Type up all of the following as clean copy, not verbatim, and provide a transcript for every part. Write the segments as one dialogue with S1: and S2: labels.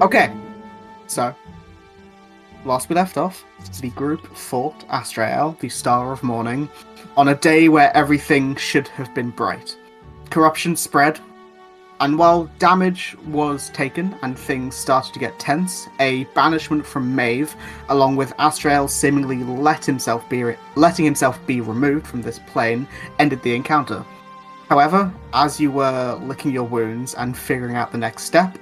S1: Okay, so last we left off, the group fought Astrael, the Star of Morning, on a day where everything should have been bright. Corruption spread, and while damage was taken and things started to get tense, a banishment from Maeve, along with Astrael seemingly letting himself be removed from this plane, ended the encounter. However, as you were licking your wounds and figuring out the next step,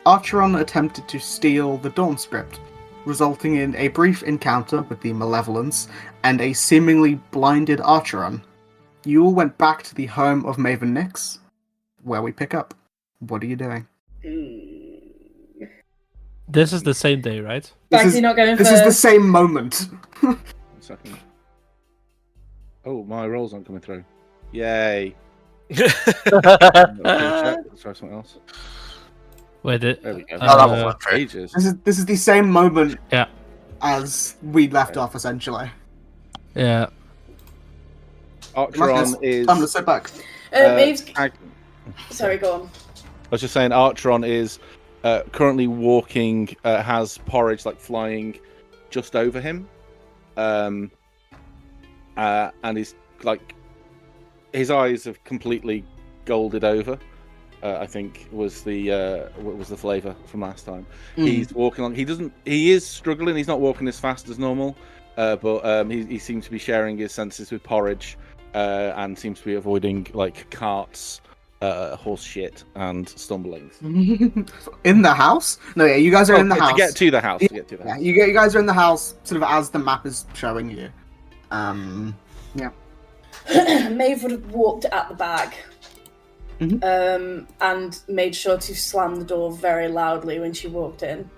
S1: Archeron attempted to steal the Dawn script, resulting in a brief encounter with the Malevolence and a seemingly blinded Archeron. You all went back to the home of Maven Nyx, where we pick up. What are you doing?
S2: This is the same day, right?
S1: This is the same moment.
S3: 1 second. Oh, my rolls aren't coming through. Yay. Let's try something else.
S2: Wait,
S3: There we go.
S4: that will work.
S3: Ages.
S1: This is the same moment
S2: Yeah.
S1: as we left off, essentially.
S2: Yeah.
S3: Archeron is.
S1: Time to sit back.
S5: Maeve's...
S3: I
S5: Sorry, go on.
S3: was just saying, Archeron is currently walking, has porridge like flying just over him, and he's like, his eyes have completely golded over. I think was the flavour from last time. He's walking along. He is struggling. He's not walking as fast as normal, but he seems to be sharing his senses with porridge, and seems to be avoiding like carts, horse shit, and stumblings.
S1: In the house? No, yeah, you guys are in the house.
S3: To get to the house.
S1: Yeah, you guys are in the house, sort of as the map is showing you. Yeah.
S5: Maeve would have walked at the back, and made sure to slam the door very loudly when she walked in.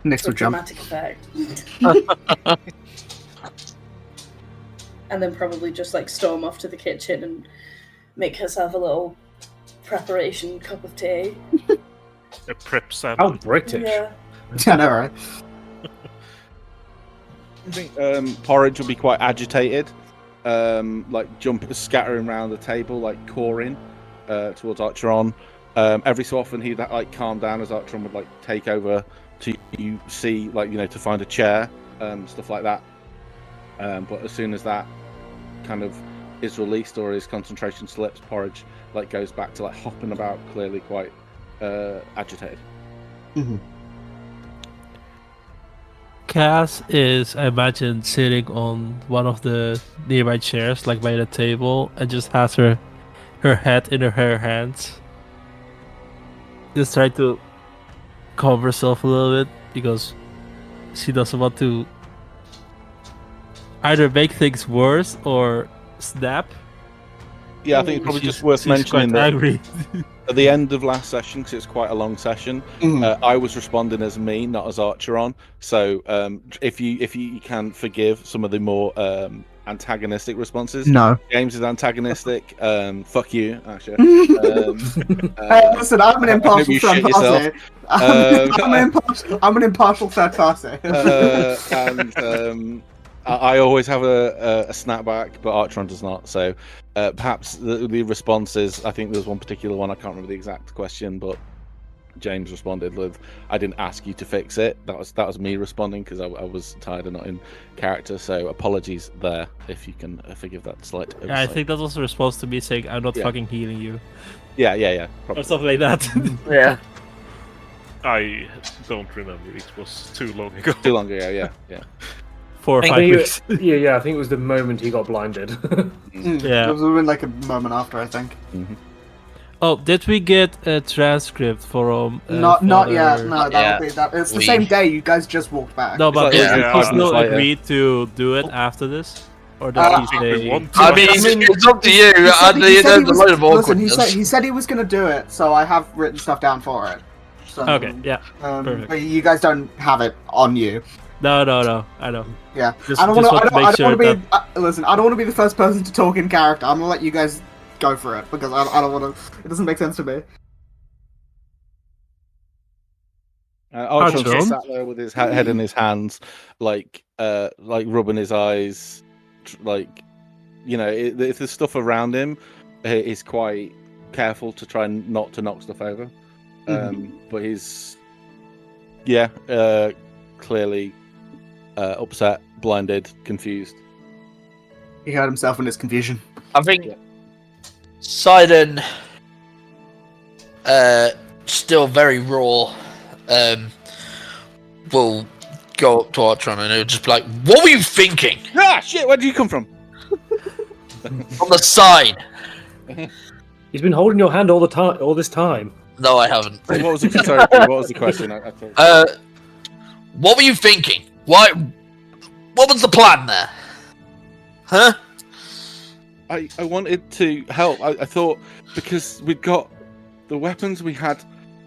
S1: Nyx
S5: For
S1: would jump.
S5: dramatic effect. And then probably just like storm off to the kitchen and make herself a little preparation cup of tea.
S6: A prep
S4: How
S6: salad.
S4: British.
S5: Yeah.
S1: I know, right?
S3: I think porridge will be quite agitated, like scattering around the table, like cawing towards Archeron. Every so often he'd like calm down as Archeron would like take over to see, like, to find a chair, stuff like that. But as soon as that kind of is released or his concentration slips, porridge like goes back to like hopping about, clearly quite agitated.
S2: Cass is, I imagine, sitting on one of the nearby chairs, like by the table, and just has her head in her hands. Just trying to calm herself a little bit because she doesn't want to either make things worse or snap.
S3: Yeah, I think it's probably just worth
S2: she's
S3: mentioning
S2: quite
S3: that
S2: angry.
S3: at the end of last session, because it's quite a long session, I was responding as me, not as Archeron. So if you can forgive some of the more antagonistic responses.
S1: No.
S3: James is antagonistic. Fuck you, actually.
S1: Hey, listen, I'm an impartial third party. I'm an impartial third party.
S3: And I always have a snapback, but Archeron does not. So perhaps the responses, I think there's one particular one, I can't remember the exact question, but James responded with, "I didn't ask you to fix it." That was me responding because I was tired of not in character. So apologies there, if you can forgive that slight oversight.
S2: Yeah, I think that was a response to me saying, "I'm not fucking healing you,"
S3: Yeah.
S2: or something like that.
S4: Yeah.
S6: I don't remember. It was too long ago.
S3: Too long ago, yeah.
S2: 4 or
S4: I
S2: 5
S4: think
S2: weeks.
S4: I think it was the moment he got blinded.
S2: Yeah.
S1: It was within like a moment after, I think.
S2: Oh, did we get a transcript from?
S1: Not yet.
S2: Father-
S1: No, that'll be that. It's the same day. You guys just walked back.
S2: No, but
S3: like-
S2: did
S6: Yeah.
S2: he still
S3: Later.
S2: agree to do it after this, or did
S1: I
S2: he
S6: think we
S2: say?
S6: want to.
S4: I mean, it's up to you.
S1: He said
S4: There's a load of
S1: listen,
S4: awkwardness.
S1: he said he was going to do it, so I have written stuff down for it. So,
S2: Okay, yeah, perfect.
S1: but you guys don't have it on you.
S2: No, I know.
S1: Yeah,
S2: Just-
S1: I don't
S2: just
S1: want
S2: want to make
S1: to
S2: sure
S1: be. Listen, I don't want to be the first person to talk in character. I'm gonna let you guys go for it because I don't want to. It doesn't make sense to me.
S3: Archeron
S2: Archeron?
S3: sat there with his head in his hands, like rubbing his eyes, if there's stuff around him, he's quite careful to try not to knock stuff over. But he's Yeah, clearly upset, blinded, confused.
S1: He heard himself in his confusion.
S7: I think
S3: Yeah.
S7: Sidon, still very raw, will go up to Artron and he'll just be like, "What were you thinking?"
S3: Ah, shit! Where did you come from?
S7: On the side.
S4: He's been holding your hand all this time.
S7: No, I haven't.
S3: What was the, sorry, what was the question? I thought...
S7: What were you thinking? Why? What was the plan there? Huh?
S3: I wanted to help. I thought because we'd got the weapons, we had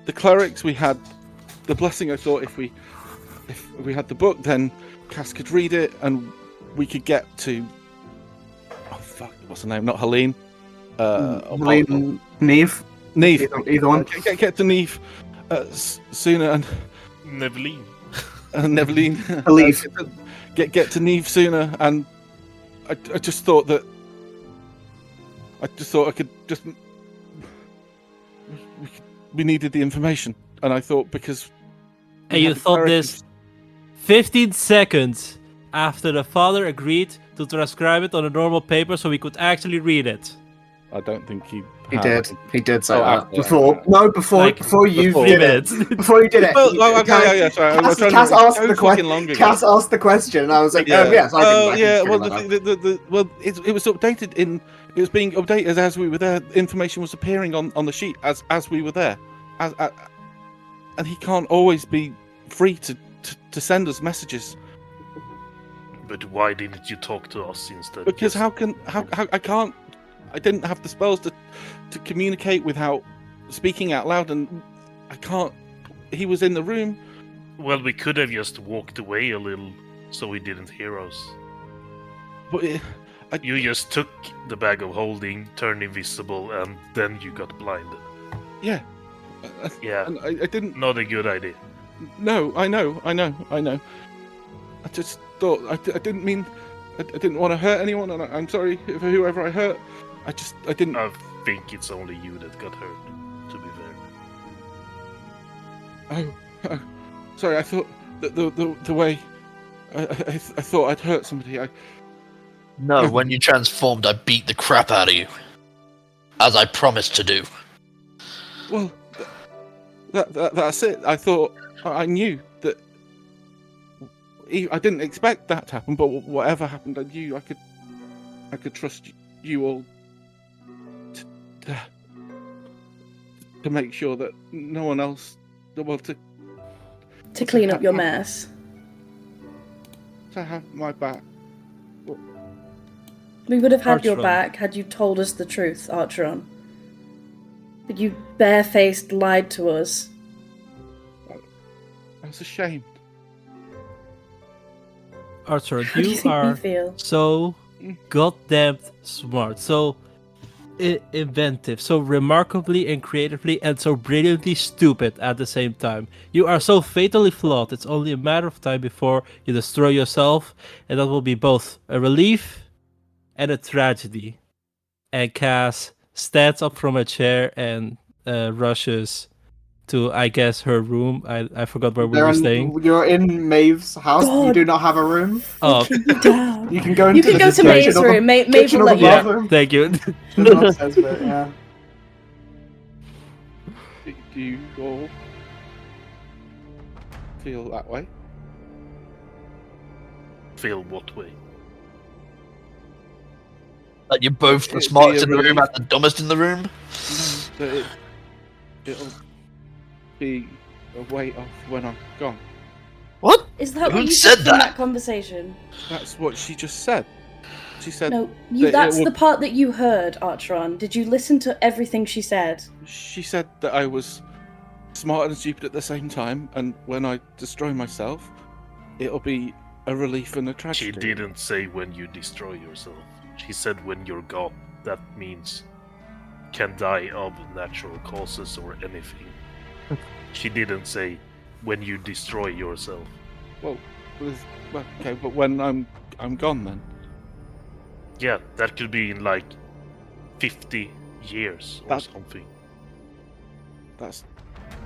S3: the clerics, we had the blessing. I thought if we had the book, then Cass could read it and we could get to. Oh fuck! What's her name? Not Helene.
S1: Helene, Neve.
S3: Neve.
S1: Either one.
S3: Get to Neve sooner and
S6: Neveline.
S3: Neveline.
S1: Believe.
S3: Get to Neve sooner, and I just thought that. I could just. We needed the information, and I thought because.
S2: And you thought this 15 seconds after the father agreed to transcribe it on a normal paper so we could actually read it.
S3: I don't think he.
S1: He did. He did say
S3: Oh,
S1: that
S3: after,
S1: before.
S3: yeah.
S1: No, before you
S3: Before.
S1: did it. Before you did it.
S3: Well, okay, yeah, sorry.
S1: Cass asked the question. Cass asked the question, and I was like, yes, I can.
S3: yeah.
S1: Well,
S3: Well, it was updated in. It was being updated as we were there. Information was appearing on the sheet as we were there, and he can't always be free to send us messages.
S6: But why didn't you talk to us instead?
S3: Because how I can't. I didn't have the spells to communicate without speaking out loud, and I can't. He was in the room.
S6: Well, we could have just walked away a little so he didn't hear us.
S3: But
S6: You just took the bag of holding, turned invisible, and then you got blinded.
S3: yeah,
S6: Yeah,
S3: and I didn't.
S6: not a good idea.
S3: No, I know. I just thought I didn't mean. I didn't want to hurt anyone, and I'm sorry for whoever I hurt. I didn't.
S6: I think it's only you that got hurt, to be fair.
S3: Oh, sorry. I thought that the way I thought I'd hurt somebody.
S7: No, when you transformed, I beat the crap out of you. As I promised to do.
S3: Well, that's it. I thought I knew that. I didn't expect that to happen, but whatever happened, I knew I could trust you all to make sure that no one else, well, to
S5: clean up your mess.
S3: to have my back.
S5: We would have had your
S2: Archeron.
S5: back had you told us the truth, Archeron. But you barefaced lied to us.
S3: I was ashamed.
S2: Arthur,
S5: How do you
S2: you
S5: think
S2: are
S5: we feel?
S2: so goddamn smart, so inventive, so remarkably and creatively, and so brilliantly stupid at the same time. You are so fatally flawed, it's only a matter of time before you destroy yourself, and that will be both a relief and a tragedy. And Cass stands up from a chair and rushes to, I guess, her room. I forgot where we were staying.
S1: You're in Maeve's house. You
S5: God.
S1: do not have a room.
S2: Oh,
S5: Down.
S1: You can go
S5: You
S1: into
S5: can
S1: the
S5: go to
S1: kitchen
S5: Maeve's
S1: or the
S5: room. Maeve
S1: kitchen
S5: will
S1: or
S5: let
S1: the
S5: you.
S1: bathroom.
S2: thank you.
S1: Doesn't make sense, but yeah.
S3: Do you all feel that way?
S6: Feel what way?
S7: That you're both the
S3: It'd be
S7: smartest
S3: a
S7: in the room
S3: relief.
S7: and the dumbest in the room?
S3: No, that it'll be a weight off when I'm gone.
S7: What?
S5: Is that
S7: Who
S5: what you
S7: said
S5: said from
S7: that?
S5: that conversation?
S3: That's what she just said. She said
S5: No,
S3: that it
S5: that's the
S3: would-
S5: part that you heard, Archeron. Did you listen to everything she said?
S3: she said that I was smart and stupid at the same time, and when I destroy myself, it'll be a relief and a
S6: She
S3: tragedy.
S6: didn't say when you destroy yourself. She said when you're gone. That means can die of natural causes or anything. She didn't say when you destroy yourself.
S3: Well, okay, but when I'm gone then.
S6: Yeah, that could be in like 50 years or
S3: That's-
S6: something.
S3: That's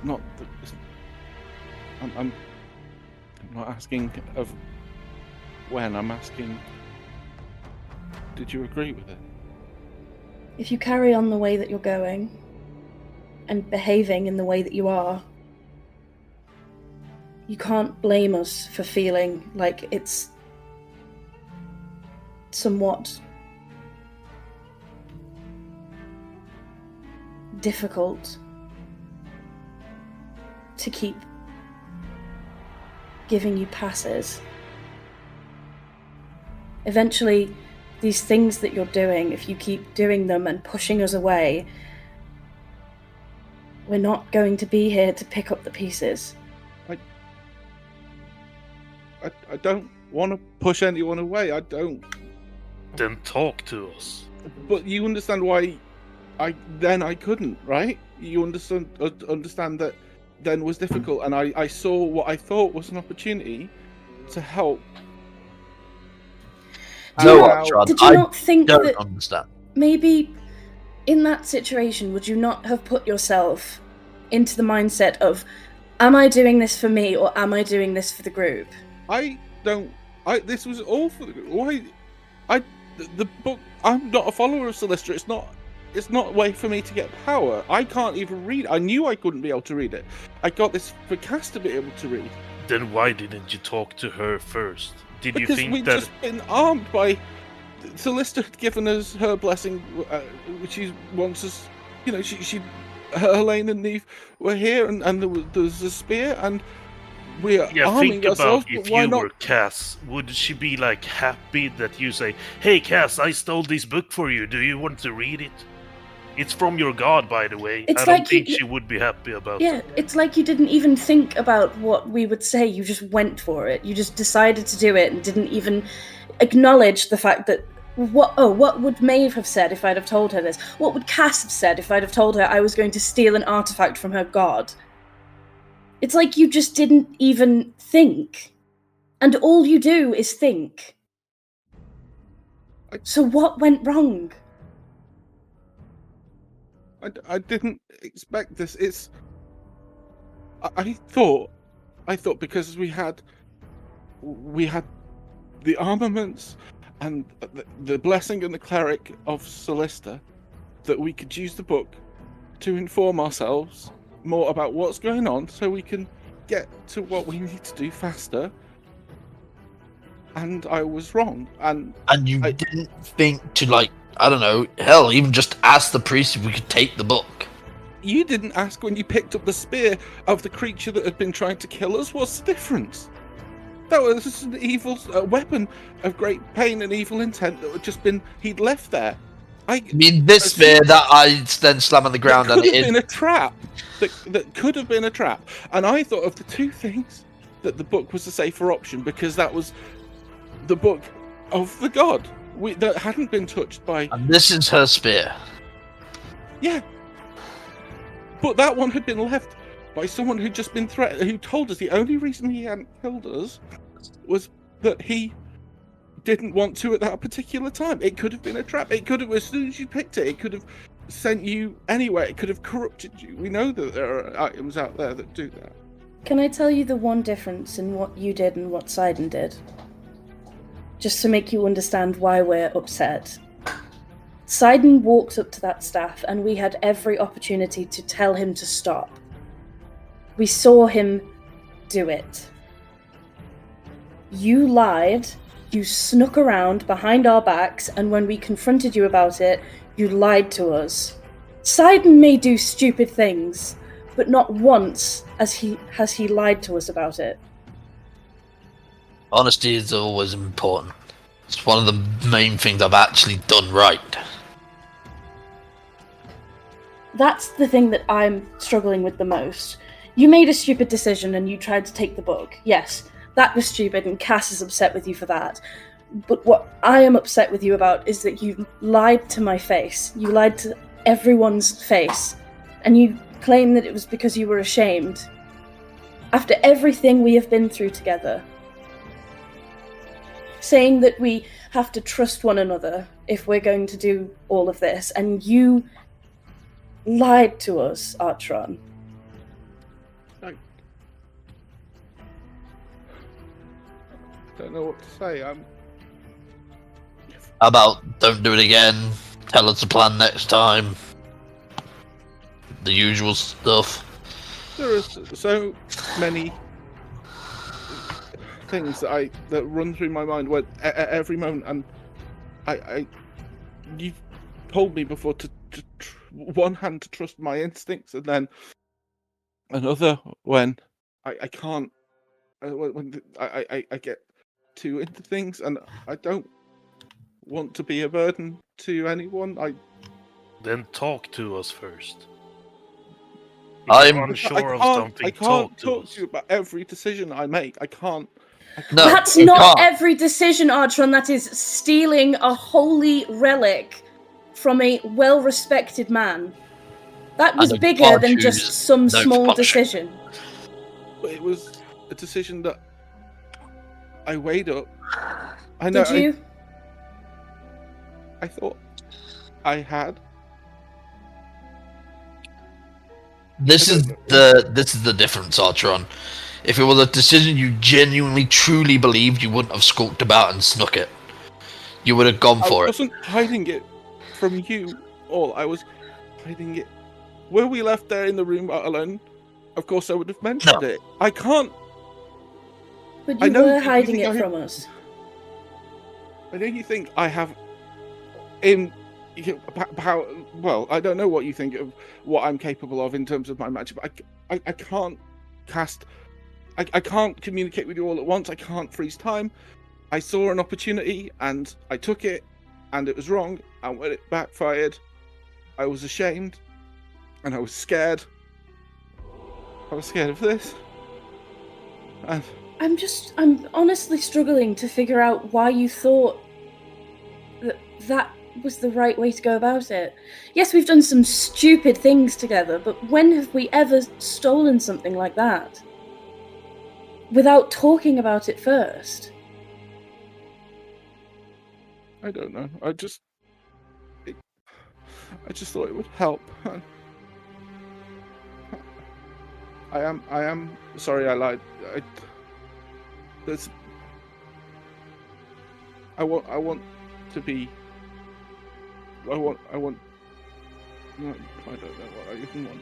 S3: not. I'm not asking of when. I'm asking, did you agree with it?
S5: If you carry on the way that you're going, and behaving in the way that you are, you can't blame us for feeling like it's somewhat difficult to keep giving you passes. Eventually, these things that you're doing, if you keep doing them and pushing us away, we're not going to be here to pick up the pieces.
S3: I don't want to push anyone away. I don't.
S6: Then talk to us.
S3: But you understand why I couldn't, right? You understand that then was difficult, and I saw what I thought was an opportunity to help.
S5: Did you
S7: I
S5: not think
S7: don't
S5: that
S7: understand.
S5: maybe in that situation, would you not have put yourself into the mindset of, am I doing this for me or am I doing this for the group?
S3: This was all for the group. Why? The book. I'm not a follower of Celestia. It's not a way for me to get power. I can't even read. I knew I couldn't be able to read it. I got this for Cass to be able to read.
S6: Then why didn't you talk to her first? Did you
S3: Because
S6: think
S3: we'd
S6: that
S3: just been armed by Celestia had given us her blessing, which she wants us. You know, she Helene and Neve were here, and there was a spear, and we are arming
S6: think
S3: ourselves.
S6: about if
S3: Why
S6: you
S3: not?
S6: were Cass, would she be like happy that you say, "Hey Cass, I stole this book for you. Do you want to read it?" It's from your god, by the way.
S5: It's
S6: I don't
S5: like
S6: think
S5: you-
S6: she would be happy about
S5: Yeah,
S6: that.
S5: it's like you didn't even think about what we would say, you just went for it. You just decided to do it and didn't even acknowledge the fact that what would Maeve have said if I'd have told her this? What would Cass have said if I'd have told her I was going to steal an artifact from her god? It's like you just didn't even think. And all you do is think. So what went wrong?
S3: I didn't expect this. I thought because we had the armaments and the blessing and the cleric of Celesta, that we could use the book to inform ourselves more about what's going on, so we can get to what we need to do faster. And I was wrong. And
S7: you didn't think to, like, I don't know, hell, even just ask the priest if we could take the book.
S3: you didn't ask when you picked up the spear of the creature that had been trying to kill us. What's the difference? That was just an evil weapon of great pain and evil intent that had just been he'd left there.
S7: I mean, this spear that I then slam on the ground
S3: that could
S7: and
S3: have been a trap. That could have been a trap. And I thought of the two things that the book was the safer option, because that was the book of the god that hadn't been touched by.
S7: And this is her spear.
S3: Yeah. But that one had been left by someone who'd just been threatened, who told us the only reason he hadn't killed us was that he didn't want to at that particular time. It could have been a trap. It could have, as soon as you picked it, it could have sent you anywhere. It could have corrupted you. We know that there are items out there that do that.
S5: Can I tell you the one difference in what you did and what Sidon did? Just to make you understand why we're upset. Sidon walked up to that staff and we had every opportunity to tell him to stop. We saw him do it. You lied, you snuck around behind our backs, and when we confronted you about it, you lied to us. Sidon may do stupid things, but not once has he lied to us about it.
S7: Honesty is always important. It's one of the main things I've actually done right.
S5: That's the thing that I'm struggling with the most. You made a stupid decision and you tried to take the book. Yes, that was stupid and Cass is upset with you for that. But what I am upset with you about is that you lied to my face. You lied to everyone's face. And you claim that it was because you were ashamed. After everything we have been through together. Saying that we have to trust one another if we're going to do all of this. And you lied to us, Artron.
S3: don't know what to say.
S7: How about don't do it again? Tell us the plan next time. The usual stuff.
S3: There are so many things that run through my mind at every moment, and you've told me before to one hand to trust my instincts, and then another when I can't. When I get too into things, and I don't want to be a burden to anyone.
S6: Then talk to us first. If
S7: I'm-
S6: you're
S3: I
S6: unsure of
S3: can't
S6: something,
S3: talk
S6: to us.
S3: to you about every decision I make. I can't.
S7: No,
S5: That's
S7: you
S5: not
S7: can't.
S5: every decision, Archon. That is stealing a holy relic from a well-respected man. That was
S7: And a
S5: bigger than
S7: Parchu's
S5: just some
S7: no
S5: small
S7: function.
S5: decision.
S3: But it was a decision that I weighed up. I know.
S5: Did you?
S3: I thought I had.
S7: This is the difference, Artron. If it was a decision you genuinely, truly believed, you wouldn't have skulked about and snuck it. You would have gone
S3: I
S7: for it.
S3: wasn't hiding it from you all. I was hiding it. Were we left there in the room alone? Of course, I would have mentioned it. I can't.
S5: But
S3: I
S5: you
S3: know
S5: were
S3: you
S5: hiding
S3: think
S5: it
S3: I-
S5: from us.
S3: I know you think I have in how well. I don't know what you think of what I'm capable of in terms of my magic, but I can't cast. I can't communicate with you all at once. I can't freeze time. I saw an opportunity and I took it, and it was wrong. And when it backfired, I was ashamed, and I was scared. I was scared of this. And
S5: I'm honestly struggling to figure out why you thought that was the right way to go about it. Yes, we've done some stupid things together, but when have we ever stolen something like that? Without talking about it first?
S3: I don't know. I just thought it would help. I am sorry I lied. I want to be. I want. No, I don't know what I even want.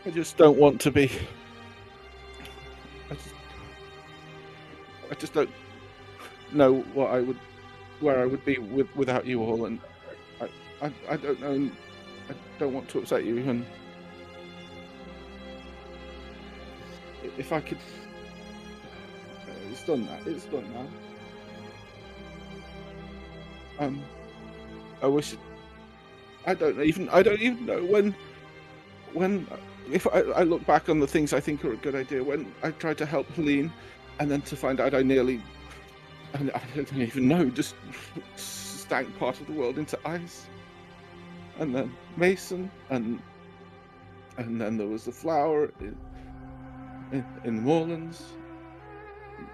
S3: I just don't want to be. I just don't know where I would be without you all, and I don't know. I don't want to upset you, and if I could, it's done now. It's done now. I wish. I don't even know when if I look back on the things I think are a good idea. When I tried to help Helene, and then to find out I don't even know, just stank part of the world into ice. And then Mason, and then there was the flower in the moorlands.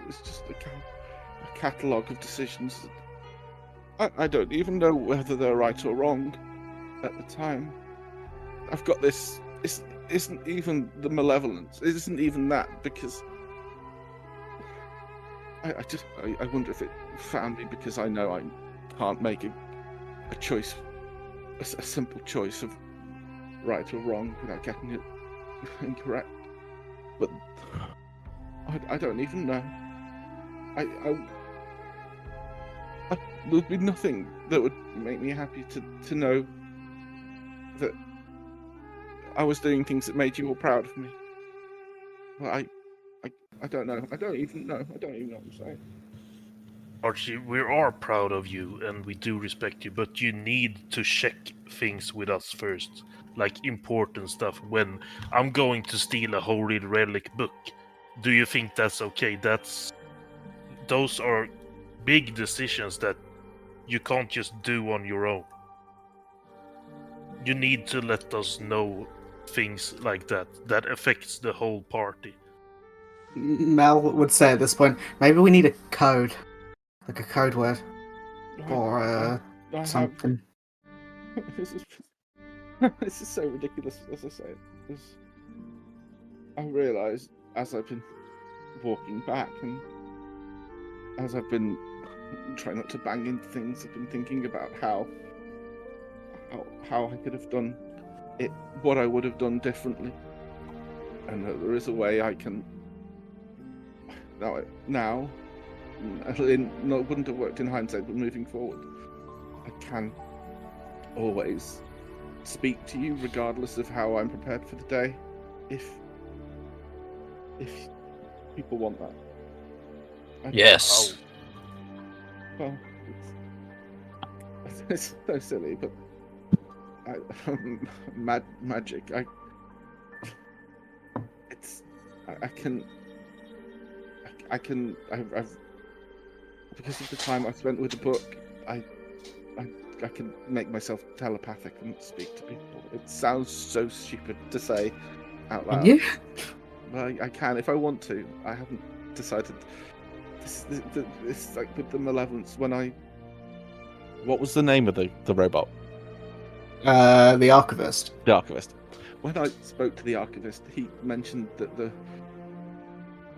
S3: It's just a catalogue of decisions. I don't even know whether they're right or wrong at the time. I've got this. It isn't even the malevolence. It isn't even that, because I wonder if it found me because I know I can't make a choice. A simple choice of right or wrong without getting it incorrect. But I don't even know. There'd be nothing that would make me happy to know that I was doing things that made you all proud of me. Well, I don't know. I don't even know. I don't even know what I'm saying.
S6: Archie, we are proud of you and we do respect you, but you need to check things with us first. Like important stuff. When I'm going to steal a holy relic book, do you think that's okay? Those are big decisions that you can't just do on your own. You need to let us know things like that affects the whole party.
S1: Mel would say at this point, maybe we need a code. Like a code word. Or
S3: I have.
S1: something.
S3: This is so ridiculous as I say it. I realised as I've been walking back, and as I've been trying not to bang into things, I've been thinking about how I could have done it, what I would have done differently, and that there is a way I can now. It wouldn't have worked in hindsight, but moving forward, I can always speak to you regardless of how I'm prepared for the day, if people want that.
S7: Yes.
S3: Well, it's so silly, but magic. I've because of the time I spent with the book, I can make myself telepathic and speak to people. It sounds so stupid to say out loud.
S1: You?
S3: But I can if I want to. I haven't decided. This like with the malevolence when I.
S8: What was the name of the robot?
S1: The Archivist.
S8: The Archivist.
S3: When I spoke to the Archivist, he mentioned that there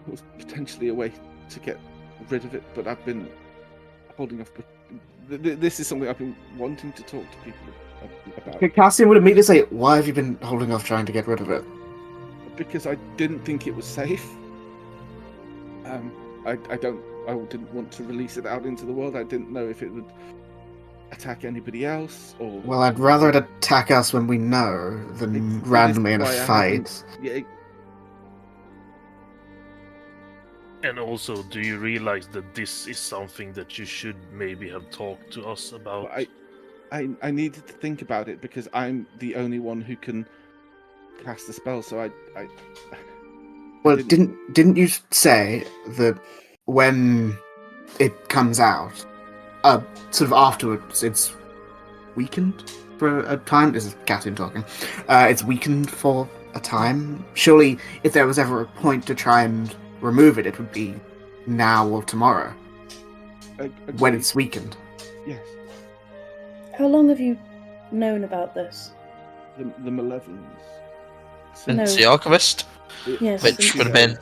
S3: was potentially a way to get rid of it, but I've been holding off. This is something I've been wanting to talk to people about.
S1: Cassian would immediately say, "Why have you been holding off trying to get rid of it?"
S3: Because I didn't think it was safe. I didn't want to release it out into the world. I didn't know if it would attack anybody else or.
S1: Well, I'd rather it attack us when we know than randomly in a fight.
S3: Yeah.
S6: And also, do you realize that this is something that you should maybe have talked to us about?
S3: I needed to think about it because I'm the only one who can cast the spell. So I
S1: Well, didn't you say that when it comes out, sort of afterwards, it's weakened for a time? This is Cassian talking. It's weakened for a time. Surely, if there was ever a point to try and remove it, it would be now or tomorrow. When it's weakened.
S3: Yes.
S5: How long have you known about this?
S3: The malevolence.
S7: Since the Archivist,
S5: Yes.
S7: which would have been,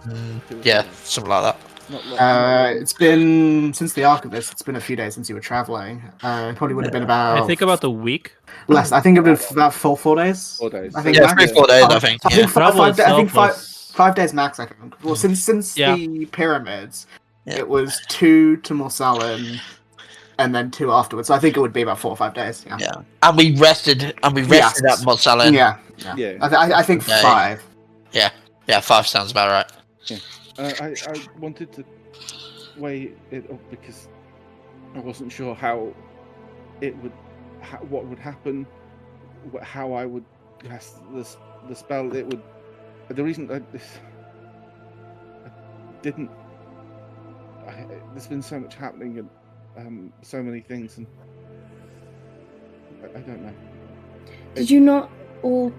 S7: something like that.
S1: It's been since the Archivist. It's been a few days since you were traveling. It probably would have been about.
S2: I think about a week.
S1: Less. I think it would have been about 4 days.
S3: 4 days.
S1: I think
S7: Yeah,
S1: max.
S7: 3-4 days, I think.
S1: I
S7: Yeah.
S1: think
S2: Travel
S1: I think
S2: itself was-
S1: 5 days max. I think. Well, since
S2: Yeah.
S1: the pyramids,
S7: Yeah.
S1: it was 2 to Morsalin, and then 2 afterwards. So I think it would be about 4 or 5 days. Yeah.
S7: Yeah, and we rested at Montsalin.
S1: Yeah.
S3: Yeah.
S1: I think
S7: Yeah.
S1: 5.
S7: Yeah, 5 sounds about right.
S3: I wanted to weigh it up because I wasn't sure how it would, what would happen, how I would cast the spell. It would. The reason I didn't. There's been so much happening and so many things, and I don't know.
S5: Did you not all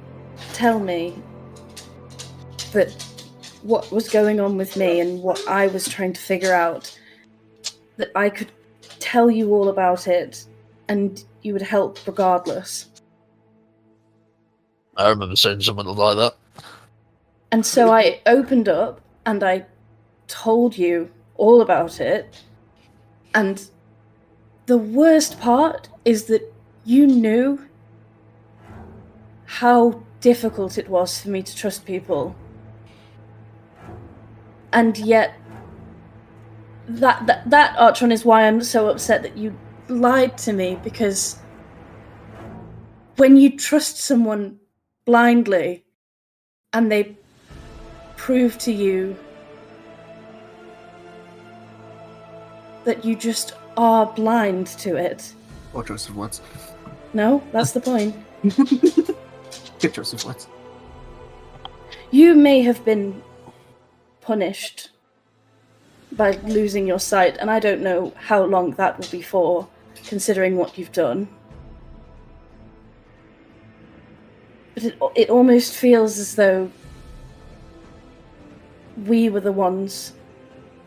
S5: tell me that what was going on with me and what I was trying to figure out, that I could tell you all about it and you would help regardless?
S7: I remember saying something like that.
S5: And so I opened up and I told you all about it. And the worst part is that you knew how difficult it was for me to trust people. And yet, that Artron is why I'm so upset that you lied to me, because when you trust someone blindly and they prove to you that you just are blind to it.
S1: Or choice of words.
S5: No, that's the point.
S1: Good choice of words.
S5: You may have been punished by losing your sight, and I don't know how long that will be for, considering what you've done. But it almost feels as though we were the ones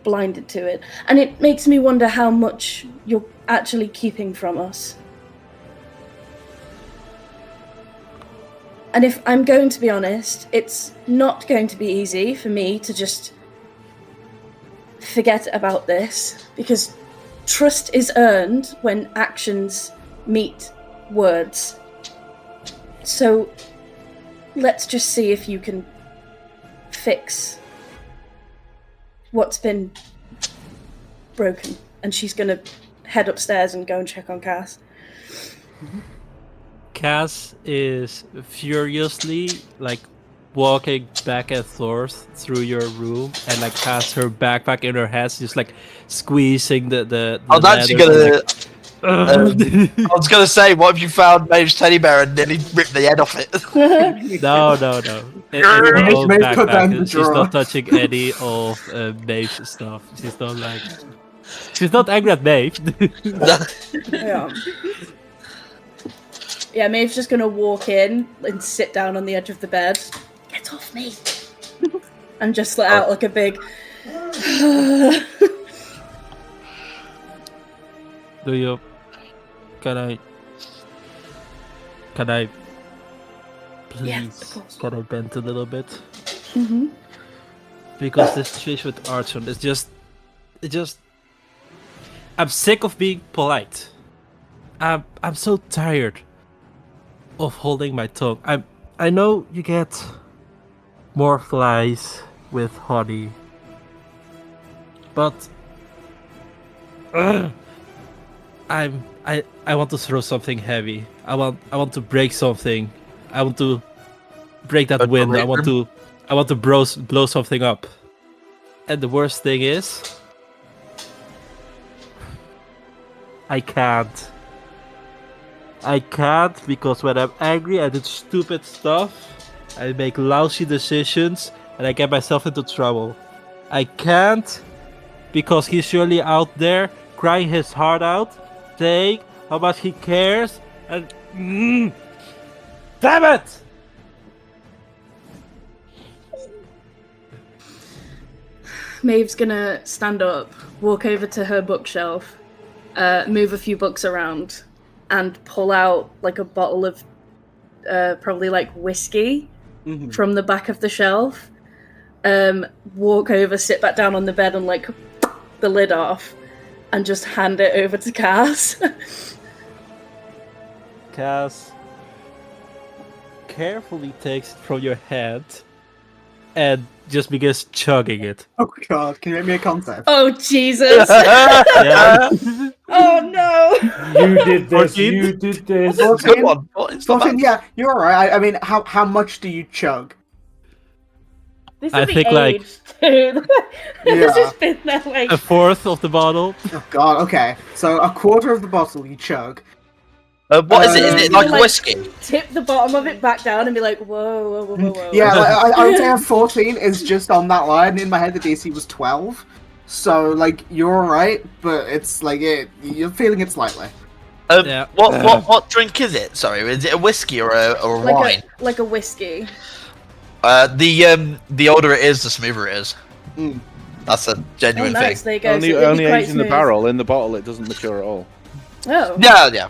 S5: blinded to it. And it makes me wonder how much you're actually keeping from us. And if I'm going to be honest, it's not going to be easy for me to just forget about this, because trust is earned when actions meet words. So let's just see if you can fix what's been broken. And she's gonna head upstairs and go and check on Cass.
S2: Cass is furiously like walking back and forth through your room and like has her backpack in her hands, just like squeezing the
S7: I was actually
S2: leathers
S7: gonna.
S2: and, like,
S7: I was gonna say, what if you found Maeve's teddy bear and nearly ripped the head off it?
S2: No. It's her own
S1: Maeve put that in the
S2: backpack. She's
S1: drawer.
S2: not touching any of Maeve's stuff. She's not like. She's not angry at Maeve.
S5: Yeah. Yeah, Maeve's just gonna walk in and sit down on the edge of the bed. Get off me! And just let out like a big.
S2: Do you? Can I? Please,
S5: Yeah, of course.
S2: can I bend a little bit?
S5: Mm-hmm.
S2: Because this situation with Archon is just. I'm sick of being polite. I'm so tired of holding my tongue. I know you get more flies with honey, but I want to throw something heavy. I want to break something. I want to break that wind. I want to blow something up. And the worst thing is, I can't. Because when I'm angry, I do stupid stuff. I make lousy decisions, and I get myself into trouble. I can't because he's surely out there crying his heart out, saying how much he cares, and damn it!
S5: Maeve's gonna stand up, walk over to her bookshelf, move a few books around, and pull out like a bottle of probably like whiskey from the back of the shelf. Walk over, sit back down on the bed and like the lid off, and just hand it over to Cass.
S2: Cass carefully takes it from your hand and just begins chugging it.
S1: Oh god, can you make me a concept?
S5: Oh Jesus!
S2: Yeah.
S5: Oh no!
S4: You did this.
S2: 14?
S4: You did this.
S7: Good one. It's not
S1: Fucking,
S7: bad.
S1: yeah, you're alright. I mean, how much do you chug?
S5: This
S2: I
S5: is the
S2: think, like-
S5: age, dude. This
S1: Yeah.
S5: has been that way.
S2: A fourth of the bottle.
S1: Oh god, okay. So a quarter of the bottle you chug.
S7: What is it? Is it like
S5: Like-
S7: whiskey?
S5: Tip the bottom of it back down and be like, whoa, whoa, whoa, whoa, whoa.
S1: Yeah, like, I would say a 14 is just on that line. In my head, the DC was 12. So, like, you're alright, but it's like, you're feeling it slightly.
S2: Yeah.
S7: What drink is it? Sorry, is it a whiskey or a wine?
S5: Like a whiskey.
S7: The older it is, the smoother it is.
S1: Mm.
S7: That's a
S5: Oh,
S7: genuine
S5: nice.
S7: thing.
S5: There you go.
S3: Only,
S5: So it'll be
S3: only
S5: quite
S3: aged in the
S5: smooth.
S3: barrel. In the bottle, it doesn't mature at all.
S5: Oh.
S7: Yeah.
S5: There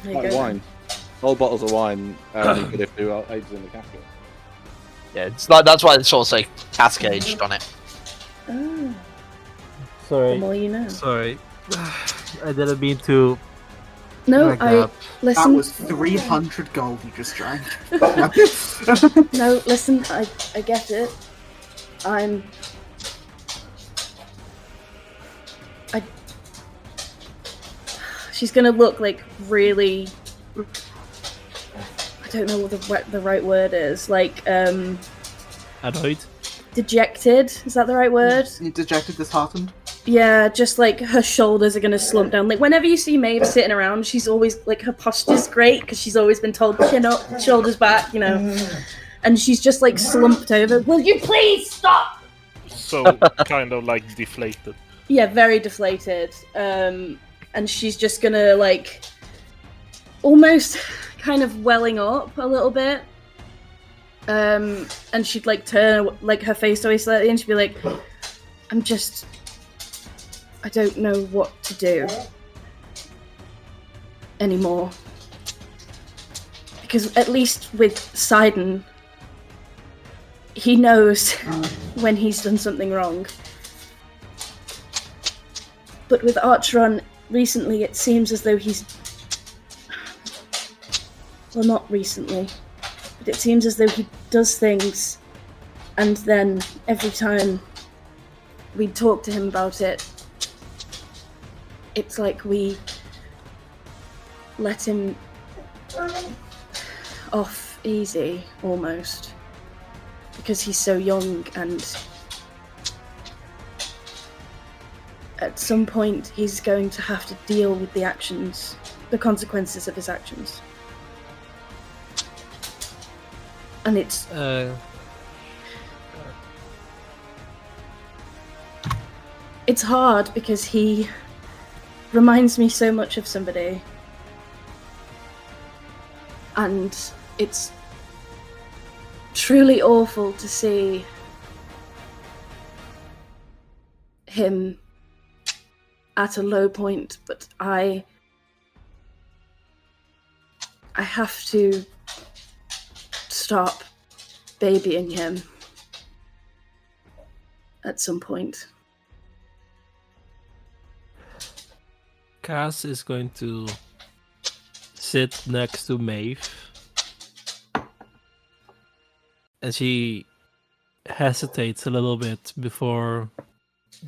S5: you
S3: Like
S5: go.
S3: wine. Whole bottles of wine, good if they're aged in the casket.
S7: Yeah, it's like that's why it's sort of like cascaged on it.
S5: Oh, the
S2: Sorry.
S5: more you know.
S2: Sorry. I didn't mean to.
S5: No,
S2: like
S5: I
S2: that.
S1: That
S5: listen.
S1: was 300 gold you just drank.
S5: No, listen. I get it. She's gonna look like really. I don't know what the right word is. Like
S2: Annoyed.
S5: dejected. Is that the right word?
S1: You dejected, disheartened?
S5: Yeah, just like her shoulders are gonna slump down. Like whenever you see Maeve sitting around, she's always like her posture's great because she's always been told chin up, shoulders back, you know. And she's just like slumped over. Will you please stop?
S6: So kind of like deflated.
S5: Yeah, very deflated. And she's just gonna like almost kind of welling up a little bit. And she'd like turn like her face away slightly and she'd be like, I don't know what to do anymore. Because at least with Sidon, he knows when he's done something wrong. But with Archeron, recently it seems as though he's... Well, not recently, but it seems as though he does things, and then every time we talk to him about it, it's like we let him off easy, almost, because he's so young, and at some point he's going to have to deal with the consequences of his actions. And it's hard because he reminds me so much of somebody, and it's truly awful to see him at a low point, but I have to stop babying him at some point.
S2: Cass is going to sit next to Maeve, and she hesitates a little bit before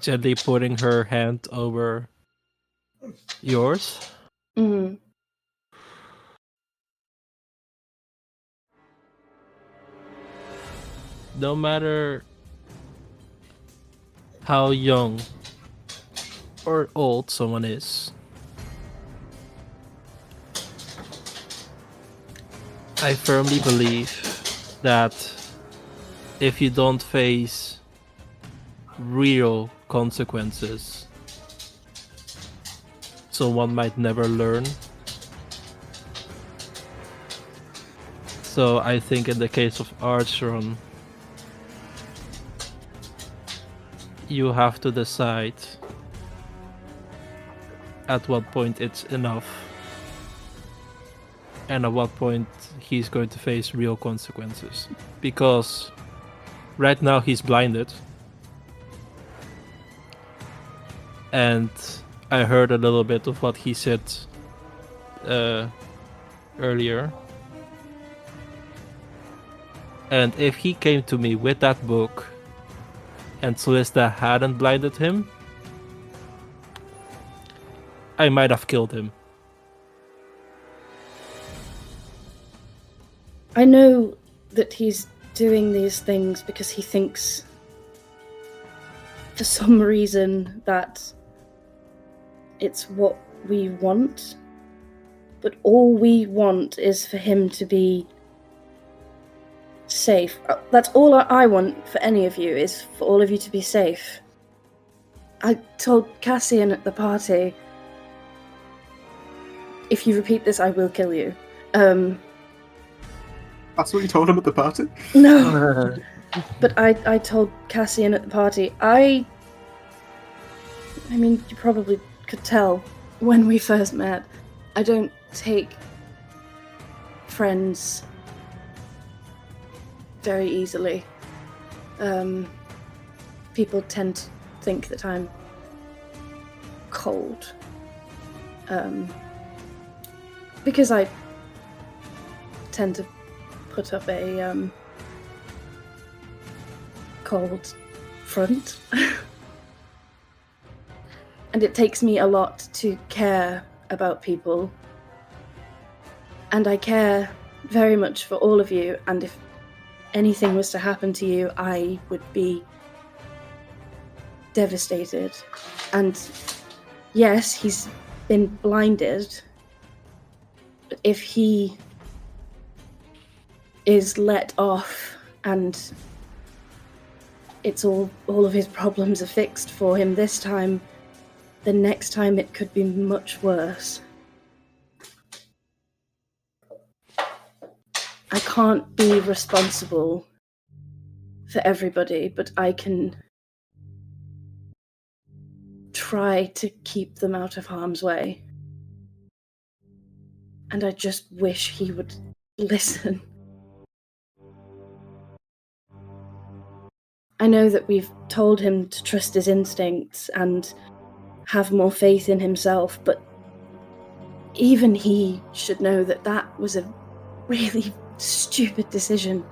S2: gently putting her hand over yours.
S5: Mm.
S2: No matter how young or old someone is, I firmly believe that if you don't face real consequences, someone might never learn. So I think in the case of Archeron, you have to decide at what point it's enough and at what point he's going to face real consequences. Because right now he's blinded. And I heard a little bit of what he said earlier. And if he came to me with that book and Celesta hadn't blinded him, I might have killed him.
S5: I know that he's doing these things because he thinks, for some reason, that it's what we want. But all we want is for him to be safe. That's all I want for any of you, is for all of you to be safe. I told Cassian at the party, if you repeat this, I will kill you.
S1: That's what you told him at the party?
S5: No. But I told Cassian at the party, I mean, you probably could tell when we first met, I don't take friends very easily. People tend to think that I'm cold. Because I tend to put up a cold front. And it takes me a lot to care about people. And I care very much for all of you, and if anything was to happen to you, I would be devastated. And yes, he's been blinded, but if he is let off and it's all of his problems are fixed for him this time, the next time it could be much worse. I can't be responsible for everybody, but I can try to keep them out of harm's way. And I just wish he would listen. I know that we've told him to trust his instincts, and have more faith in himself, but even he should know that that was a really stupid decision.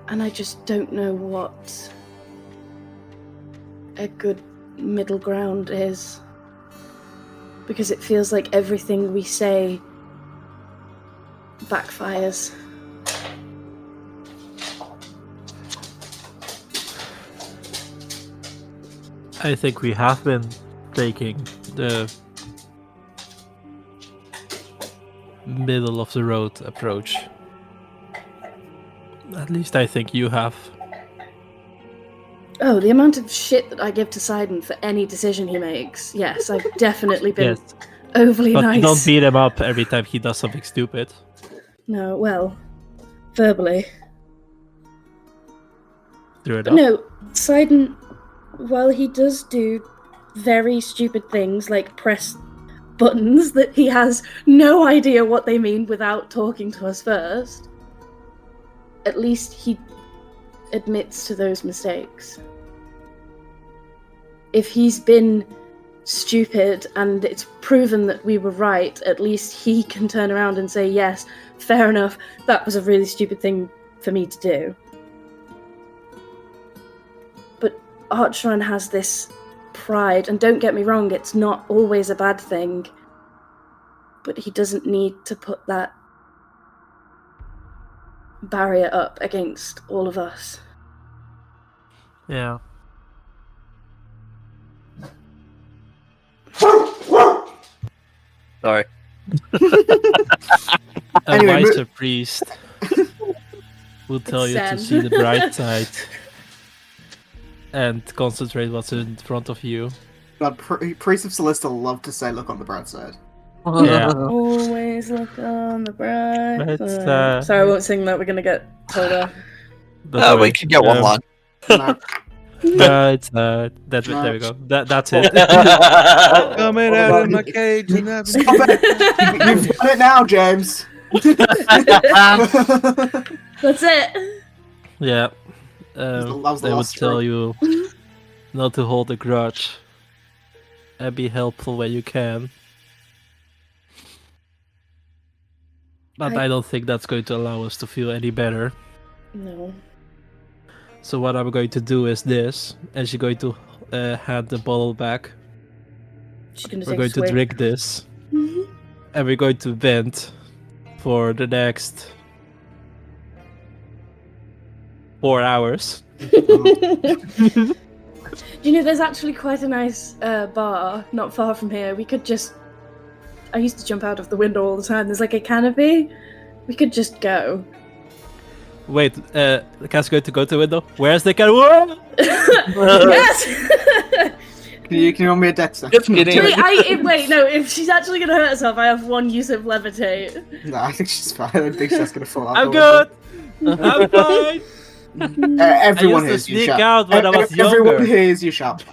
S5: And I just don't know what a good middle ground is. Because it feels like everything we say backfires.
S2: I think we have been taking the middle of the road approach. At least I think you have.
S5: Oh, the amount of shit that I give to Sidon for any decision he makes. Yes, I've definitely been
S2: Yes,
S5: overly
S2: but
S5: nice.
S2: you don't beat him up every time he does something stupid.
S5: No, well, verbally.
S2: Through it
S5: But
S2: up.
S5: no, Sidon, while he does do very stupid things like press buttons that he has no idea what they mean without talking to us first, at least he admits to those mistakes. If he's been stupid and it's proven that we were right, at least he can turn around and say, yes, fair enough, that was a really stupid thing for me to do. But Archron has this pride, and don't get me wrong, it's not always a bad thing, but he doesn't need to put that barrier up against all of us.
S2: Yeah.
S7: Sorry.
S2: A
S1: Anyway,
S2: wiser priest will tell you to
S5: Zen.
S2: see the bright side and concentrate what's in front of you.
S1: But Priest of Celestia love to say, look on the bright side.
S2: Yeah.
S5: Always look on the bright
S2: Let's,
S5: side. Sorry, I won't sing that. We're gonna get told off.
S2: That's
S7: we
S2: right.
S7: can get one line.
S1: No.
S2: Bright side. There we go. That's it.
S3: Coming out of my cage and that's
S1: Stop it! You've done it now, James.
S5: That's it.
S2: Yeah.
S1: That was the
S2: They would
S1: last
S2: tell
S1: straw.
S2: you not to hold a grudge and be helpful when you can. But I don't think that's going to allow us to feel any better.
S5: No.
S2: So what I'm going to do is this, and she's going to hand the bottle back.
S5: She's gonna
S2: We're
S5: take
S2: going
S5: a
S2: to
S5: swig.
S2: drink this,
S5: Mhm.
S2: and we're going to vent for the next 4 hours.
S5: Do you know, there's actually quite a nice bar not far from here. We could just... I used to jump out of the window all the time. There's like a canopy. We could just go.
S2: Wait, the cat's going to go to the window. Where's the cat? Whoa!
S5: Yes!
S1: Can you roll me a Dexter?
S7: Just kidding.
S5: Wait, no, if she's actually going to hurt herself, I have one use of levitate.
S1: No, I think she's fine. I don't think she's going to fall out.
S2: I'm
S1: the
S2: good! I'm fine!
S1: window. Everyone
S2: I used to
S1: hears you
S2: sneak
S1: shout.
S2: out when I was
S1: Everyone
S2: younger.
S1: hears you shout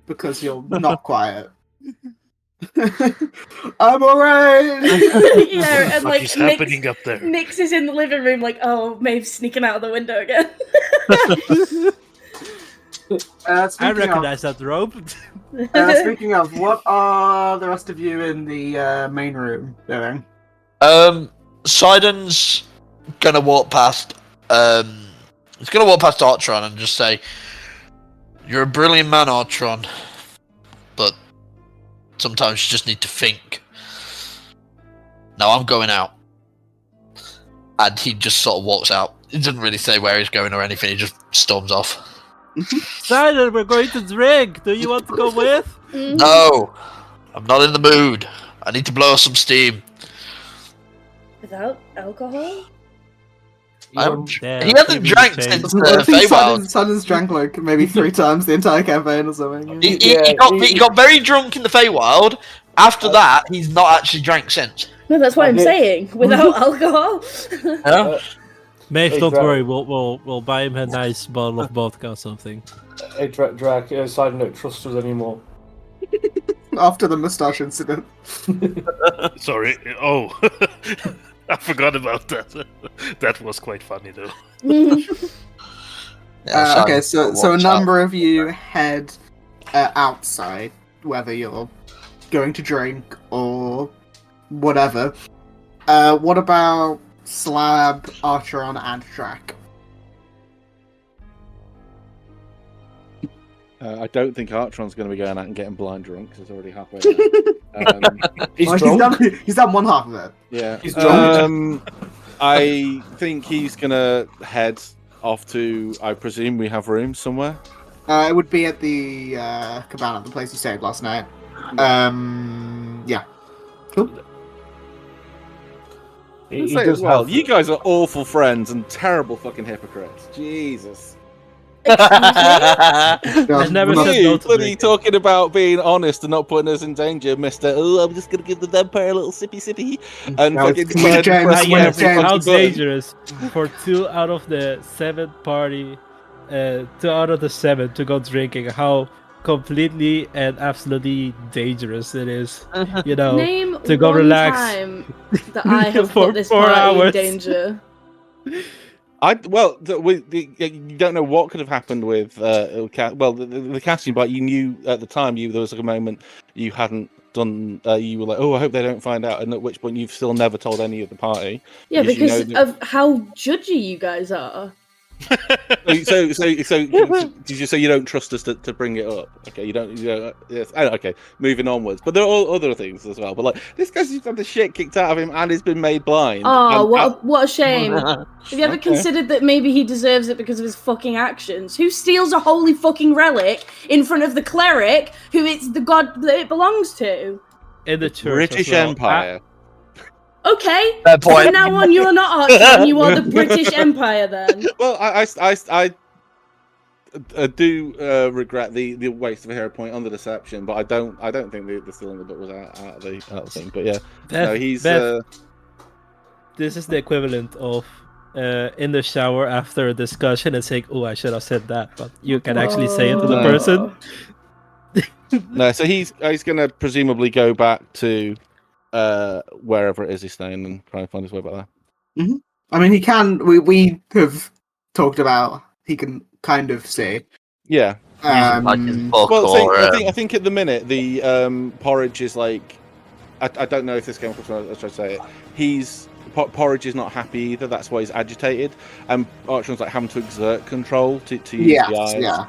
S1: because you're not quiet. I'm alright.
S5: Yeah, and
S6: What
S5: like
S6: is happening up there?
S5: Nix is in the living room like, oh, Maeve's sneaking out of the window again.
S2: I
S1: Speaking
S2: recognize that rope.
S1: Speaking of, what are the rest of you in the main room doing?
S7: Sidon's gonna walk past. He's gonna walk past Artron and just say, "You're a brilliant man, Artron, but sometimes you just need to think." Now I'm going out, and he just sort of walks out. He doesn't really say where he's going or anything. He just storms off.
S2: Sidon, we're going to drink. Do you want to go with?
S7: No, I'm not in the mood. I need to blow some steam.
S5: Without alcohol?
S2: Damn,
S7: He hasn't
S2: pretty
S7: drank
S2: change.
S7: since Feywild.
S1: Sudden's drank like maybe 3 times the entire campaign or something.
S7: He got very drunk in the Feywild. After that, he's not actually drank since.
S5: No, that's what I'm saying. Without alcohol?
S7: Yeah.
S2: Maeve,
S4: Hey,
S2: don't
S4: Dra-
S2: worry. We'll buy him a nice bottle of vodka or something.
S4: Hey, Drac, side note, trust us anymore.
S1: After the moustache incident.
S6: Sorry. Oh, I forgot about that. That was quite funny though.
S7: Yeah,
S1: Okay, so a
S7: watch
S1: number
S7: out.
S1: of you head outside, whether you're going to drink or whatever. What about Slab, Archeron, and Drac?
S3: I don't think Artron's going to be going out and getting blind drunk because it's already halfway there.
S4: He's
S1: Well,
S4: drunk.
S1: He's done one half of it.
S3: Yeah.
S4: He's drunk.
S3: I think he's going to head off to, I presume we have rooms somewhere.
S1: It would be at the cabana, the place you stayed last night. Yeah. Cool.
S4: He
S3: Say
S4: does
S3: as well,
S4: have-
S3: you guys are awful friends and terrible fucking hypocrites. Jesus.
S2: I've never said
S3: You
S2: no to
S3: bloody
S2: drinking.
S3: talking about being honest and not putting us in danger, Mister. Oh, I'm just gonna give the vampire a little sippy, and
S1: That was-
S3: fucking
S1: when
S3: try
S1: James-
S3: and press
S1: when
S3: every
S1: James-
S3: fucking
S2: How
S3: button.
S2: dangerous for 2 out of the 7 party, 2 out of the 7 to go drinking. How completely and absolutely dangerous it is. You know,
S5: Name
S2: to go
S5: one
S2: relax
S5: time that I have
S2: for
S5: put this
S2: 4
S5: party in
S2: hours.
S5: danger.
S3: You don't know what could have happened with the casting, but you knew at the time there was like a moment you hadn't done. You were like, oh, I hope they don't find out, and at which point you've still never told any of the party.
S5: Yeah,
S3: Because you
S5: because
S3: know
S5: of how judgy you guys are.
S3: So did you say you don't trust us to bring it up? Okay, you don't. Yes. Okay, moving onwards. But there are all other things as well. But like this guy's just had the shit kicked out of him, and he's been made blind.
S5: Oh,
S3: and
S5: what a shame. Have you ever
S3: Okay.
S5: considered that maybe he deserves it because of his fucking actions? Who steals a holy fucking relic in front of the cleric who it's the god that it belongs to?
S2: in the church.
S3: British
S2: as well.
S3: Empire.
S5: Okay,
S7: Fair point.
S5: from now on you are not Archon, you are the British Empire then.
S3: Well, I do regret the waste of a hero point on the deception, but I don't think the stealing the book was out of the thing. But yeah, no, he's
S2: Beth, this is the equivalent of in the shower after a discussion and saying, "Oh, I should have said that," but you can actually say it to the
S3: Oh.
S2: person.
S3: no. So he's gonna presumably go back to wherever it is he's staying and try and find his way back there.
S1: I mean, he can. We have talked about he can kind of see.
S3: Yeah.
S7: Using, like, his book
S3: Well,
S7: or,
S3: I think at the minute the porridge is like I don't know if this came across when I was trying to say it. Porridge is not happy either. That's why he's agitated, and Archon's like having to exert control to use the eyes.
S1: Yeah.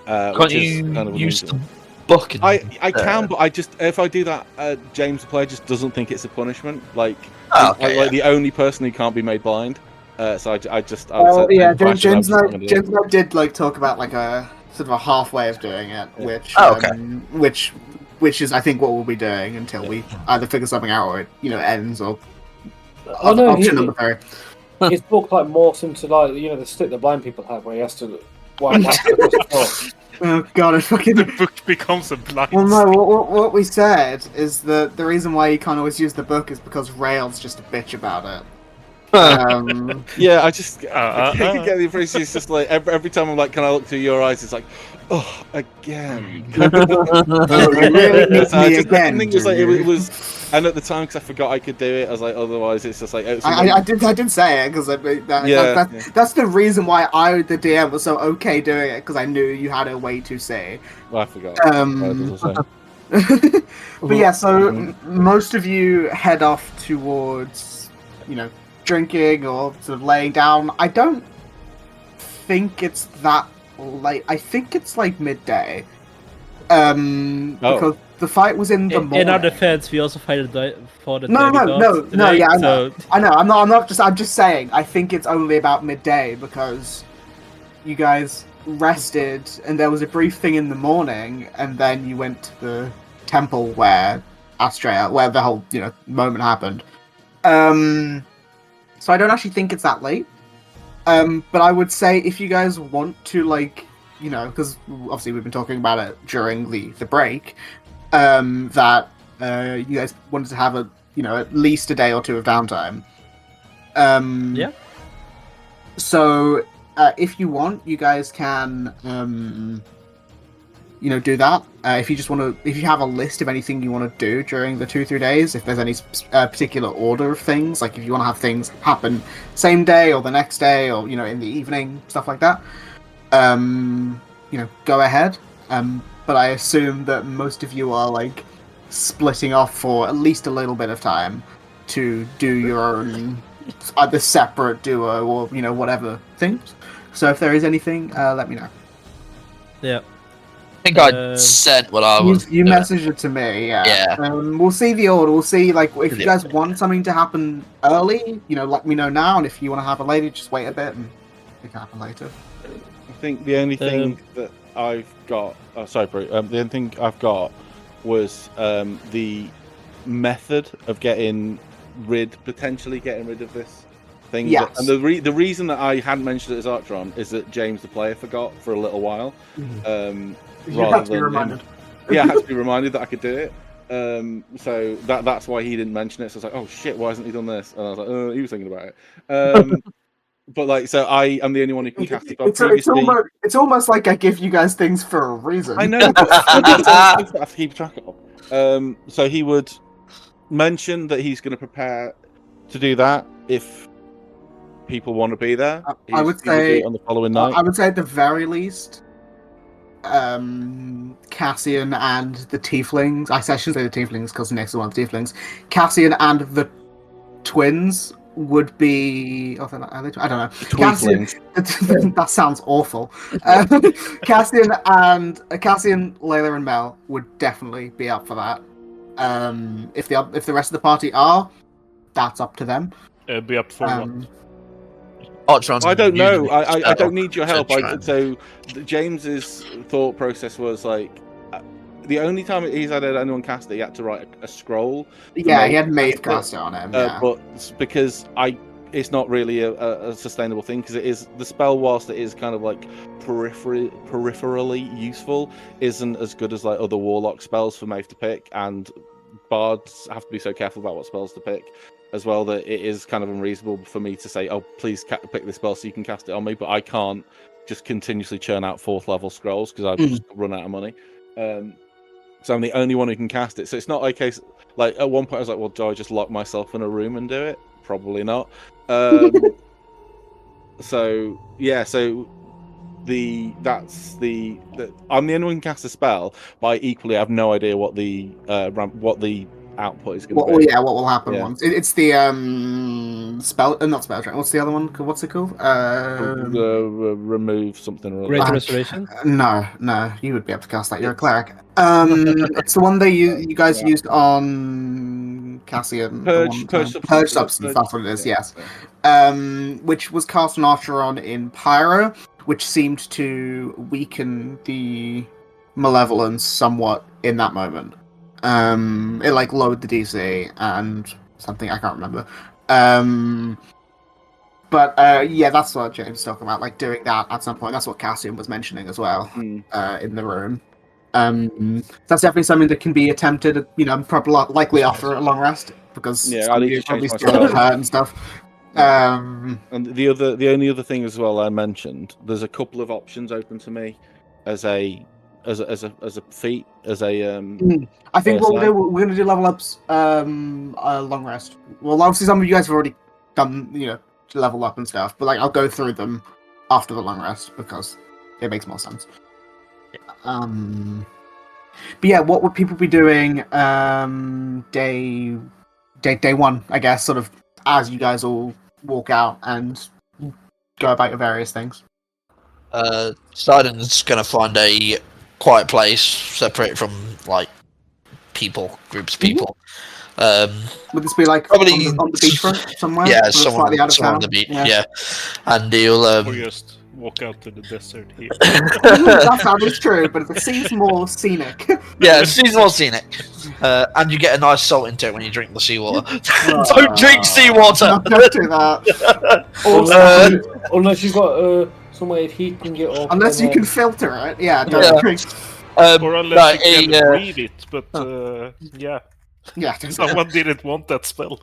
S7: Can't
S3: Which is
S7: you
S3: kind of
S7: use the
S3: amusing.
S7: book? And,
S3: I can, but I just if I do that, James the player just doesn't think it's a punishment. Like,
S7: Oh, okay,
S3: like the only person who can't be made blind. So I just.
S1: Well, yeah,
S3: James
S1: James and I did like talk about like a sort of a halfway of doing it,
S3: Yeah.
S1: which
S7: Oh, okay.
S1: which is I think what we'll be doing until we either figure something out or it ends or
S4: Oh no,
S1: option number 3.
S4: his book like morphs into like the stick that blind people have, where he has to wipe across the floor.
S1: Oh god, I fucking.
S6: The book becomes a blind.
S1: Well, no. What we said is that the reason why you can't always use the book is because Rail's just a bitch about it.
S3: Yeah, I just I
S6: uh.
S3: get the impression it's just like every time I'm like, can I look through your eyes? It's like, oh, again.
S1: You really need
S3: So I
S1: me
S3: just
S1: again,
S3: think just like
S1: do you?
S3: it was, and at the time because I forgot I could do it, I was like, otherwise it's just like.
S1: I did say it because that's the reason why the DM was so okay doing it because I knew you had a way to say.
S3: Well, I forgot.
S1: But yeah, so most of you head off towards, drinking or sort of laying down. I don't think it's that late. I think it's like midday. Because the fight was in the morning.
S2: In our defense, we also fought the
S1: No,
S2: demigods
S1: yeah, I
S2: today,
S1: know.
S2: so
S1: I know. I'm just saying. I think it's only about midday because you guys rested, and there was a brief thing in the morning, and then you went to the temple where where the whole moment happened. So I don't actually think it's that late. But I would say if you guys want to because obviously we've been talking about it during the break, that you guys wanted to have at least a day or two of downtime.
S2: Yeah.
S1: So if you want, you guys can do that. If you just want to, if you have a list of anything you want to do during the 2-3 days, if there's any particular order of things, like if you want to have things happen same day or the next day or in the evening, stuff like that, go ahead. But I assume that most of you are like splitting off for at least a little bit of time to do your own either separate duo or whatever things. So if there is anything, let me know.
S2: Yeah.
S7: I think I said what I was.
S1: You messaged it to me, yeah.
S7: Yeah.
S1: We'll see the order. We'll see, like, if you guys want something to happen early, let me know now. And if you want to have it later, just wait a bit and it can happen later.
S3: I think the only thing that I've got. Oh, sorry, Bru. The only thing I've got was the method of potentially getting rid of this thing.
S1: Yes.
S3: And the reason that I hadn't mentioned it as Artron is that James, the player, forgot for a little while.
S1: You have to be reminded.
S3: Yeah, I had to be reminded that I could do it. So that's why he didn't mention it. So I was like, oh shit, why hasn't he done this? And I was like, oh, he was thinking about it. But like, so I am the only one who can cast it.
S1: It's almost like I give you guys things for a reason.
S3: I know. But I have to keep track of. So he would mention that he's going to prepare to do that if people want to be there.
S1: I would say
S3: on the following night.
S1: I would say at the very least, Cassian and the Tieflings. I shouldn't say the Tieflings because next to one of the Tieflings. Cassian and the twins would be. Oh, I don't know. Cassian, that sounds awful. Cassian, Layla, and Mel would definitely be up for that. If the rest of the party are, that's up to them.
S6: Be up for what?
S3: I don't know. I don't need your help. So James's thought process was like, the only time he's had anyone cast it, he had to write a scroll.
S1: Yeah, he had Maeve cast it on him.
S3: But because it's not really a sustainable thing, because it is the spell, whilst it is kind of like peripherally useful, isn't as good as like other warlock spells for Maeve to pick, and bards have to be so careful about what spells to pick as well, that it is kind of unreasonable for me to say, oh, please pick this spell so you can cast it on me, but I can't just continuously churn out 4th level scrolls because I've just run out of money. So I'm the only one who can cast it. So it's not a case, like, at one point I was like, well, do I just lock myself in a room and do it? Probably not. So yeah, so I'm the only one who can cast a spell, but I equally have no idea what the output is going to be.
S1: Yeah, what will happen once? It's the spell, not spell track. What's the other one? What's it called?
S3: Remove something. Or
S2: Great Restoration.
S1: No, you would be able to cast that. You're a cleric. It's the one that you guys used on Cassian. Purge substance. That's what it is. Yes. Which was cast on Archeron in Pyro, which seemed to weaken the malevolence somewhat in that moment. It like lowered the DC and something I can't remember. But yeah, that's what James was talking about, like doing that at some point. That's what Cassian was mentioning as well in the room. That's definitely something that can be attempted. Probably likely after a long rest because
S3: I need to
S1: probably
S3: change
S1: still
S3: my
S1: hurt and stuff.
S3: And the only other thing as well I mentioned, there's a couple of options open to me as a feat, as a
S1: I think we're going to do level ups long rest. Well, obviously some of you guys have already done level up and stuff, but like I'll go through them after the long rest because it makes more sense. But yeah, what would people be doing day one, I guess, sort of as you guys all walk out and go about your various things?
S7: Sidon's gonna find a quiet place, separated from like groups of people.
S1: Would this be like
S7: probably
S1: on the beachfront somewhere?
S7: Yeah,
S1: somewhere
S7: on the beach. Yeah. And he'll
S6: Or just walk out to the desert here.
S1: That is true, but it seems more scenic.
S7: Yeah, it seems more scenic. And you get a nice salt into it when you drink the seawater. Don't drink seawater!
S1: No, don't do that.
S4: Unless you've got some way of heating it up.
S1: Unless you can filter it. Yeah, don't drink.
S6: Or unless you can read it, but yeah.
S1: Yeah,
S6: someone didn't want that spell.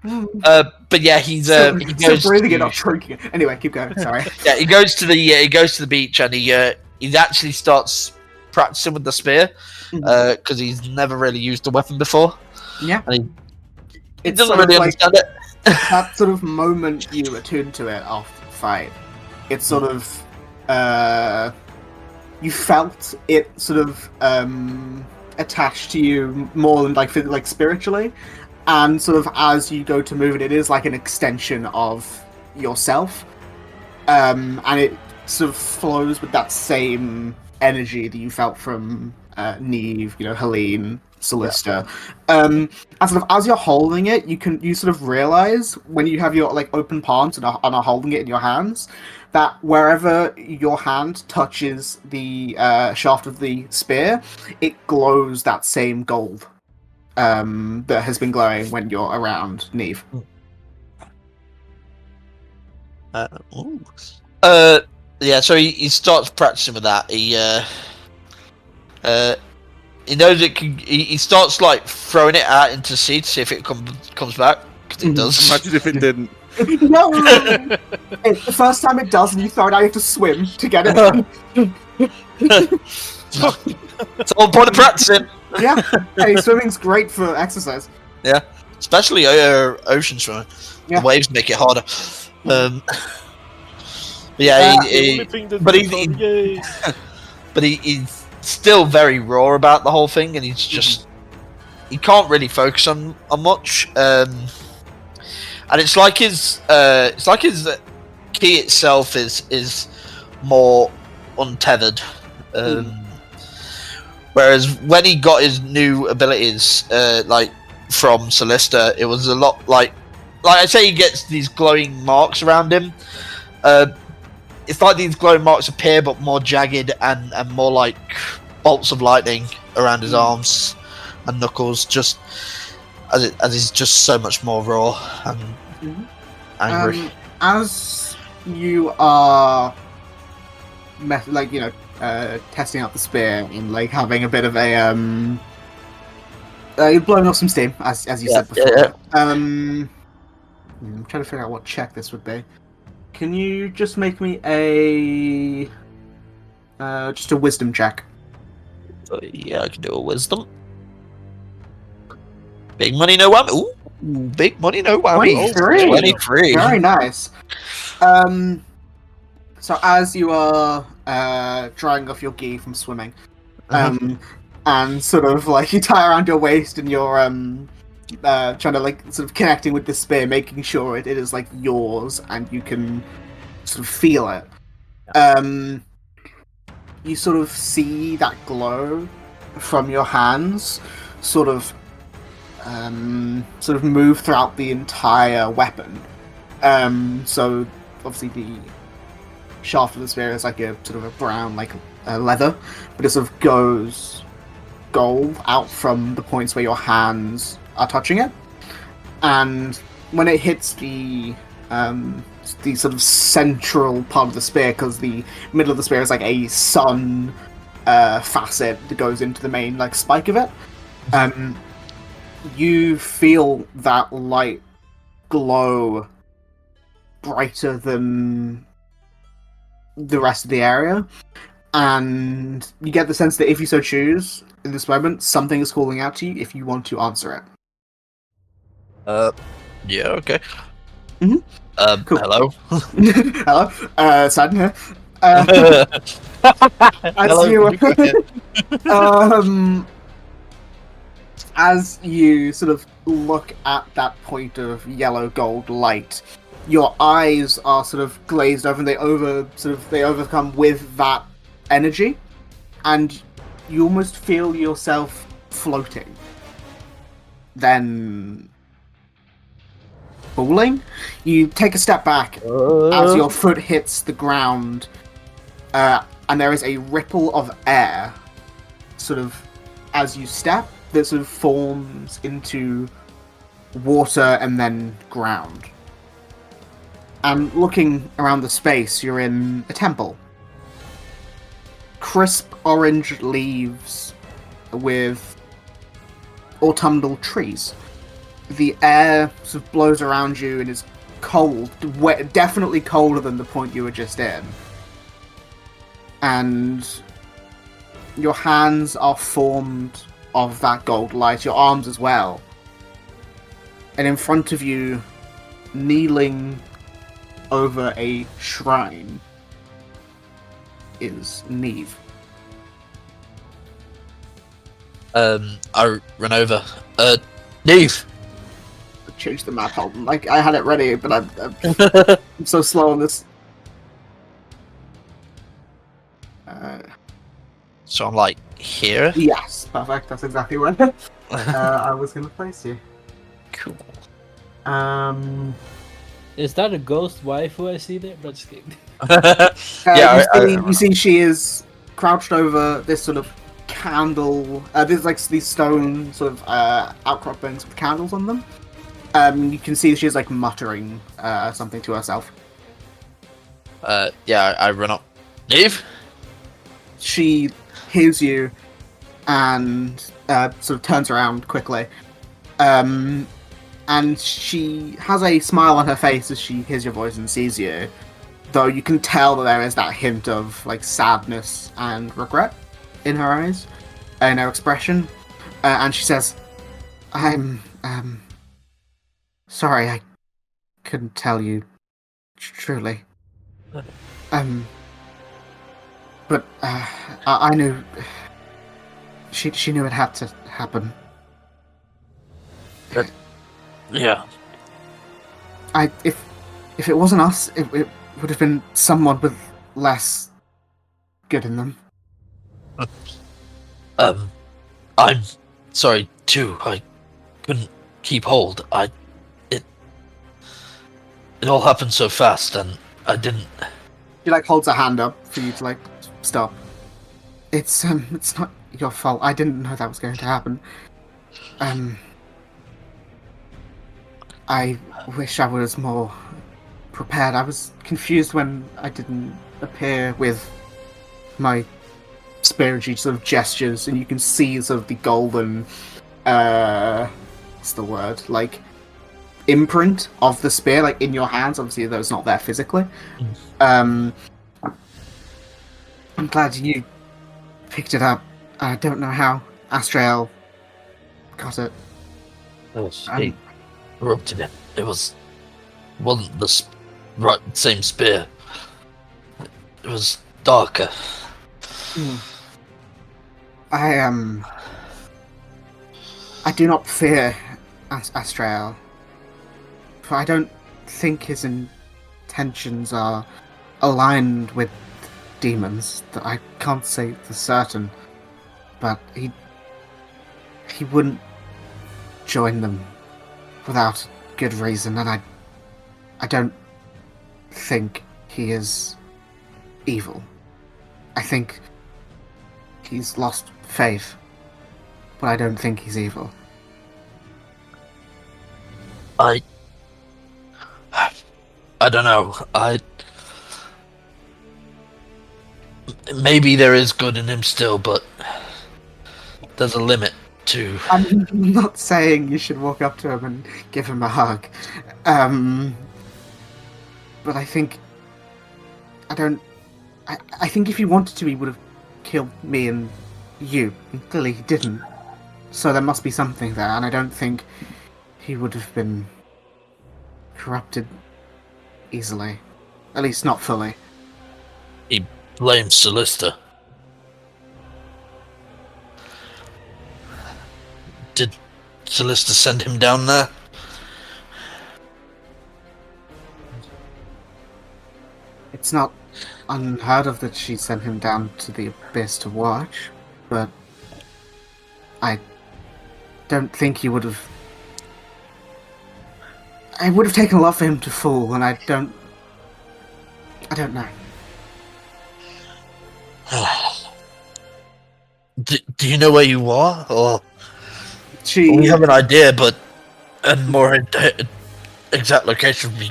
S7: But yeah, he's he goes
S1: breathing it, not drinking it. Anyway, keep going. Sorry.
S7: Yeah, he goes to the beach and he actually starts practicing with the spear because he's never really used the weapon before.
S1: Yeah.
S7: And he
S1: It's
S7: doesn't
S1: sort of
S7: really
S1: like
S7: understand it.
S1: that sort of moment you attune to it after the fight. It's sort of you felt it sort of attached to you more than like spiritually, and sort of as you go to move it, it is like an extension of yourself, and it sort of flows with that same energy that you felt from Neve, Helene, Solista. And sort of as you're holding it, you sort of realize when you have your like open palms and are holding it in your hands, that wherever your hand touches the shaft of the spear, it glows that same gold that has been glowing when you're around Neve.
S7: Yeah, so he starts practicing with that. He knows it can. He starts like throwing it out into sea to see if it comes back, because it does.
S3: Imagine if it didn't.
S1: No! The first time it does and you throw it out, you have to swim to get it.
S7: It's the whole point of practicing.
S1: Yeah, hey, swimming's great for exercise.
S7: Yeah, especially ocean swimming.
S1: Yeah.
S7: The waves make it harder. Yeah, he's still very raw about the whole thing, and he's just he can't really focus on much. And it's like his key itself is more untethered. Whereas when he got his new abilities, like from Solista, it was a lot like I say, he gets these glowing marks around him. It's like these glowing marks appear, but more jagged and more like bolts of lightning around his arms and knuckles, just as he's just so much more raw and angry.
S1: As you are testing out the spear and like having a bit of a you're blowing off some steam, as you said before. I'm trying to figure out what check this would be. Can you just make me a just a wisdom check?
S7: Yeah, I can do a wisdom. Big money, no whammy. Ooh, big money, no whammy. 23.
S1: Very nice. So as you are drying off your gi from swimming, and sort of like you tie around your waist and you're trying to like sort of connecting with the spear, making sure it is like yours and you can sort of feel it. You sort of see that glow from your hands sort of move throughout the entire weapon. So obviously the shaft of the spear is like a sort of a brown like leather, but it sort of goes gold out from the points where your hands are touching it, and when it hits the sort of central part of the spear, because the middle of the spear is like a sun facet that goes into the main like spike of it, you feel that light glow brighter than the rest of the area, and you get the sense that if you so choose in this moment, something is calling out to you if you want to answer it.
S7: Yeah, okay.
S1: Cool.
S7: Hello.
S1: Hello. Sadden here. As you sort of look at that point of yellow gold light, your eyes are sort of glazed over, and they overcome with that energy, and you almost feel yourself floating. Then falling. You take a step back as your foot hits the ground, and there is a ripple of air sort of as you step that sort of forms into water and then ground. And looking around the space, you're in a temple. Crisp orange leaves with autumnal trees. The air sort of blows around you and is cold, definitely colder than the point you were just in. And your hands are formed of that gold light, your arms as well. And in front of you, kneeling over a shrine, is Neve.
S7: I run over. Neve!
S1: Change the map, Holden. Like, I had it ready, but I'm so slow on this.
S7: So I'm like, here?
S1: Yes, perfect. That's exactly where I was going to place you.
S7: Cool.
S2: Is that a ghost waifu I see there? But just kidding.
S1: You see she is crouched over this sort of candle. There's like these stone sort of outcroppings with candles on them. You can see she's like muttering something to herself.
S7: I run up. Neve?
S1: She hears you and sort of turns around quickly. And she has a smile on her face as she hears your voice and sees you. Though you can tell that there is that hint of like sadness and regret in her eyes, in her expression. And she says, I'm sorry, I couldn't tell you truly. But I knew she knew it had to happen.
S7: Yeah.
S1: If it wasn't us, it would have been someone with less good in them.
S7: I'm sorry too. I couldn't keep hold. It all happened so fast, and I didn't.
S1: She like holds her hand up for you to like stop. It's not your fault. I didn't know that was going to happen. I wish I was more prepared. I was confused when I didn't appear with my spear, and she sort of gestures, and you can see sort of the golden, what's the word? Like, imprint of the spear, like, in your hands. Obviously, though it's not there physically. I'm glad you picked it up. I don't know how Astrael got it.
S7: He rubbed it. It wasn't the same spear. It was darker.
S1: I do not fear Astrael, for I don't think his intentions are aligned with demons. That I can't say for certain, but he wouldn't join them without good reason, and I don't think he is evil. I think he's lost faith, but I don't think he's evil.
S7: I don't know. Maybe there is good in him still, but there's a limit to.
S1: I'm not saying you should walk up to him and give him a hug, but I think I think if he wanted to, he would have killed me and you. And clearly, he didn't. So there must be something there, and I don't think he would have been corrupted easily. At least, not fully.
S7: He blames Solista. Did Solista send him down there?
S1: It's not unheard of that she sent him down to the abyss to watch, but I don't think he would have. I would have taken a lot for him to fall, and I don't know.
S7: Do you know where you are, or
S1: She
S7: we have an idea, but a more exact location would be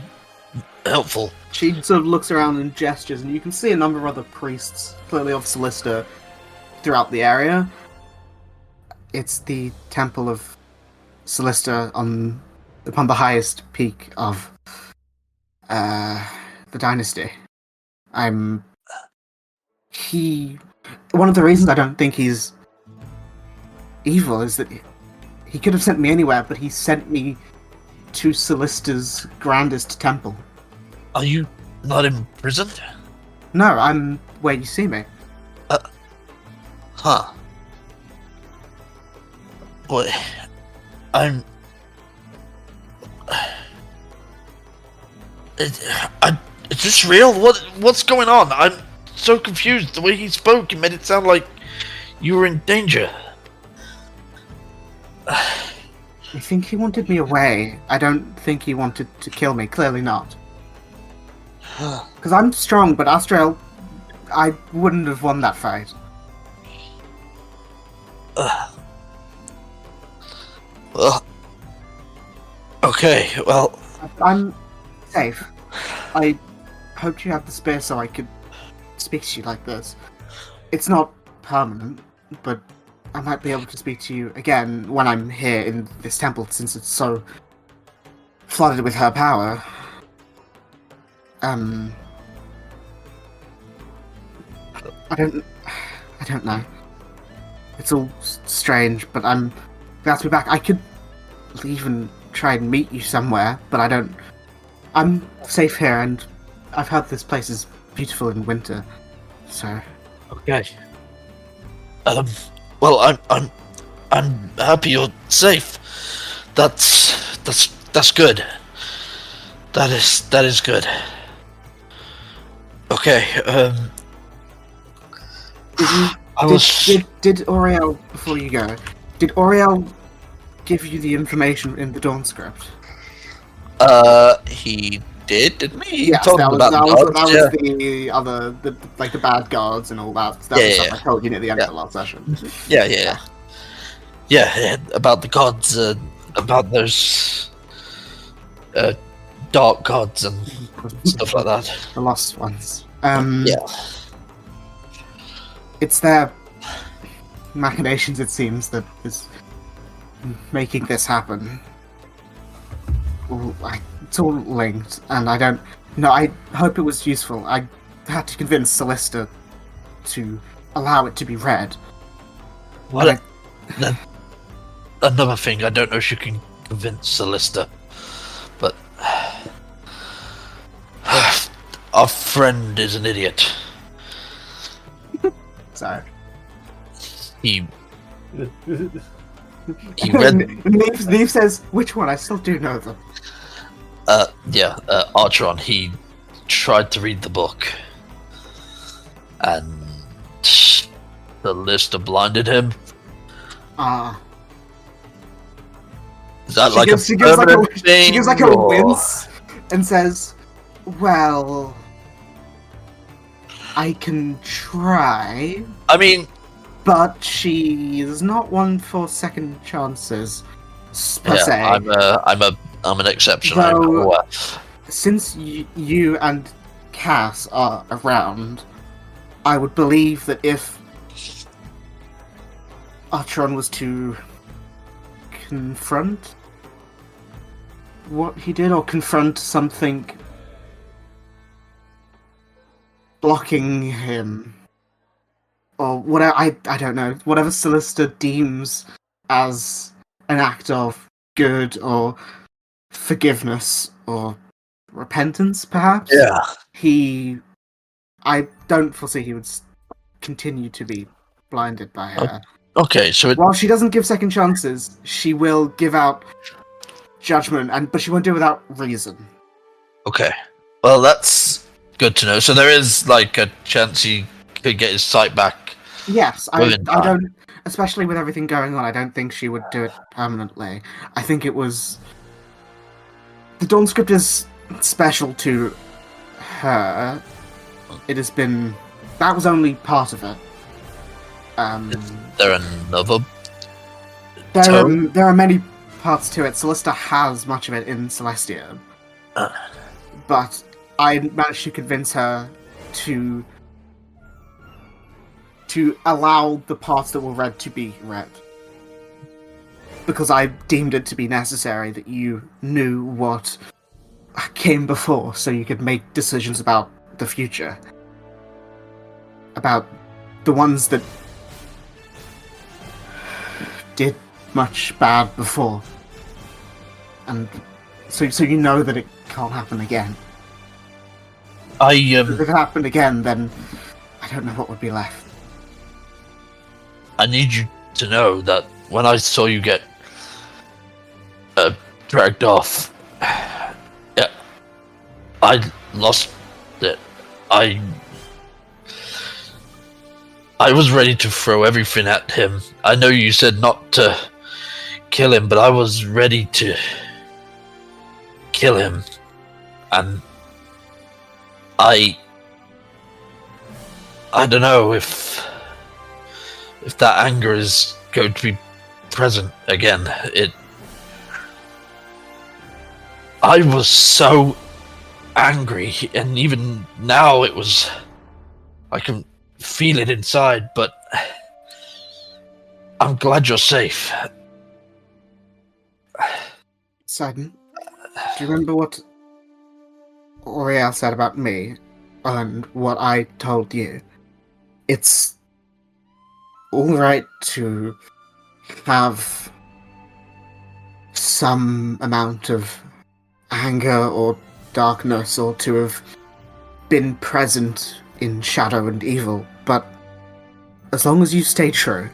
S7: helpful.
S1: She sort of looks around and gestures, and you can see a number of other priests, clearly of Solista, throughout the area. It's the temple of Solista upon the highest peak of the dynasty. He one of the reasons I don't think he's evil is that he could have sent me anywhere, but he sent me to Solista's grandest temple.
S7: Are you not imprisoned?
S1: No, I'm where you see me.
S7: Huh. What? Is this real? What's going on? I'm so confused. The way he spoke, it made it sound like you were in danger.
S1: I think he wanted me away. I don't think he wanted to kill me. Clearly not. Because I'm strong, but Astrael, I wouldn't have won that fight.
S7: Well, okay, well...
S1: I'm safe. I hoped you had the space so I could speak to you like this. It's not permanent, but I might be able to speak to you again when I'm here in this temple, since it's so flooded with her power. I don't know. It's all strange, but I'm glad to be back. I could leave and try and meet you somewhere, but I don't. I'm safe here, and I've heard this place is beautiful in winter, so.
S7: Okay. Well, I'm happy you're safe. That's good. That is good. Okay.
S1: Did Oriel, before you go, did Oriel give you the information in the Dawn script?
S7: He did, didn't he?
S1: Yes,
S7: Told
S1: that
S7: him
S1: was
S7: about the gods,
S1: the other, the bad gods and all that. That was stuff I told you near the end of the last session.
S7: Yeah, about the gods, about those dark gods and stuff like that.
S1: The lost ones.
S7: Yeah.
S1: It's their machinations, it seems, that is making this happen. It's all linked, and I don't know. I hope it was useful. I had to convince Solista to allow it to be read.
S7: Well, another thing, I don't know if you can convince Solista, but our friend is an idiot.
S1: So
S7: he read.
S1: Neve says, "Which one?" I still do know them.
S7: Archeron. He tried to read the book, and the lister blinded him. Is that
S1: she gives like a wince and says, "Well, I can try."
S7: I mean,
S1: but she is not one for second chances, per se.
S7: I'm an exception.
S1: Though, since you and Cass are around, I would believe that if Archeron was to confront what he did, or confront something blocking him, or whatever, I don't know, whatever Solista deems as an act of good or forgiveness or repentance, perhaps.
S7: Yeah.
S1: I don't foresee he would continue to be blinded by her.
S7: Okay, so
S1: while she doesn't give second chances, she will give out judgment, but she won't do it without reason.
S7: Okay, well that's good to know. So there is like a chance he could get his sight back.
S1: Yes, I don't, especially with everything going on. I don't think she would do it permanently. I think it was the Dawn script is special to her. It has been, that was only part of it.
S7: Is there another?
S1: There are many parts to it. Solista has much of it in Celestia, but I managed to convince her to allow the parts that were read to be read, because I deemed it to be necessary that you knew what came before, so you could make decisions about the future, about the ones that did much bad before. And so you know that it can't happen again. If it happened again, then I don't know what would be left.
S7: I need you to know that when I saw you get dragged off, yeah, I lost it. I was ready to throw everything at him. I know you said not to kill him, but I was ready to kill him. And I don't know if that anger is going to be present again. I was so angry, and even now it was, I can feel it inside, but I'm glad you're safe.
S1: Sidon, do you remember what Oriel said about me and what I told you? It's alright to have some amount of anger or darkness, or to have been present in shadow and evil, but as long as you stay true,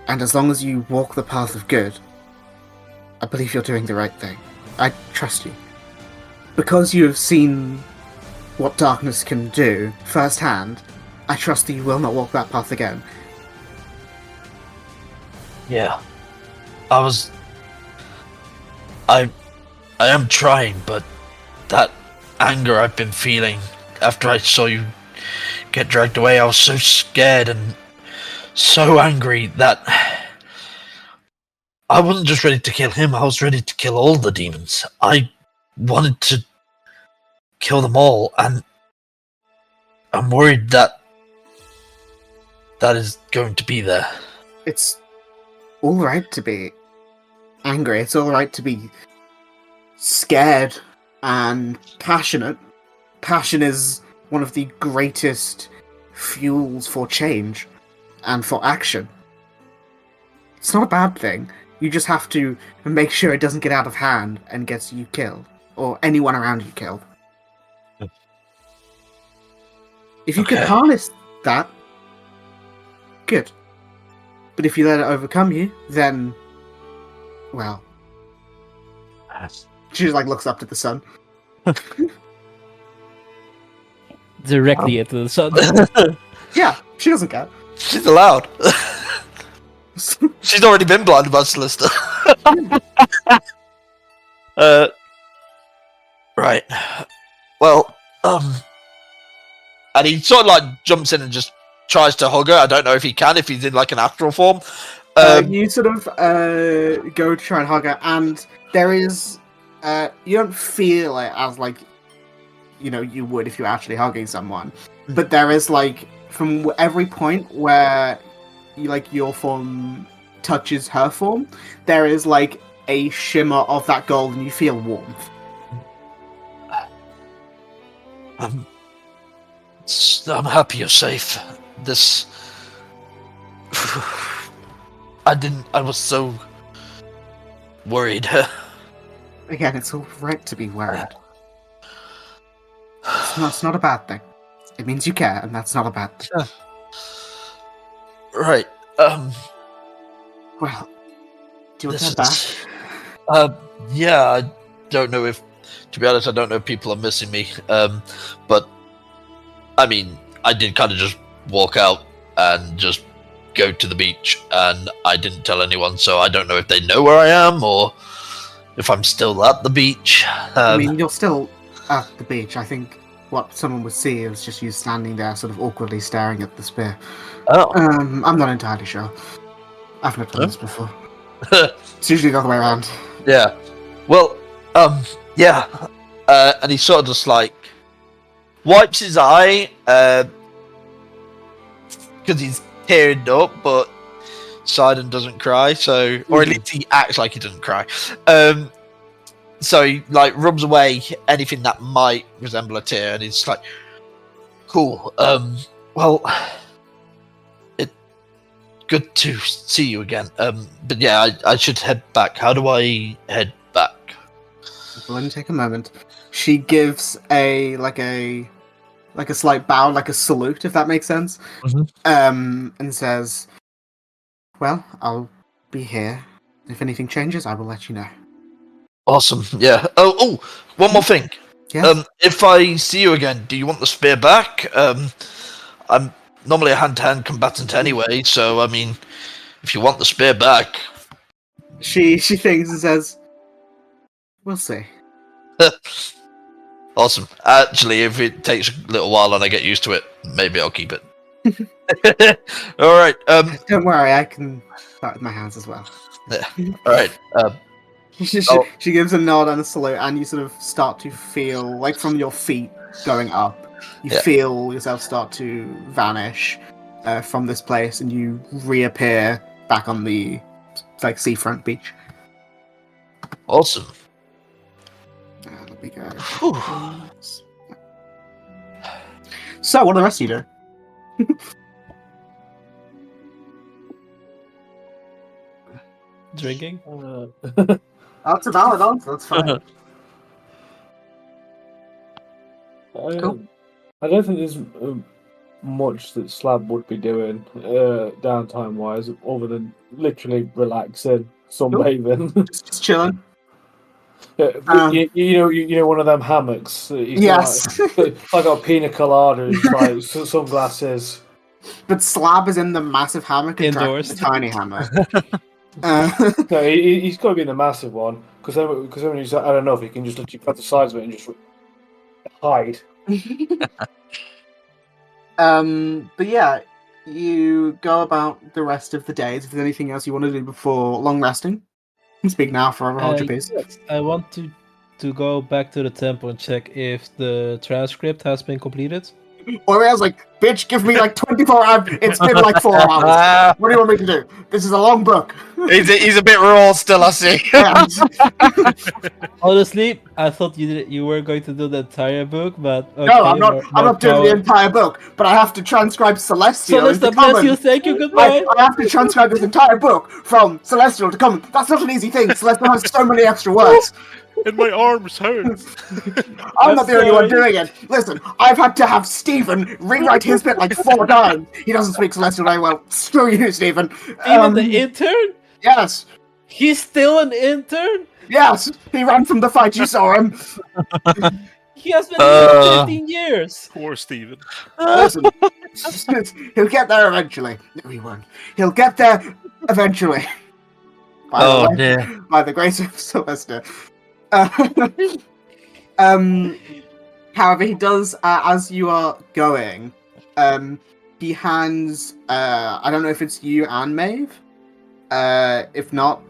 S1: and as long as you walk the path of good, I believe you're doing the right thing. I trust you. Because you have seen what darkness can do firsthand, I trust that you will not walk that path again.
S7: Yeah. I am trying, but that anger I've been feeling after I saw you get dragged away, I was so scared and so angry that I wasn't just ready to kill him, I was ready to kill all the demons. I wanted to kill them all, and I'm worried that is going to be there.
S1: It's alright to be angry, it's alright to be scared and passionate. Passion is one of the greatest fuels for change and for action. It's not a bad thing. You just have to make sure it doesn't get out of hand and gets you killed, or anyone around you killed. If you can harness that, good. But if you let it overcome you, then, well, she just looks up to the sun.
S2: Directly into the sun.
S1: Yeah, she doesn't care.
S7: She's allowed. She's already been blinded by Solista. Right. Well, and he sort of jumps in and just tries to hug her. I don't know if he can, if he's in an astral form.
S1: You sort of go to try and hug her, and there is you don't feel it as you would if you're actually hugging someone, but there is from every point where your form touches her form, there is a shimmer of that gold, and you feel warmth.
S7: I'm happy you're safe. I was so worried.
S1: Again, it's all right to be worried. It's not a bad thing. It means you care, and that's not a bad thing.
S7: Right.
S1: Well, do you want to back?
S7: Yeah, I don't know if, to be honest, I don't know if people are missing me. But, I mean, I did kind of just walk out and just go to the beach, and I didn't tell anyone, so I don't know if they know where I am, or if I'm still at the beach.
S1: I mean, you're still at the beach. I think what someone would see is just you standing there sort of awkwardly staring at the spear.
S7: Oh.
S1: I'm not entirely sure. I've not done this before. It's usually the other way around.
S7: Yeah. Well, yeah. And he sort of just wipes his eye, because he's teared up, but Sidon doesn't cry, so, or at least he acts like he doesn't cry. So he rubs away anything that might resemble a tear, and he's cool. Well, it's good to see you again. But yeah, I should head back. How do I head back?
S1: Let me take a moment. She gives a slight bow, like a salute, if that makes sense. And says, "Well, I'll be here. If anything changes, I will let you know."
S7: Awesome. Yeah. Oh, one more thing.
S1: Yes.
S7: If I see you again, do you want the spear back? I'm normally a hand-to-hand combatant anyway, so I mean, if you want the spear back,
S1: She thinks and says, "We'll see."
S7: awesome. Actually, if it takes a little while and I get used to it, maybe I'll keep it. All right.
S1: Don't worry, I can start with my hands as well.
S7: All right.
S1: She gives a nod and a salute, and you sort of start to feel, like from your feet going up, you feel yourself start to vanish from this place, and you reappear back on the seafront beach.
S7: Awesome.
S1: Let me go.
S7: Whew.
S1: So, what do the rest of you do?
S2: Drinking?
S1: That's a valid answer. That's fine.
S4: I don't think there's much that Slab would be doing downtime wise, other than literally relaxing, sunbathing.
S1: Just chilling.
S4: You know, one of them hammocks.
S1: Yes.
S4: I got pina coladas, like sunglasses.
S1: But Slab is in the massive hammock and
S2: Indoors.
S1: Drax in the tiny hammock.
S4: No, he's got to be in the massive one because then when he's had enough, he can just literally cut the sides of it and just hide.
S1: But yeah, you go about the rest of the days. If there's anything else you want to do before long resting, you can speak now forever hold your peace.
S2: Yes, I want to go back to the temple and check if the transcript has been completed.
S1: Oriel's like, bitch, give me 24 hours. It's been 4 hours. What do you want me to do? This is a long book.
S7: He's a bit raw still, I see.
S2: Honestly, I thought you were going to do the entire book, but okay,
S1: No, I'm not doing the entire book, but I have to transcribe Celestial into
S2: Celeste, bless
S1: Common.
S2: you, thank you, goodbye.
S1: I have to transcribe this entire book from Celestial to Common. That's not an easy thing. Celestial has so many extra words.
S6: And my arms hurt.
S1: I'm not the only one doing it. Listen, I've had to have Stephen rewrite his bit 4 times. He doesn't speak Celestial very well. Screw you, Stephen.
S2: Even the intern?
S1: Yes.
S2: He's still an intern?
S1: Yes. He ran from the fight. You saw him.
S2: He has been here for 15 years.
S6: Poor Steven.
S1: Listen, he'll get there eventually. No, he won't. He'll get there eventually.
S7: Dear.
S1: By the grace of Celestia. However, he does, as you are going, he hands, I don't know if it's you and Maeve. If not,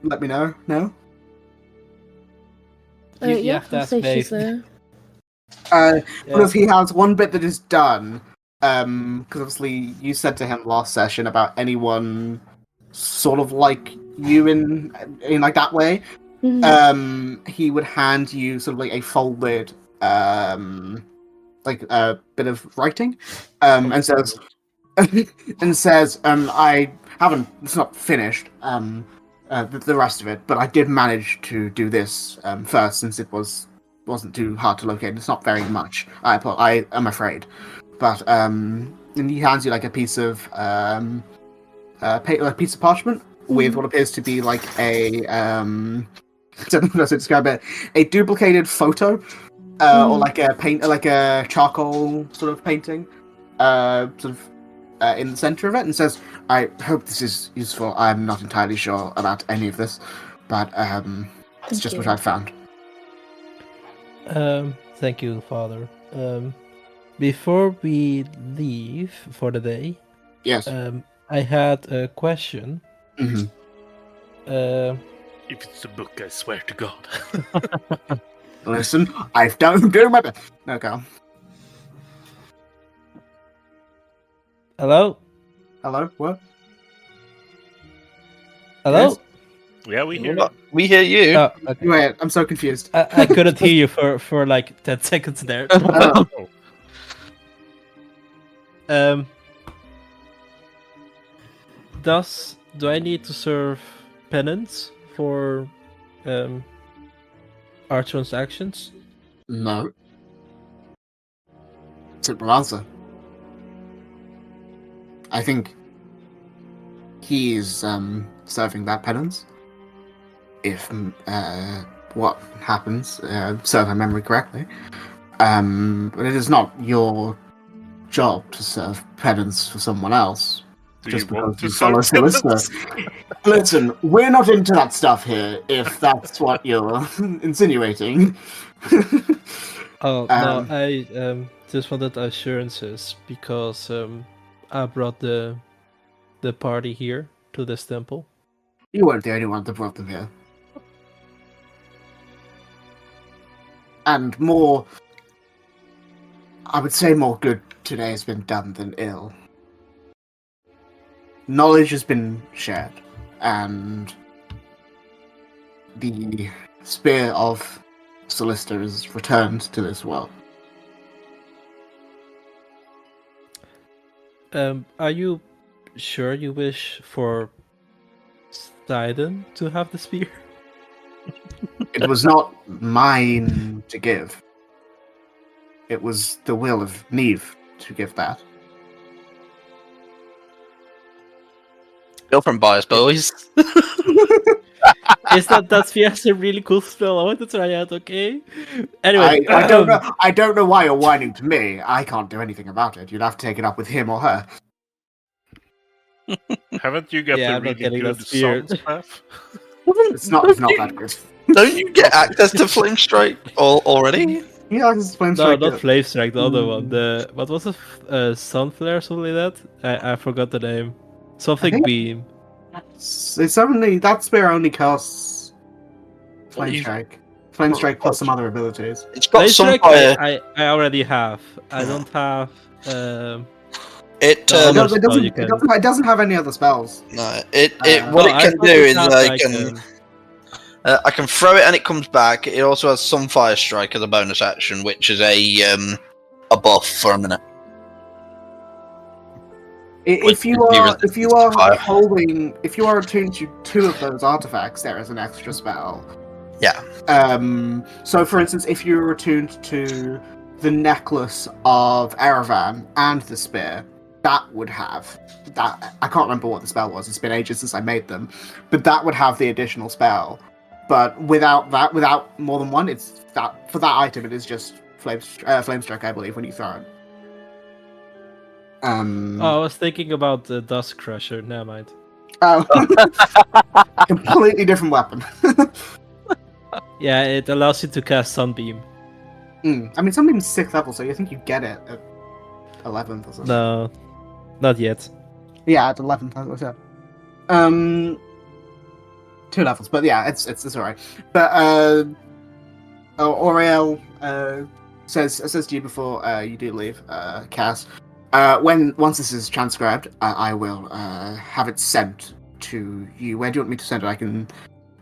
S1: let me know. No?
S5: Yeah, I'll
S2: that's
S5: say
S2: Maeve.
S5: she's there.
S1: Because he has one bit that is done, because obviously you said to him last session about anyone sort of like you in that way.
S5: Mhm.
S1: He would hand you sort of a folded, a bit of writing, and says, I haven't, it's not finished, the rest of it, but I did manage to do this first, since it wasn't too hard to locate. It's not very much, I am afraid, but and he hands you a piece of a piece of parchment with what appears to be a I don't know how to describe it. A duplicated photo, or a charcoal sort of painting, in the center of it, and says, "I hope this is useful. I'm not entirely sure about any of this, but it's just what I found."
S2: Thank you, Father. Before we leave for the day,
S1: Yes.
S2: I had a question.
S1: Mm-hmm.
S6: If it's a book, I swear to God.
S1: Listen, I'm doing my best. No, go.
S2: Hello?
S1: Hello? What?
S2: Hello?
S1: Yes?
S6: Yeah, we hear you.
S7: We hear you.
S2: Oh, okay.
S1: Wait, I'm so confused.
S2: I couldn't hear you for 10 seconds there. Um, do I need to serve penance for Archon's actions?
S1: No. Simple answer. I think he's serving that penance. If what happens, serve my memory correctly. But it is not your job to serve penance for someone else.
S6: Do
S1: Just
S6: you want
S1: because
S6: to
S1: you follow
S6: serve
S1: Solicitor.
S6: penance?
S1: Listen, we're not into that stuff here, if that's what you're insinuating.
S2: Oh no, I just wanted assurances because I brought the party here to this temple.
S1: You weren't the only one that brought them here. And more, I would say more good today has been done than ill. Knowledge has been shared, and the spear of Solicitor is returned to this world.
S2: Are you sure you wish for Sidon to have the spear?
S1: It was not mine to give. It was the will of Neve to give that.
S7: Girlfriend bias, boys.
S2: Is that's a really cool spell? I want to try out. Okay. Anyway,
S1: I don't know. I don't know why you're whining to me. I can't do anything about it. You'd have to take it up with him or her.
S6: Haven't you got
S2: Yeah,
S6: the
S2: I'm not
S6: really
S2: getting
S6: good
S2: that spear.
S6: sun staff?
S1: It's not that good.
S7: Don't you get access to Flame Strike already?
S1: Yeah, this is Flame
S2: No,
S1: Strike.
S2: not Flame Strike. The other one. The what was it? Sunflare, or something like that. I forgot the name. Something
S1: think-
S2: beam.
S1: It's only that spear only costs Flame
S7: you-
S1: Strike. Flame Strike plus some other abilities.
S7: It's got
S2: Flame
S7: some
S2: Strike,
S7: fire.
S2: I already have. I don't have.
S7: It
S2: No,
S1: It,
S2: no,
S1: does, it,
S2: spell
S1: doesn't,
S2: you
S1: it,
S2: can-
S1: doesn't, it doesn't have any other spells.
S7: No,
S1: No,
S7: what it
S2: I
S7: can
S2: thought
S7: do
S2: it
S7: is
S2: had,
S7: I can throw it and it comes back. It also has some fire strike as a bonus action, which is a buff for a minute.
S1: If you
S7: Be
S1: are
S7: resistant to fire.
S1: if you are attuned to two of those artifacts, there is an extra spell.
S7: Yeah.
S1: So, for instance, if you're attuned to the necklace of Erevan and the spear, that would have that. I can't remember what the spell was. It's been ages since I made them, but that would have the additional spell. But without that, without more than one, it's that for that item. It is just flame strike, I believe, when you throw it.
S2: Oh, I was thinking about the Dust Crusher. Never mind.
S1: Oh, completely different weapon.
S2: Yeah, it allows you to cast Sunbeam.
S1: I mean, Sunbeam's 6th level, so you think you get it at 11th or something.
S2: No, not yet.
S1: Yeah, at 11th, as I said. 2 levels, but yeah, it's alright. But Auriel says to you before you do leave, Cass. Once this is transcribed, I will have it sent to you. Where do you want me to send it? I can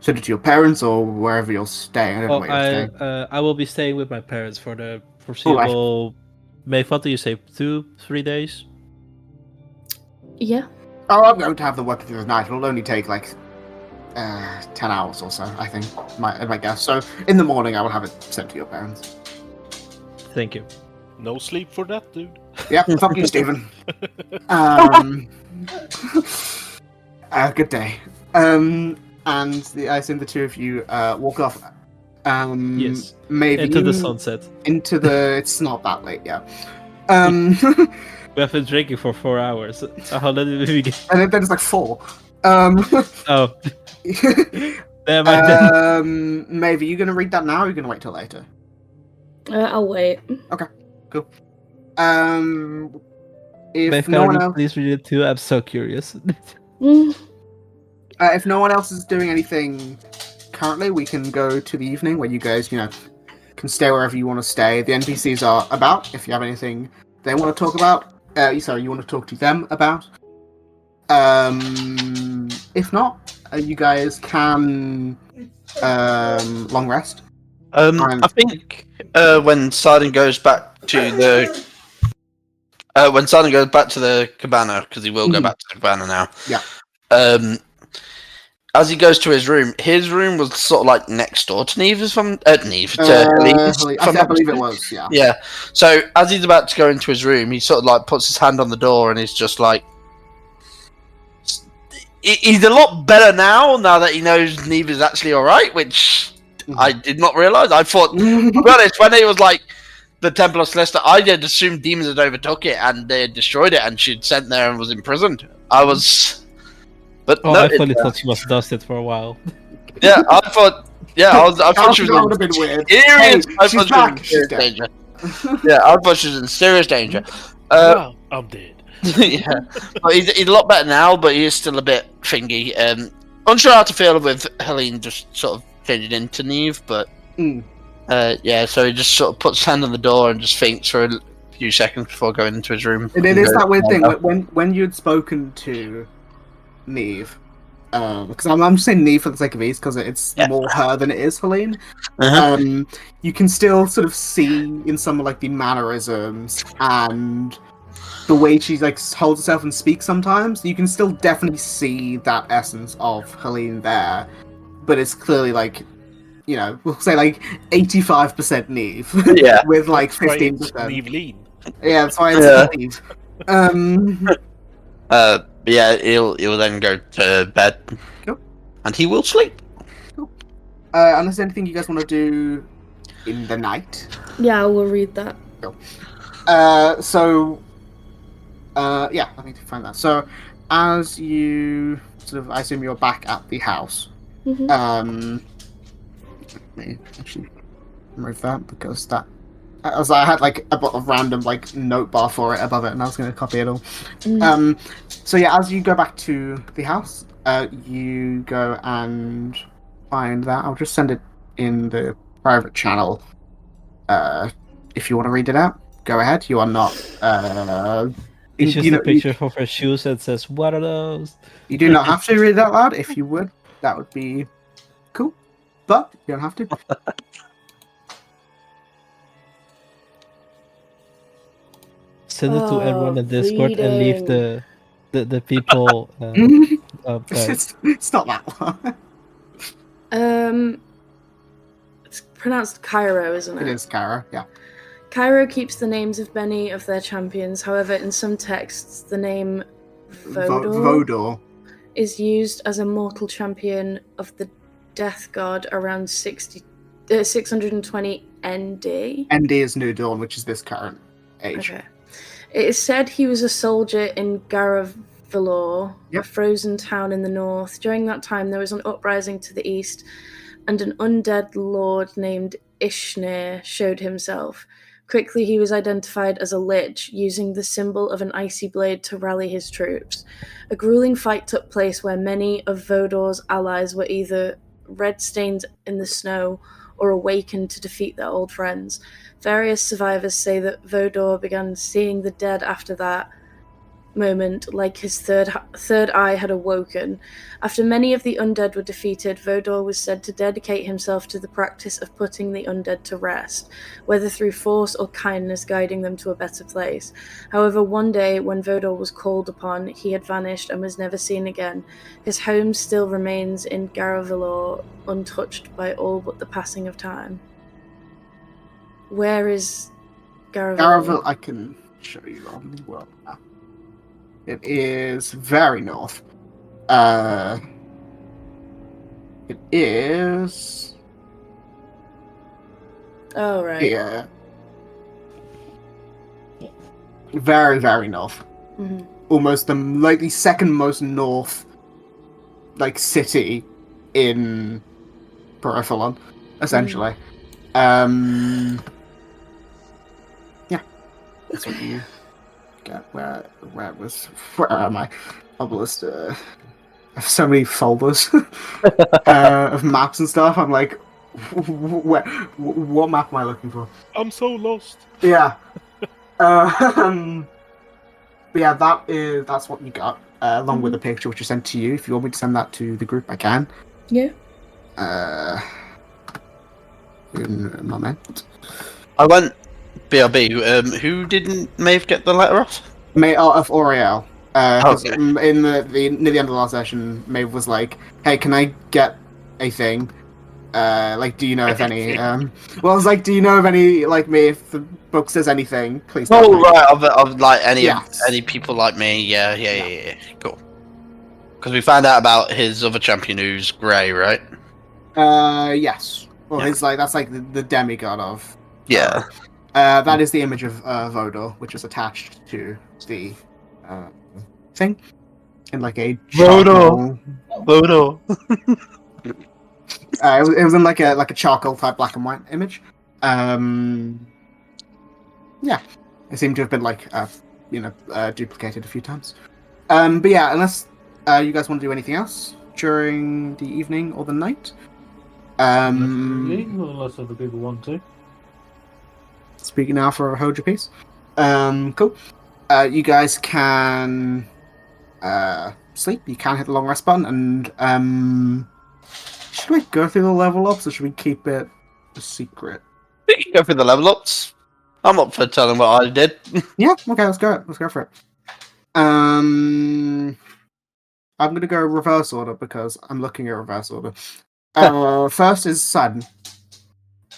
S1: send it to your parents or wherever you're staying. I don't know where you're staying.
S2: I will be staying with my parents for the foreseeable. What do you say? 2-3 days?
S5: Yeah.
S1: Oh, I'm going to have them working through the night. It'll only take like 10 hours or so, I think. My guess. So in the morning, I will have it sent to your parents.
S2: Thank you.
S6: No sleep for that, dude.
S1: Yep, fuck you, Stephen. Good day. I assume the two of you walk off.
S2: Yes.
S1: Maybe
S2: Into the sunset.
S1: It's not that late, yeah.
S2: We have been drinking for 4 hours. How late did we get?
S1: And then it's like 4.
S2: Oh. Never mind.
S1: Maybe you gonna read that now, or are you gonna wait till later?
S5: I'll wait.
S1: Cool. If
S2: If
S1: no one else,
S2: please read it too. I'm so curious.
S5: Mm,
S1: if no one else is doing anything currently, we can go to the evening where you guys, can stay wherever you want to stay. The NPCs are about. If you have anything they want to talk about, you want to talk to them about. If not, you guys can long rest.
S7: I think when Sidon goes back to when Simon goes back to the cabana, because he will go
S1: Mhm.
S7: back to the cabana now.
S1: Yeah.
S7: As he goes to his room was sort of like next door to Neve's from Neve to Helene's, if I'm
S1: I
S7: not
S1: believe it
S7: mistaken.
S1: was. Yeah.
S7: Yeah. So as he's about to go into his room, he sort of like puts his hand on the door and he's just like, he's a lot better now that he knows Neve is actually all right, which I did not realize. I thought, to be honest, when it was like the Temple of Celesta, I did assume demons had overtook it and they had destroyed it, and she'd sent there and was imprisoned. I was, but
S2: Oh,
S7: no,
S2: I fully thought she was dusted for a while.
S7: yeah, I thought, yeah, I thought she was
S1: that would have been weird.
S7: serious.
S1: Hey,
S7: I
S1: she's
S7: thought she was
S1: back.
S7: in
S1: She's
S7: serious
S1: dead.
S7: danger. Yeah, I thought she was in serious danger.
S6: Wow, I'm dead.
S7: Yeah, but he's a lot better now, but he is still a bit thingy. Unsure how to feel with Helene just sort of changing into Neve, but yeah, so he just sort of puts his hand on the door and just thinks for a few seconds before going into his room.
S1: It is that weird thing when you'd spoken to Neve, because I'm just saying Neve for the sake of ease because it's more her than it is Helene. You can still sort of see in some of like the mannerisms and the way she like holds herself and speaks sometimes, you can still definitely see that essence of Helene there, but it's clearly like, you know, we'll say like 85% Neve,
S7: Yeah,
S1: with like
S6: That's why it's
S1: 15%.
S6: Neve lean.
S1: Yeah, that's why it's Neve.
S7: Yeah, he'll then go to bed,
S1: Cool.
S7: and he will sleep.
S1: Unless there's anything you guys want to do in the night.
S5: Yeah, we'll read that.
S1: Yeah, I need to find that. So, as you sort of, I assume you're back at the house. Let me actually remove that because that, as I had like a random like note bar for it above it, and I was going to copy it all. So yeah, as you go back to the house, you go and find that. I'll just send it in the private channel. If you want to read it out, go ahead. You are not.
S2: It's just a picture of her shoes and says, "What are those?"
S1: You do not have to read it out loud. If you would, that would be cool. But you don't have to.
S2: Send it to everyone in Discord and leave the people.
S1: It's not that one.
S5: It's pronounced Cairo, isn't it?
S1: It is Kara, yeah.
S5: Cairo keeps the names of many of their champions. However, in some texts, the name Vodor is used as a mortal champion of the death god around 620 ND.
S1: ND is New Dawn, which is this current age.
S5: Okay. It is said he was a soldier in Garavalor, a frozen town in the north. During that time, there was an uprising to the east, and an undead lord named Ishnir showed himself. Quickly, he was identified as a Lich, using the symbol of an icy blade to rally his troops. A grueling fight took place where many of Vodor's allies were either red stained in the snow or awakened to defeat their old friends. Various survivors say that Vodor began seeing the dead after that moment, like his third eye had awoken. After many of the undead were defeated, Vodor was said to dedicate himself to the practice of putting the undead to rest, whether through force or kindness guiding them to a better place. However, one day when Vodor was called upon, he had vanished and was never seen again. His home still remains in Garavalor, untouched by all but the passing of time. Where is Garavalor?
S1: Garavalor, I can show you on the world map. It is very north. It is.
S5: Oh, right.
S1: Yeah. Very, very north.
S5: Mm-hmm.
S1: Almost the second most north, city in Periphalon, essentially. Yeah. That's what you get. Where am I? Obelisk. I have so many folders of maps and stuff. I'm like, what map am I looking for?
S6: I'm so lost.
S1: Yeah. But yeah, that's what you got, along with the picture which I sent to you. If you want me to send that to the group, I can.
S5: Yeah.
S1: In a moment.
S7: I went
S9: BRB. Who didn't Maeve get the letter off?
S1: May of Oriel. 'Cause
S9: Okay.
S1: in the near the end of the last session, Maeve was like, "Hey, can I get a thing? Like, do you know if any?" Well, I was like, "Do you know of any like me? If the book says anything, please." Tell
S9: Oh
S1: me."
S9: right, of like
S1: Yes.
S9: any people like me. Yeah. Cool. Because we found out about his other champion who's grey, right?
S1: Yes. Well,
S9: Yeah.
S1: he's like that's like the demigod of.
S9: Yeah.
S1: That is the image of Vodor, which is attached to the thing in like a
S9: Vodor.
S1: charcoal-
S9: Photo.
S1: it was in like a charcoal type black and white image. Yeah, it seemed to have been like duplicated a few times. But yeah, unless you guys want to do anything else during the evening or the night.
S4: Unless other people want to.
S1: Speaking now for a hold your peace. Cool. You guys can sleep. You can hit the long rest button, and should we go through the level ups, or should we keep it a secret?
S9: We can go for the level ups. I'm up for telling what I did.
S1: Yeah. Okay. Let's go. Let's go for it. I'm gonna go reverse order because I'm looking at reverse order. First is Sidon.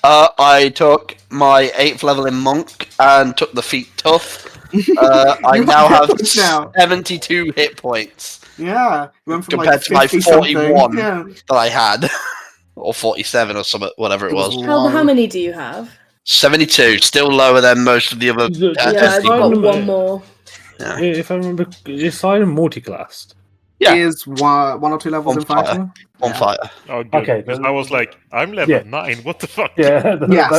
S9: I took my 8th level in monk and took the feat tough. I
S1: You
S9: now
S1: have
S9: have
S1: hit points now.
S9: 72 hit points
S1: Yeah, you went from
S9: compared
S1: like
S9: to my
S1: 50 something.
S9: 41
S1: Yeah.
S9: that I had, or 47 or something, whatever it
S1: It was
S9: was.
S1: low.
S5: How many do you have?
S9: 72, still lower than most of the other.
S4: Yeah,
S5: Yeah, I've got
S4: Sidon-
S5: one more.
S9: Yeah.
S4: If I remember, is Sidon multi-classed?
S9: Yeah.
S1: Is one or two levels in
S9: On fire.
S1: Firefly?
S9: On
S1: Yeah.
S9: fire.
S6: Oh, good.
S4: Okay,
S6: Because
S4: then-
S6: I was like, I'm level
S4: Yeah.
S6: 9. What the fuck?
S4: Yeah,
S1: Yes.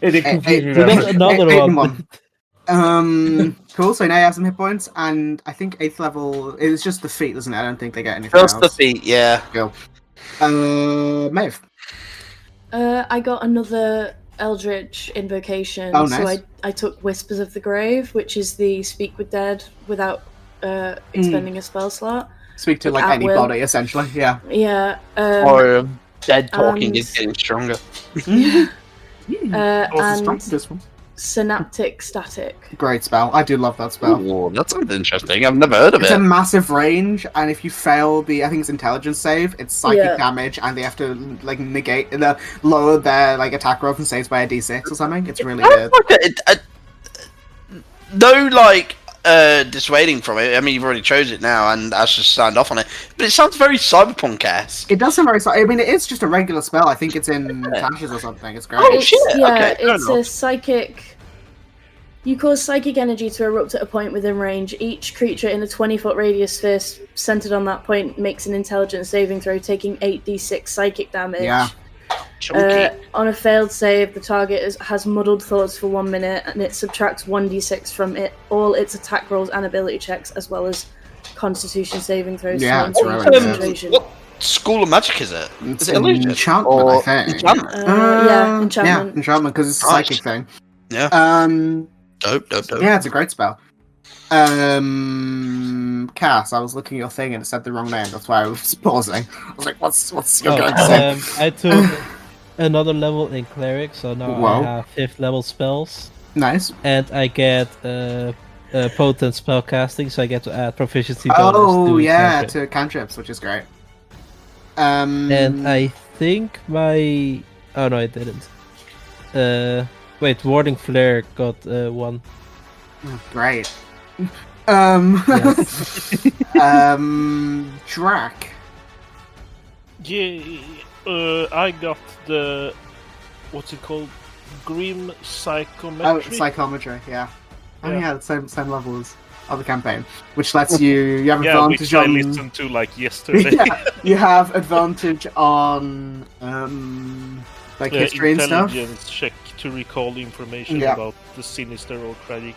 S4: it did confuse me.
S2: You
S4: very
S2: got
S4: much.
S2: another
S1: Eight and
S2: one.
S1: Cool. So now you have some hit points, and I think 8th level is just the feet, isn't it? I don't think they get anything
S9: Just the
S1: else.
S9: feet, yeah.
S1: Maeve.
S5: I got another Eldritch invocation.
S1: Oh,
S5: So
S1: nice.
S5: I took Whispers of the Grave, which is the speak with dead without expending a spell slot.
S1: Speak to like
S5: At will.
S1: anybody, essentially. Yeah.
S5: Yeah.
S9: Or dead talking
S5: and-
S9: is getting stronger.
S5: And
S1: This one.
S5: Synaptic Static.
S1: Great spell. I do love that spell.
S9: Ooh, that sounds interesting. I've never heard of
S1: It's
S9: it.
S1: a massive range, and if you fail I think it's intelligence save, it's psychic
S5: Yeah.
S1: damage, and they have to like negate lower their like attack roll and saves by a d6 or something. It's really good.
S9: No, dissuading from it. I mean, you've already chose it now, and Ash just signed off on it. But it sounds very cyberpunk-esque.
S1: It does sound very. I mean, it is just a regular spell. I think it's in Tashes or something. It's great.
S9: Oh,
S5: It's,
S9: shit,
S5: yeah,
S9: okay, fair
S5: it's
S9: enough.
S5: a psychic. You cause psychic energy to erupt at a point within range. Each creature in a 20-foot radius sphere centered on that point makes an intelligence saving throw, taking 8d6 psychic damage.
S1: Yeah.
S9: Chunky.
S5: On a failed save, the target has muddled thoughts for 1 minute, and it subtracts 1d6 from all its attack rolls and ability checks, as well as Constitution saving throws.
S1: Yeah,
S5: to
S1: it's
S5: maintain
S1: really good.
S5: concentration.
S9: What school of magic is it?
S1: It's
S9: Is it illusion?
S1: enchantment,
S9: Or
S1: I think.
S9: enchantment?
S5: Yeah, enchantment.
S1: Yeah, enchantment because it's a
S9: Right.
S1: psychic thing.
S9: Yeah. Dope.
S1: Yeah, it's a great spell. Cass, I was looking at your thing and it said the wrong name. That's why I was pausing. I was like, "What's your going to say?"
S2: I took another level in cleric, so now
S1: Whoa.
S2: I have 5th level spells,
S1: Nice.
S2: and I get potent spell casting, so I get to add proficiency bonus.
S1: Oh
S2: to
S1: yeah,
S2: cantrip.
S1: to cantrips, which is great.
S2: And I think my oh no, I didn't. Wait, warding flare got 1.
S1: Great.
S2: Yes.
S1: Drac.
S6: Yeah, I got the what's it called? Grim Psychometry.
S1: Oh, psychometry. Yeah. Oh
S6: Yeah.
S1: yeah, the same level as other campaign, which lets you have
S6: yeah, which
S1: advantage
S6: I
S1: on.
S6: listened to like yesterday.
S1: Yeah, you have advantage on like history and stuff.
S6: Intelligence check to recall information
S1: Yeah.
S6: about the sinister or tragic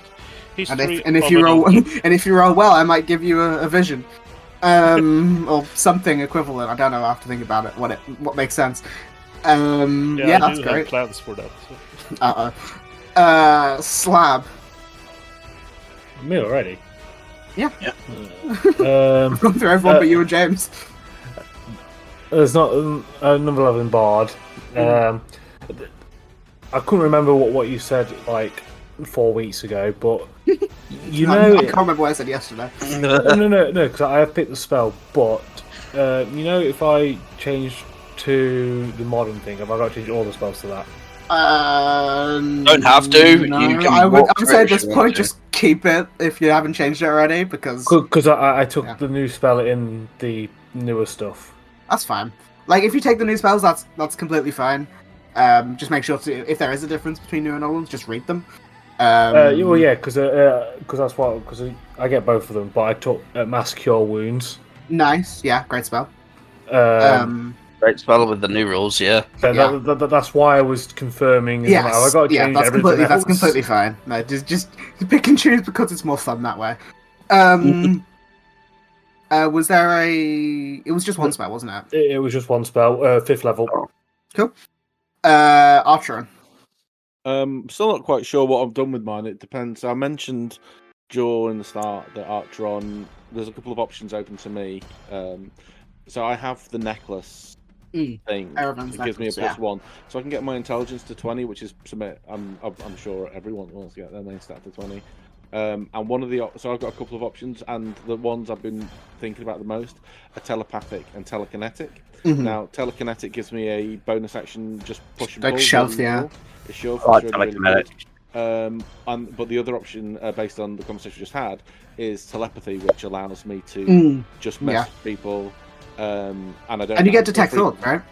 S1: And
S6: history.
S1: if
S6: of
S1: you
S6: an
S1: roll
S6: object.
S1: and if you roll well, I might give you a vision, or something equivalent. I don't know. I have to think about it. What makes sense. Yeah,
S6: I
S1: that's
S6: do
S1: great.
S6: have plans for that. So.
S1: Slab.
S4: Me already.
S1: Yeah.
S4: Um,
S1: Run through everyone but you and James.
S4: There's not another level in Bard. I couldn't remember what you said like 4 weeks ago, but you
S1: I
S4: know,
S1: can't remember what I said yesterday.
S4: no, because I have picked the spell. But you know, if I change to the modern thing, have I got to change all the spells to that?
S9: Don't have to.
S1: No,
S9: You can
S1: I would
S9: walk
S1: say at
S9: through
S1: this
S9: if you
S1: point,
S9: want to.
S1: just keep it if you haven't changed it already, because
S4: Because I took
S1: Yeah.
S4: the new spell in the newer stuff.
S1: that's fine. Like, if you take the new spells, that's completely fine. Just make sure to, if there is a difference between new and old ones, just read them.
S4: Well, yeah, because that's what because I get both of them, but I took Mass Cure Wounds.
S1: Nice, yeah, great spell.
S9: Great spell with the new rules, yeah.
S4: So that's why I was confirming.
S1: Yes,
S4: Have I got to change
S1: that's
S4: everything else?
S1: completely fine. No, just pick and choose because it's more fun that way. Was there a? It was just one spell, wasn't it?
S4: It was just one spell, 5th level.
S1: Cool. Archeron.
S3: Still not quite sure what I've done with mine. It depends. I mentioned during the start that Archeron. There's a couple of options open to me. So I have the necklace thing.
S1: Everyone's
S3: It gives me a
S1: necklace,
S3: +1, so I can get my intelligence to 20, which is submit. I'm sure everyone wants to get their main stat to 20. And one of the so I've got a couple of options, and the ones I've been thinking about the most are telepathic and telekinetic. Now, telekinetic gives me a bonus action, just push and
S1: Like
S3: pull.
S1: shove, yeah.
S3: A shove.
S9: I like
S3: which is really
S9: telekinetic.
S3: good. But the other option, based on the conversation we just had, is telepathy, which allows me to just message people. And I don't.
S1: And you get
S3: have
S1: detect
S3: every-
S1: thoughts, right?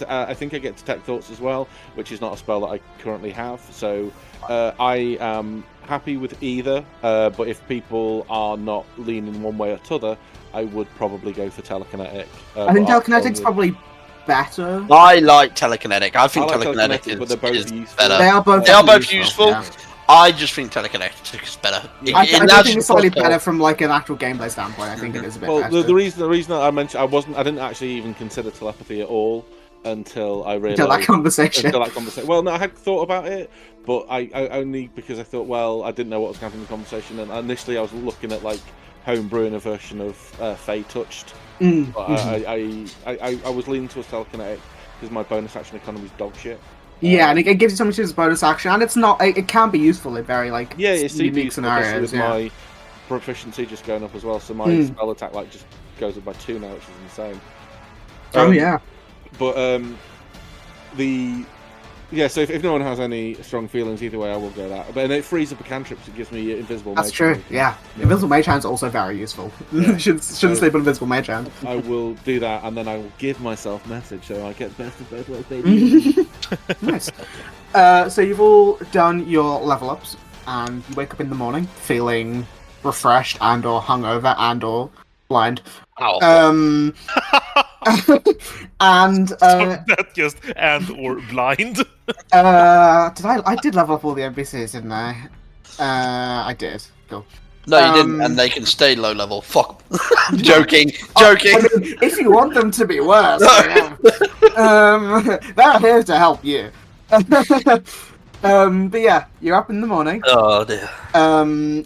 S3: I think I get detect thoughts as well, which is not a spell that I currently have. So I am happy with either. But if people are not leaning one way or t'other, I would probably go for telekinetic.
S1: I think
S3: but
S1: telekinetic's probably better.
S9: I like telekinetic. I think
S3: I like
S9: telekinetic
S3: telekinetic, but they're both
S9: is
S3: useful.
S9: better.
S1: They are both.
S9: They are
S1: definitely
S9: both useful.
S1: Yeah.
S9: I just think telekinetic is better.
S3: Yeah.
S1: I do
S9: allows
S1: think
S9: you
S1: it's
S9: to
S1: slightly
S9: pull-
S1: better from like an actual gameplay standpoint. I think it is a bit
S3: Well,
S1: better.
S3: the reason that I mentioned I didn't actually even consider telepathy at all until I realized
S1: Until that conversation.
S3: Well, no, I had thought about it, but I only because I thought, well, I didn't know what was happening in the conversation, and initially I was looking at like homebrewing a version of Fey Touched. But I was leaning towards telekinetic because my bonus action economy is dog shit.
S1: Yeah, and it gives you something as bonus action, and it's not. It can be useful in very like
S3: It's super
S1: unique
S3: useful, especially
S1: scenarios.
S3: with
S1: Yeah.
S3: my proficiency just going up as well, so my spell attack like just goes up by 2 now, which is insane.
S1: Oh yeah.
S3: But so if no one has any strong feelings either way, I will go that. But and it frees up a cantrips. It gives me invisible.
S1: That's
S3: mage
S1: true.
S3: hand.
S1: Yeah. Invisible Mage Hand's also very useful. shouldn't sleep on Invisible Mage Hand.
S3: I will do that, and then I will give myself message, so I get best of both worlds, baby.
S1: Nice. So you've all done your level ups, and you wake up in the morning feeling refreshed and or hungover and or blind.
S9: Ow.
S1: And
S6: That just and or blind.
S1: I did level up all the NPCs, didn't I? I did. Cool.
S9: No, you didn't, and they can stay low level. Fuck. Joking.
S1: I mean, if you want them to be worse, they're here to help you. But yeah, you're up in the morning.
S9: Oh dear.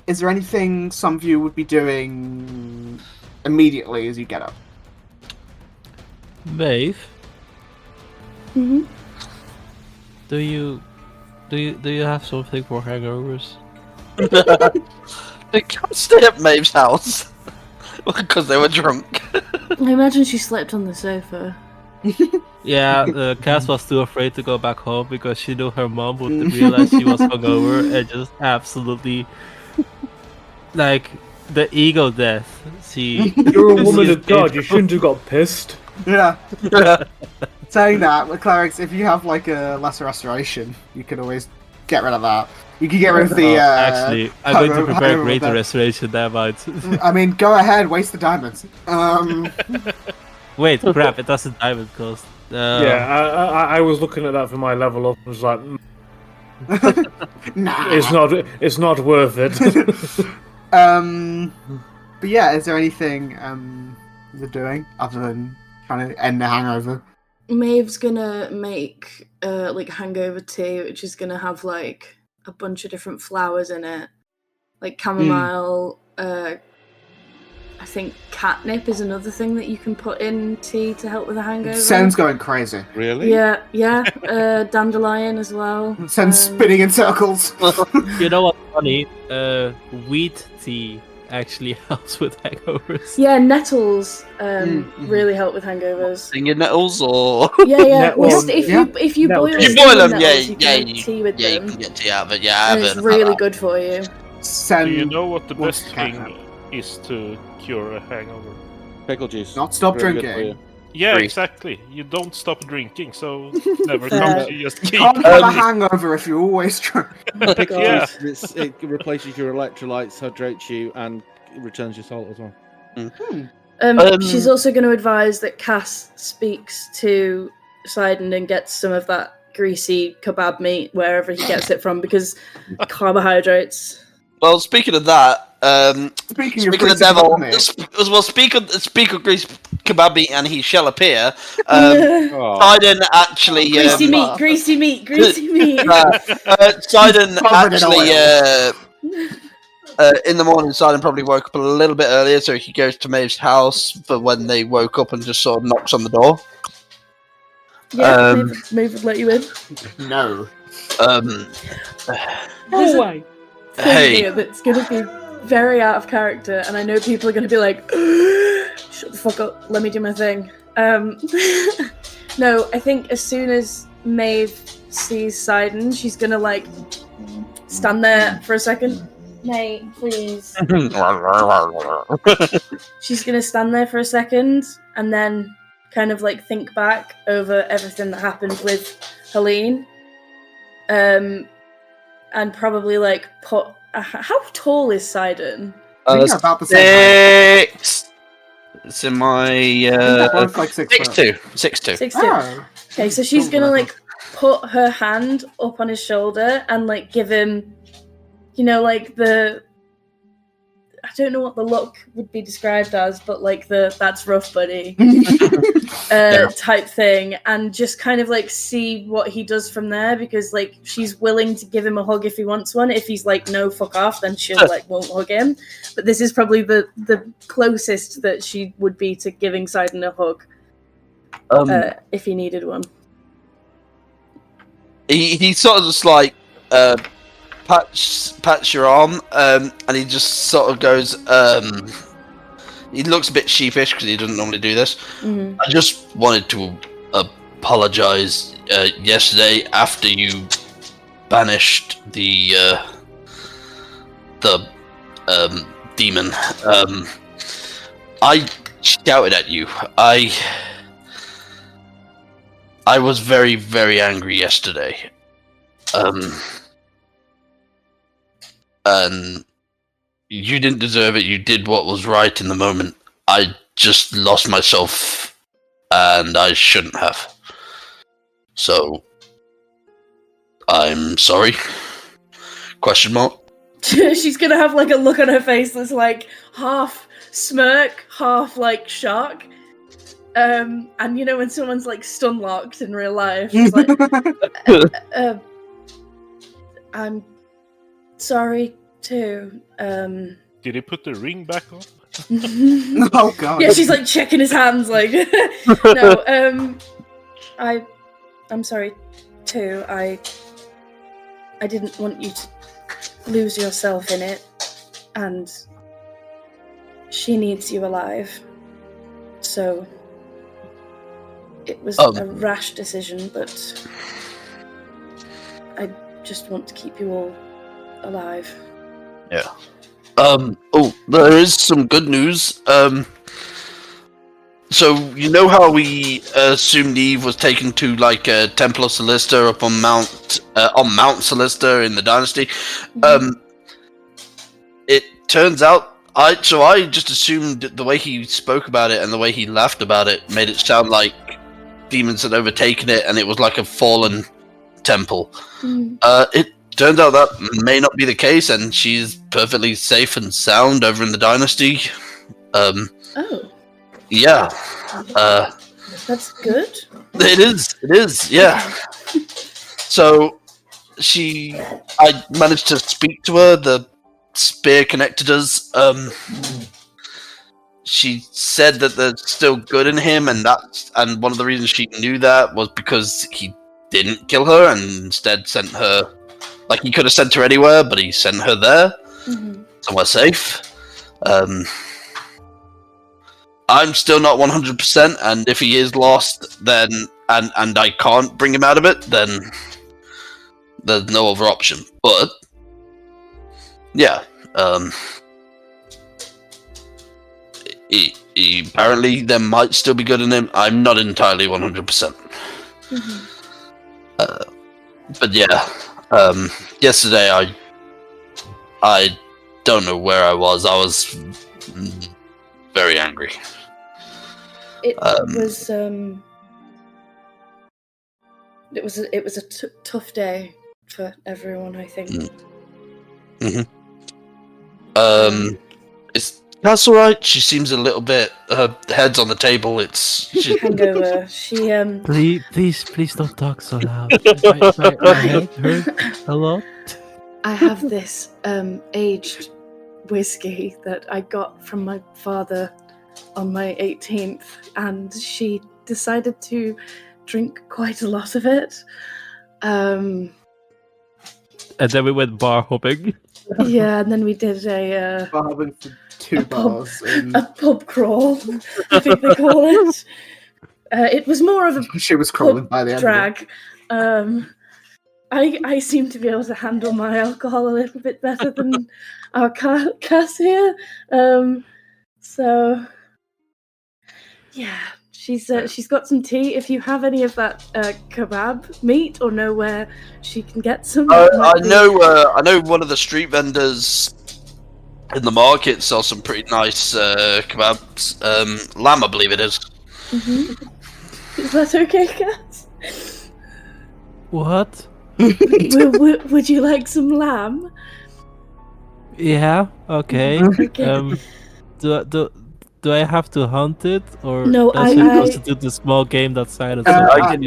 S1: Is there anything some of you would be doing immediately as you get up?
S2: Maeve,
S5: Mhm.
S2: do you have something for hangovers?
S9: They can't stay at Maeve's house because they were drunk.
S5: I imagine she slept on the sofa.
S2: Yeah, Cass was too afraid to go back home because she knew her mom would realize she was hungover and just absolutely like the ego death.
S4: You're a woman of God. You shouldn't have got pissed.
S1: Yeah. Saying that, with clerics, if you have like a lesser restoration, you can always get rid of that. You can get rid of the.
S2: Actually, I'm going to prepare
S1: hungover
S2: greater
S1: death.
S2: restoration. That might.
S1: I mean, go ahead, waste the diamonds.
S2: Wait, crap! It doesn't diamond cost.
S4: Yeah, I was looking at that for my level up. I was like,
S1: Nah.
S4: it's not worth it.
S1: But yeah, is there anything you're doing other than trying to end the hangover?
S5: Maeve's gonna make like hangover tea, which is gonna have like a bunch of different flowers in it, like chamomile, I think catnip is another thing that you can put in tea to help with a hangover.
S1: Sen's going crazy.
S3: Really?
S5: Yeah. Dandelion as well.
S1: Sen's spinning in circles.
S2: You know what's funny? Wheat tea actually helps with hangovers.
S5: Yeah, nettles
S1: Mm-hmm.
S5: really help with hangovers.
S9: Singing nettles or
S5: Yeah. Well,
S2: Nettles,
S5: if you boil
S9: you
S5: stinging
S9: boil them,
S5: nettles, you
S9: yeah,
S5: can make tea with
S9: you
S5: them,
S9: can get tea out of it. Yeah, I've
S5: and it's
S9: heard
S5: really
S9: about
S5: good for you.
S1: Sen
S6: Do you know what the
S1: wants
S6: best
S1: to cat
S6: thing is to cure a hangover?
S3: Pickle juice.
S1: not stop
S3: Really good for
S1: drinking.
S3: you.
S6: Yeah,
S9: Free.
S6: exactly. You don't stop drinking, so never
S5: Fair.
S6: comes. You just
S1: You
S6: keep.
S1: can't have a hangover if you always drink.
S3: Pickle
S6: Yeah.
S3: juice. It replaces your electrolytes, hydrates you, and returns your salt as well.
S5: She's also going to advise that Cass speaks to Sidon and gets some of that greasy kebab meat wherever he gets it from, because carbohydrates.
S9: Well, speaking of that,
S1: Speaking
S9: speak
S1: of
S9: of the devil,
S1: greasy
S9: speak of grease kebab meat, and he shall appear.
S3: Oh.
S9: Sidon actually,
S5: Greasy meat.
S9: Sidon
S1: Covered in
S9: actually,
S1: oil.
S9: in the morning, Sidon probably woke up a little bit earlier, so he goes to Maeve's house for when they woke up and just sort of knocks on the door.
S5: Yeah, Maeve would let you in.
S1: No.
S5: There's a thing
S9: Hey.
S5: here that's going to be very out of character, and I know people are going to be like, shut the fuck up, let me do my thing. No, I think as soon as Maeve sees Sidon, she's going to, like, stand there for a second. Mate, please. She's going to stand there for a second, and then kind of, like, think back over everything that happened with Helene. And probably, like, put... how tall is Sidon?
S1: I think you're about the same height.
S9: 6. It's in my
S1: They're both like 6 foot.
S9: 6'2". 6'2".
S5: 6'2".
S1: Oh.
S5: Okay, so she's gonna, like, put her hand up on his shoulder and, like, give him, you know, like, the... I don't know what the look would be described as, but, like, the that's rough, buddy type thing, and just kind of, like, see what he does from there, because, like, she's willing to give him a hug if he wants one. If he's like, no, fuck off, then she'll, like, won't hug him. But this is probably the closest that she would be to giving Sidon a hug, if he needed one.
S9: He sort of just, like, pats your arm, and he just sort of goes, he looks a bit sheepish because he doesn't normally do this.
S5: Mm-hmm.
S9: I just wanted to apologize yesterday after you banished the demon. I shouted at you. I was very, very angry yesterday. And you didn't deserve it. You did what was right in the moment. I just lost myself, and I shouldn't have. So, I'm sorry. Question mark.
S5: She's gonna have, like, a look on her face that's, like, half smirk, half, like, shock. And you know when someone's, like, stun locked in real life, she's like, I'm sorry too.
S6: Did he put the ring back on?
S1: Oh god.
S5: Yeah, she's like checking his hands, like no. I'm sorry too. I didn't want you to lose yourself in it, and she needs you alive. So it was a rash decision, but I just want to keep you all alive.
S9: Yeah. Oh, there is some good news. So you know how we assumed Eve was taken to, like, Temple of Solista up on Mount Solista in the Dynasty. It turns out I just assumed that the way he spoke about it and the way he laughed about it made it sound like demons had overtaken it and it was like a fallen temple. It turns out that may not be the case, and she's perfectly safe and sound over in the Dynasty.
S5: Oh.
S9: Yeah.
S5: That's good.
S9: It is, yeah. So, I managed to speak to her, the spear connected us, she said that there's still good in him, and one of the reasons she knew that was because he didn't kill her and instead sent her. Like, he could have sent her anywhere, but he sent her there, somewhere safe. I'm still not 100%, and if he is lost, then and I can't bring him out of it, then there's no other option. But yeah, he apparently there might still be good in him. I'm not entirely 100%. But yeah, yesterday I don't know where I was. I was very angry.
S5: It was a tough day for everyone, I think.
S9: Is Cass alright? She seems a little bit. Her head's on the table. She
S5: Hangover. She
S2: Please don't talk so loud. My head hurts a lot.
S5: I have this aged whiskey that I got from my father on my 18th, and she decided to drink quite a lot of it.
S2: And then we went bar hopping.
S5: Yeah, and then we did a
S1: Bar hopping for 2 bars.
S5: a pub crawl, I think they call it. It was more of a
S1: She was crawling by the end
S5: drag. I seem to be able to handle my alcohol a little bit better than our Cass here. So yeah, she's got some tea. If you have any of that kebab meat or know where she can get some,
S9: I know one of the street vendors in the market sells some pretty nice kebabs. Lamb, I believe it is.
S5: Is that okay, Cass?
S2: What?
S5: Would you like some lamb?
S2: Yeah. Okay.
S5: Okay.
S2: Do I have to hunt it, or
S5: No,
S2: does
S5: I
S2: it constitute the small game that side of
S9: I can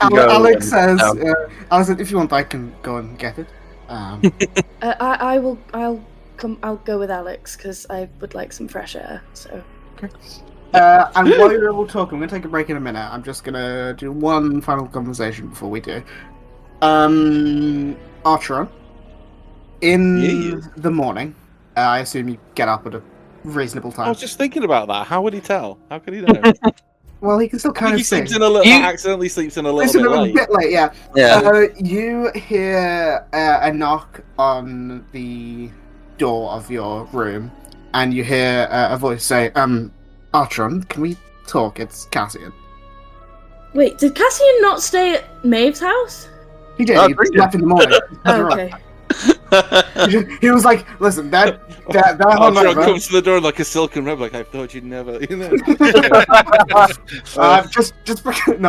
S9: go.
S1: Alex says,
S9: down.
S1: Alex said, if you want, I can go and get it.
S5: I will. I'll go with Alex because I would like some fresh air. So.
S1: Okay. And while you're all talking, I'm going to take a break in a minute. I'm just going to do one final conversation before we do. Archeron, in the morning, I assume you get up at a reasonable time.
S3: I was just thinking about that. How would he tell? How could he know?
S1: Well, he can still kind of
S3: he
S1: sing.
S3: sleeps in a little. Accidentally sleeps in a little
S1: It's a
S3: bit
S1: little
S3: late.
S1: bit late, yeah.
S9: Yeah.
S1: You hear a knock on the door of your room, and you hear a voice say, Archeron, can we talk? It's Cassian.
S5: Wait, did Cassian not stay at Maeve's house?
S1: He did.
S9: Oh,
S1: He
S9: pretty
S1: left in the morning.
S5: Oh, okay.
S1: He was like, "Listen, that
S3: Archeron
S1: hungover."
S3: comes to the door like a silken robe, like I thought you'd never.
S1: No,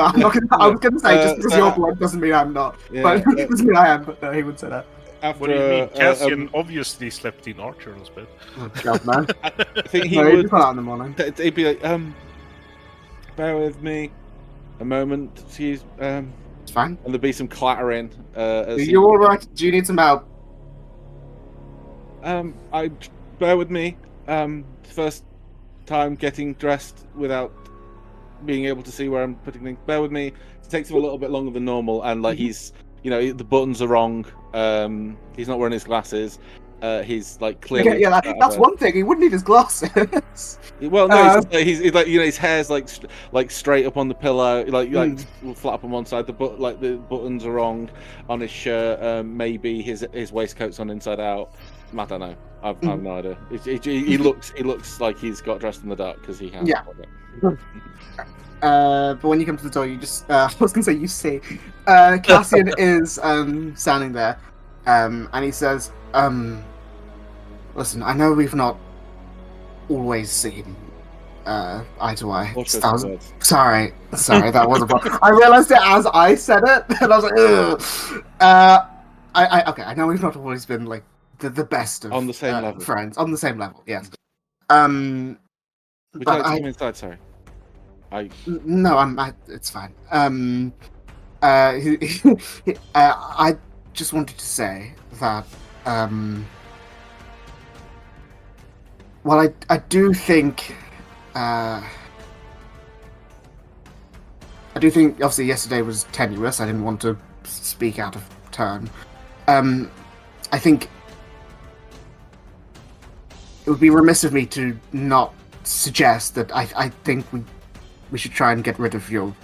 S1: I'm not gonna. I was gonna say just because you're blood doesn't mean I'm not.
S3: Yeah,
S1: But it doesn't mean I am. But no, he would say that.
S3: After,
S6: What do you mean? Cassian obviously slept in Archeron's bed.
S1: Oh God, man.
S3: I think he
S1: No, he'd
S3: would.
S1: come out in the morning.
S3: He'd be like, bear with me a moment, excuse,
S1: It's fine.
S3: and there'd be some clattering.
S1: Are you all right? Do you need some help?
S3: Bear with me. First time getting dressed without being able to see where I'm putting things. Bear with me. It takes him a little bit longer than normal, and like he's, the buttons are wrong. He's not wearing his glasses. He's like clearly.
S1: Okay, yeah, that's one thing. He wouldn't need his glasses.
S3: Well, no, he's like his hair's like straight up on the pillow, like flat up on one side. The buttons are wrong on his shirt. Maybe his waistcoat's on inside out. I don't know. I've no idea. He looks like he's got dressed in the dark because he has.
S1: Yeah. But when you come to the door, you just I was gonna say you see Cassian is standing there, and he says, "Listen, I know we've not always seen eye to eye. Sorry, that wasn't. I realized it as I said it, and I was like, ugh. I know we've not always been like the best of
S3: on the same level
S1: friends on the same level. Yes.
S3: Would you like to come inside? Sorry.
S1: No, it's fine. I just wanted to say that, well, I do think I do think, obviously, yesterday was tenuous. I didn't want to speak out of turn. I think it would be remiss of me to not suggest that I think we should try and get rid of your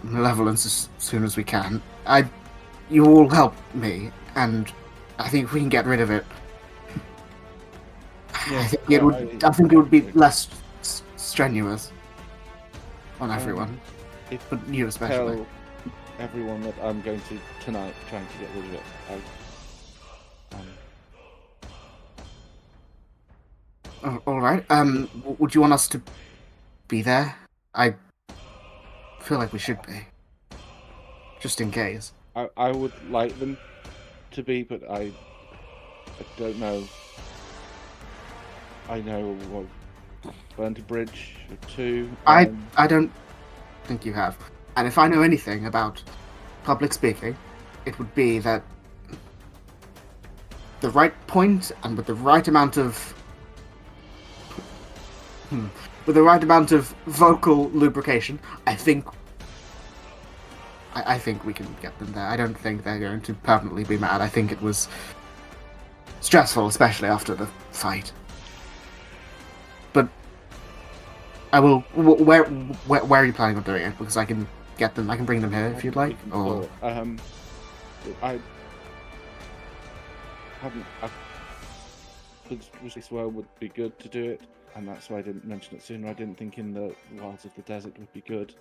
S1: malevolence as soon as we can. You all help me, and I think if we can get rid of it, I think it would be less strenuous on everyone, but you especially.
S3: Tell everyone that I'm going to tonight, trying to get rid of it.
S1: All right. Would you want us to be there? I feel like we should be, just in case.
S3: I would like them to be, but I don't know. I know what burnt a bridge or two.
S1: I don't think you have. And if I know anything about public speaking, it would be that the right point and with the right amount of vocal lubrication, I think we can get them there. I don't think they're going to permanently be mad. I think it was stressful, especially after the fight. But I will. Where are you planning on doing it? Because I can get them. I can bring them here if you'd like. Or
S3: I haven't. Was this where would be good to do it, and that's why I didn't mention it sooner. I didn't think in the wilds of the desert would be good.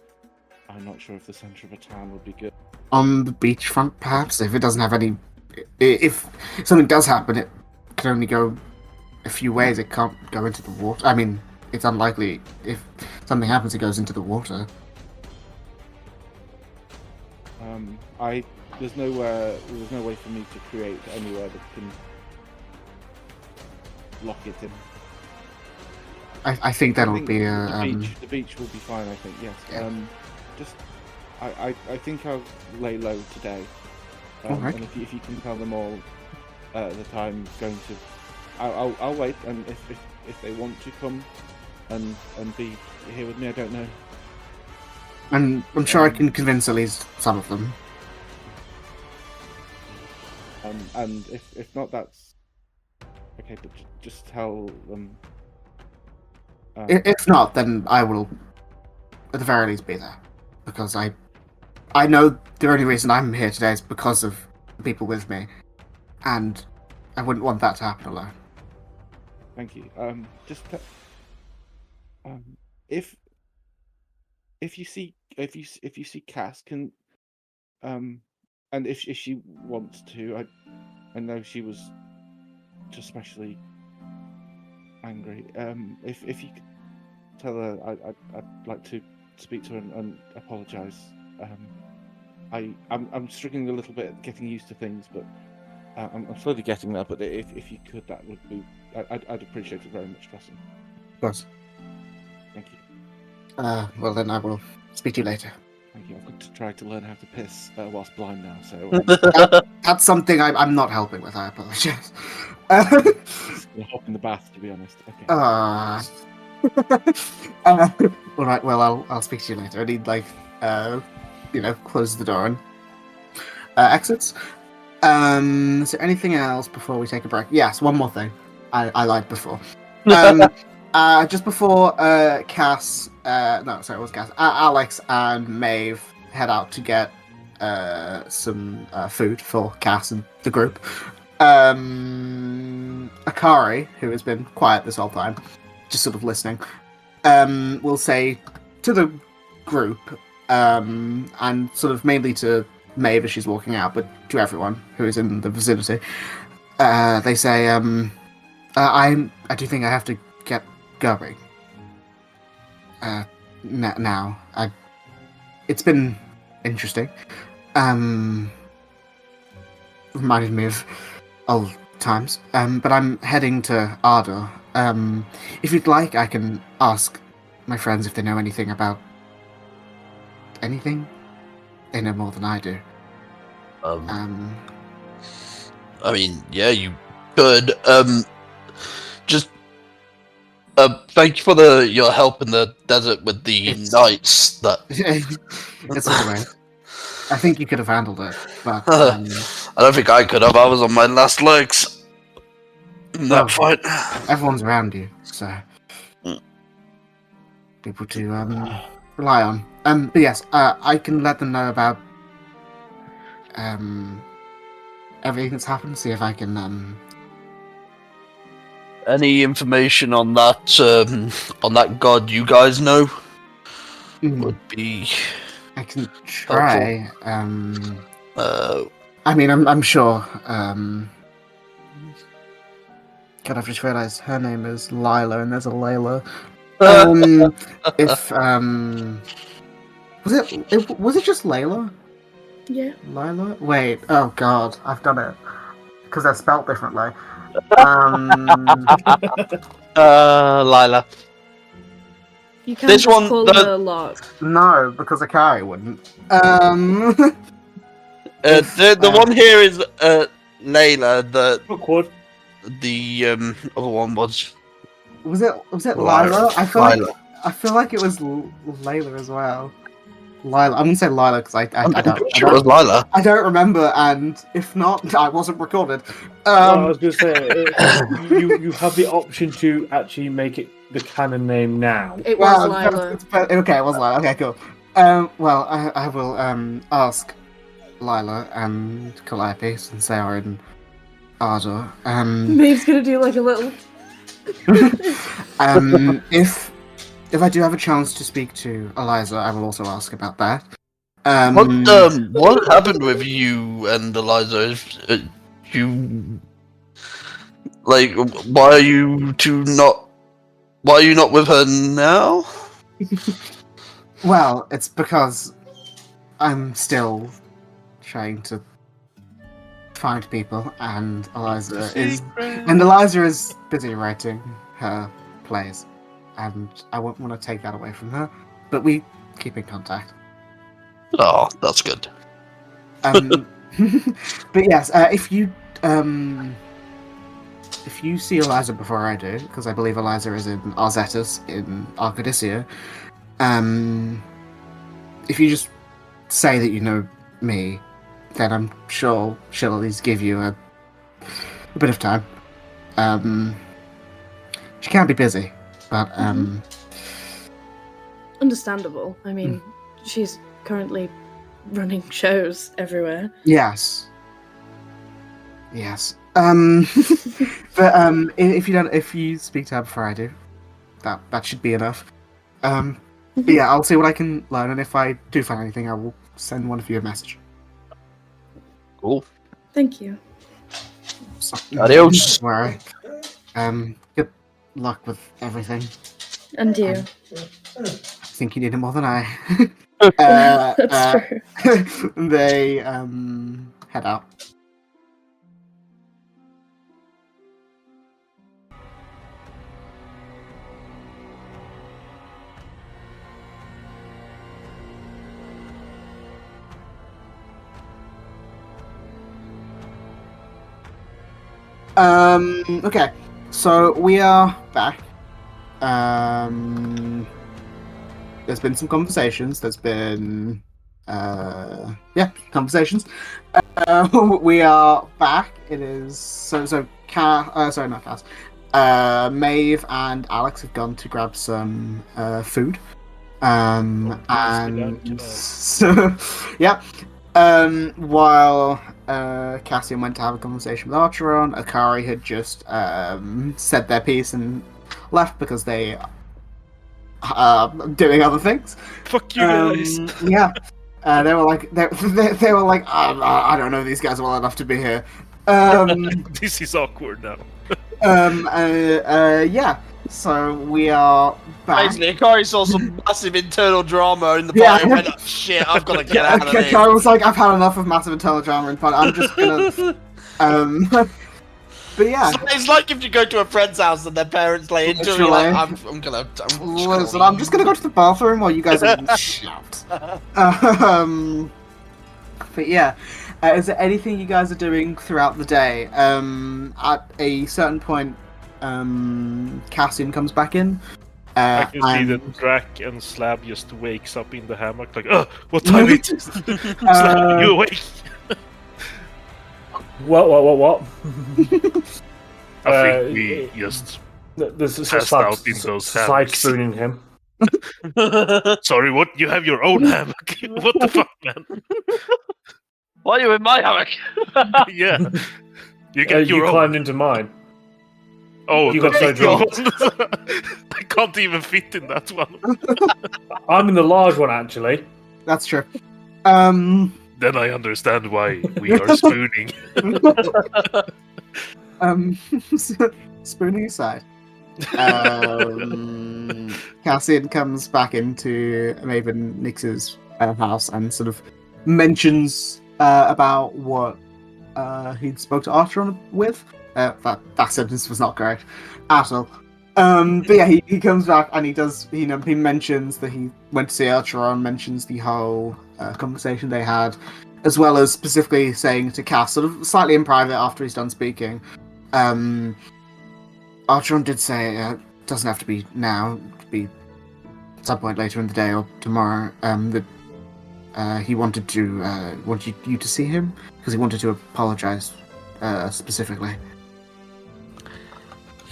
S3: I'm not sure if the center of a town would be good.
S1: On the beachfront, perhaps. If it doesn't have any, if something does happen, it can only go a few ways. It can't go into the water. I mean, it's unlikely. If something happens, it goes into the water.
S3: There's no way for me to create anywhere that can lock it in.
S1: I think that'll be
S3: the beach will be fine. I think yes.
S1: Yeah.
S3: I think I'll lay low today.
S1: Alright.
S3: And if you can tell them all that I'm going to, I'll wait. And if they want to come and be here with me, I don't know.
S1: And I'm sure I can convince at least some of them.
S3: And if not, that's okay. But just tell them.
S1: If not, then I will, at the very least, be there, because I know the only reason I'm here today is because of the people with me, and I wouldn't want that to happen alone.
S3: Thank you. If you see Cass, can and if she wants to, I know she was just especially angry. If you could tell her I'd like to speak to her and apologise. I'm struggling a little bit getting used to things, but I'm slowly getting there. But if you could, that would be I'd appreciate it very much, Cassie.
S1: Of course.
S3: Thank you.
S1: Well then I will speak to you later.
S3: Thank you. I've got to try to learn how to piss whilst blind now. So
S1: that's something I'm not helping with. I apologise.
S3: I'll hop in the bath, to be honest. Okay.
S1: All right. Well, I'll speak to you later. I need close the door and exits. Is there anything else before we take a break? Yes, one more thing. I lied before. Just before Cass, it was Cass. Alex and Maeve head out to get some food for Cass and the group. Akari, who has been quiet this whole time, just sort of listening, will say to the group, and sort of mainly to Maeve as she's walking out, but to everyone who is in the vicinity, they say, I do think I have to get going. Now. It's been interesting. Reminded me of old times. But I'm heading to Ardor. If you'd like, I can ask my friends if they know anything about anything. They know more than I do.
S7: I mean, yeah, you could. Just
S9: Thank you for your help in the desert with the knights. That
S1: It's alright. I think you could have handled it, but
S9: I don't think I could have. I was on my last legs in that
S1: Well,
S9: fight.
S1: everyone's around you, so people to rely on. But yes, I can let them know about everything that's happened. See if I can
S9: Any information on that god you guys know would be.
S1: I can try. I mean, I'm sure. God, I've just realised her name is Lila, and there's a Layla. If was it just Layla?
S5: Yeah.
S1: Lila? Wait. Oh God, I've done it because they're spelt differently.
S9: Lila.
S5: You can't
S9: This
S5: just
S9: one,
S5: call her Lark.
S1: No, because Akari wouldn't.
S9: The one here is Layla.
S4: Awkward.
S9: The other one was
S1: Was it
S9: Lila.
S1: Lila? I feel
S9: Lila.
S1: like it was Layla as well. Lila. I'm gonna say Lila because I
S9: I'm
S1: don't.
S9: pretty sure it was Lila.
S1: I don't remember, and if not, I wasn't recorded.
S4: I was going to say, you have the option to actually make it the canon name now.
S5: It was Lila.
S1: Okay, it was Lila. Okay, cool. Well, I will ask Lila and Calliope since they are in Ardor.
S5: Maeve's gonna do like a little.
S1: If I do have a chance to speak to Eliza, I will also ask about that.
S9: What happened with you and Eliza? You like why are you not with her now?
S1: Well, it's because I'm still trying to find people, and Eliza is busy writing her plays, and I won't want to take that away from her. But we keep in contact.
S9: Oh, that's good.
S1: But yes, if you see Eliza before I do, because I believe Eliza is in Arzetus in Arcadia, if you just say that you know me, then I'm sure she'll at least give you a bit of time. She can be busy, but
S5: Understandable. I mean, she's currently running shows everywhere.
S1: Yes. But if you speak to her before I do, that should be enough. But yeah, I'll see what I can learn, and if I do find anything, I will send one of you a message.
S9: Cool.
S5: Thank you.
S1: So,
S9: Adios.
S1: don't worry. Good luck with everything.
S5: And you.
S1: I think you need it more than I.
S5: That's true.
S1: They head out. Okay, so we are back. There's been some conversations. There's been, conversations. We are back. It is sorry, not Cass. Maeve and Alex have gone to grab some food. And so, yeah. While Cassian went to have a conversation with Archeron, Akari had just said their piece and left because they are doing other things.
S6: Fuck you guys.
S1: Yeah. They were like, I don't know these guys well enough to be here.
S6: This is awkward now.
S1: Yeah. So we are back.
S9: Basically, Akari saw some massive internal drama in the party and went, oh, shit, I've got to get out of here.
S1: I was like, I've had enough of massive internal drama in party. I'm just gonna but yeah.
S9: It's like if you go to a friend's house and their parents lay into it, you're like, I'm
S1: just gonna go to the bathroom while you guys are shout. But yeah, is there anything you guys are doing throughout the day? At a certain point, Cassian comes back in.
S6: I can see that
S1: and-
S6: Drac and Slab just wakes up in the hammock like, oh, what time it is? Slab, you awake?
S4: What?
S6: I think we just
S4: There's a
S6: passed
S4: slide,
S6: out in those
S4: side
S6: hammocks.
S4: spooning him.
S6: Sorry, what? You have your own hammock? What the fuck, man?
S9: Why are you in my hammock?
S6: Yeah. You get
S4: You
S6: your own.
S4: climbed into mine.
S6: Oh,
S4: you got so drunk.
S6: I can't even fit in that one.
S4: I'm in the large one, actually.
S1: That's true.
S6: Then I understand why we are spooning.
S1: Spooning aside, Cassian comes back into Maven Nix's house and sort of mentions about what he'd spoke to Archeron with. That sentence was not correct at all. But yeah, he comes back and he mentions that he went to see Archeron, mentions the whole conversation they had, as well as specifically saying to Cass, sort of slightly in private after he's done speaking. Archeron did say it doesn't have to be now, it could be at some point later in the day or tomorrow. That he wanted you to see him because he wanted to apologize specifically.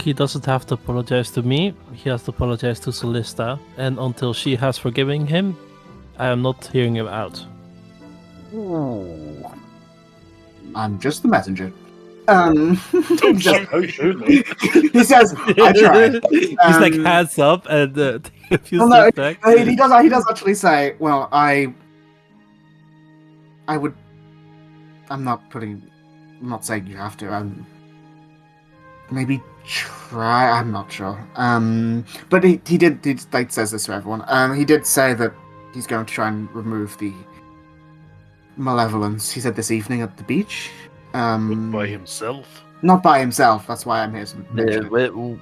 S2: He doesn't have to apologize to me. He has to apologize to Solista, and until she has forgiven him, I am not hearing him out.
S1: I'm just the messenger.
S6: Don't
S4: Don't shoot me.
S1: He says, "I tried."
S2: He's like hands up and take a few
S1: Well, no,
S2: steps back.
S1: he does actually say, "Well, I would. I'm not saying you have to. Maybe try. I'm not sure. But he says this to everyone. He did say that he's going to try and remove the malevolence. He said this evening at the beach.
S6: By himself?
S1: Not by himself. That's why I'm here to mention it.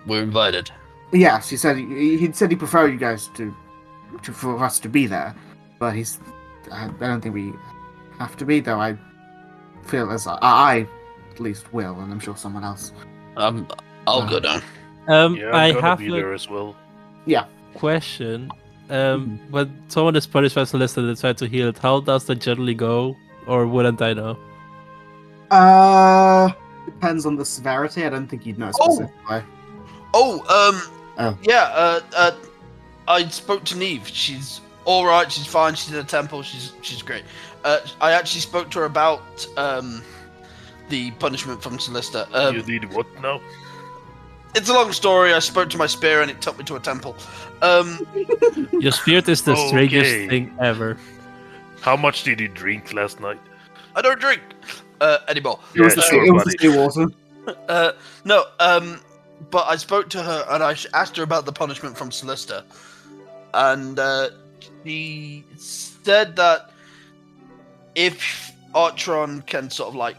S9: We're invited.
S1: Yes, he said he said he'd prefer you guys for us to be there, but I don't think we have to be, though. I feel as I at least will, and I'm sure someone else.
S9: I'll go down.
S6: Yeah,
S2: I
S6: I'm gonna
S2: have
S6: be
S2: a
S6: there as well.
S2: question. When someone is punished by Celeste and they try to heal it, how does that generally go? Or wouldn't I know?
S1: Depends on the severity. I don't think you'd know
S9: Oh.
S1: specifically.
S9: Yeah, I spoke to Neve. She's alright, she's fine, she's in a temple, she's great. I actually spoke to her about the punishment from Celesta.
S6: You did what now?
S9: It's a long story. I spoke to my spear and it took me to a temple.
S2: Your spirit is the strangest
S6: Okay.
S2: thing ever.
S6: How much did you drink last night?
S9: I don't drink anymore.
S1: It was
S6: Yeah,
S1: the
S6: sure,
S1: it was
S6: buddy.
S1: the seawater.
S9: No, but I spoke to her and I asked her about the punishment from Celesta. And she said that if Archeron can sort of like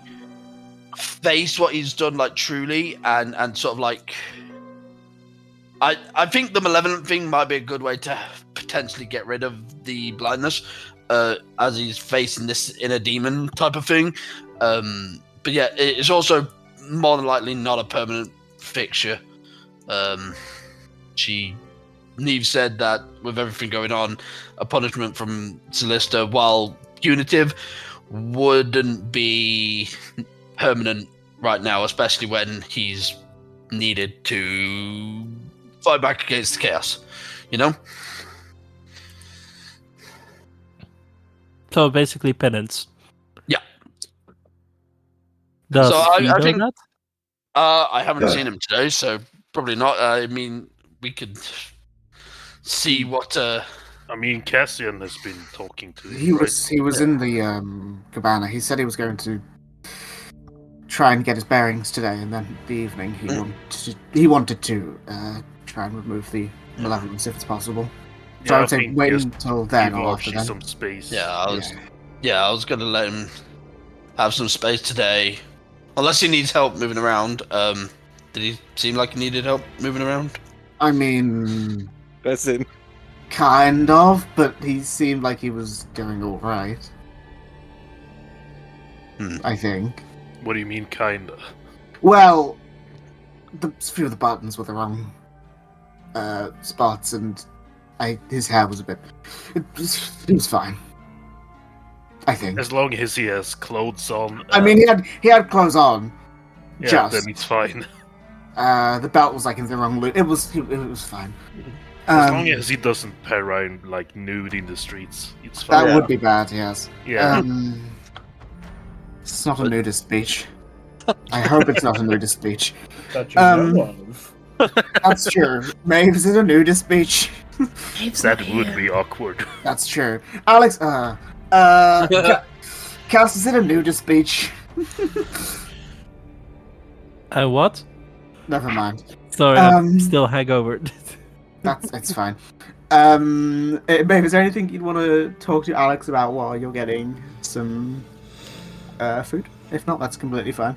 S9: face what he's done like truly and sort of like I think the malevolent thing might be a good way to potentially get rid of the blindness as he's facing this inner demon type of thing. But yeah, it's also more than likely not a permanent fixture. Neve said that with everything going on, a punishment from Celesta, while punitive, wouldn't be permanent right now, especially when he's needed to fight back against the chaos, you know?
S2: So basically penance.
S9: Yeah.
S2: Does
S9: So
S2: he
S9: I
S2: know
S9: think-
S2: that?
S9: I haven't seen him today, so probably not. I mean, we could see what...
S6: I mean, Cassian has been talking to
S1: He
S6: him,
S1: was in the cabana. He said he was going to try and get his bearings today, and then the evening he wanted to try and remove the malevolence if it's possible.
S6: right?
S1: So I would
S6: I
S1: say
S6: think
S1: wait
S6: just
S1: until then
S6: give
S1: or after
S6: Archie
S1: then.
S6: some space.
S9: Yeah, I was going to let him have some space today. Unless he needs help moving around. Did he seem like he needed help moving around?
S1: I mean,
S8: That's in.
S1: kind of, but he seemed like he was doing all right. I think.
S6: What do you mean, kinda?
S1: Well, a few of the buttons were the wrong spots, and his hair was a bit. It was fine. I think.
S6: As long as he has clothes on.
S1: I mean, he had clothes on.
S6: Yeah,
S1: just.
S6: then it's fine.
S1: The belt was like in the wrong loop. It was fine.
S6: As long as he doesn't pair around like nude in the streets, it's fine.
S1: That would be bad, yes.
S6: Yeah.
S1: It's not a nudist beach. I hope it's not a nudist beach.
S4: That you know of.
S1: That's true. Maybe is it a nudist beach?
S6: That would be awkward.
S1: That's true. Alex, Cass, is it a nudist beach?
S2: What?
S1: Never mind.
S2: Sorry, I'm still hangover.
S1: It's fine. Babe, is there anything you'd want to talk to Alex about while you're getting some food? If not, that's completely fine.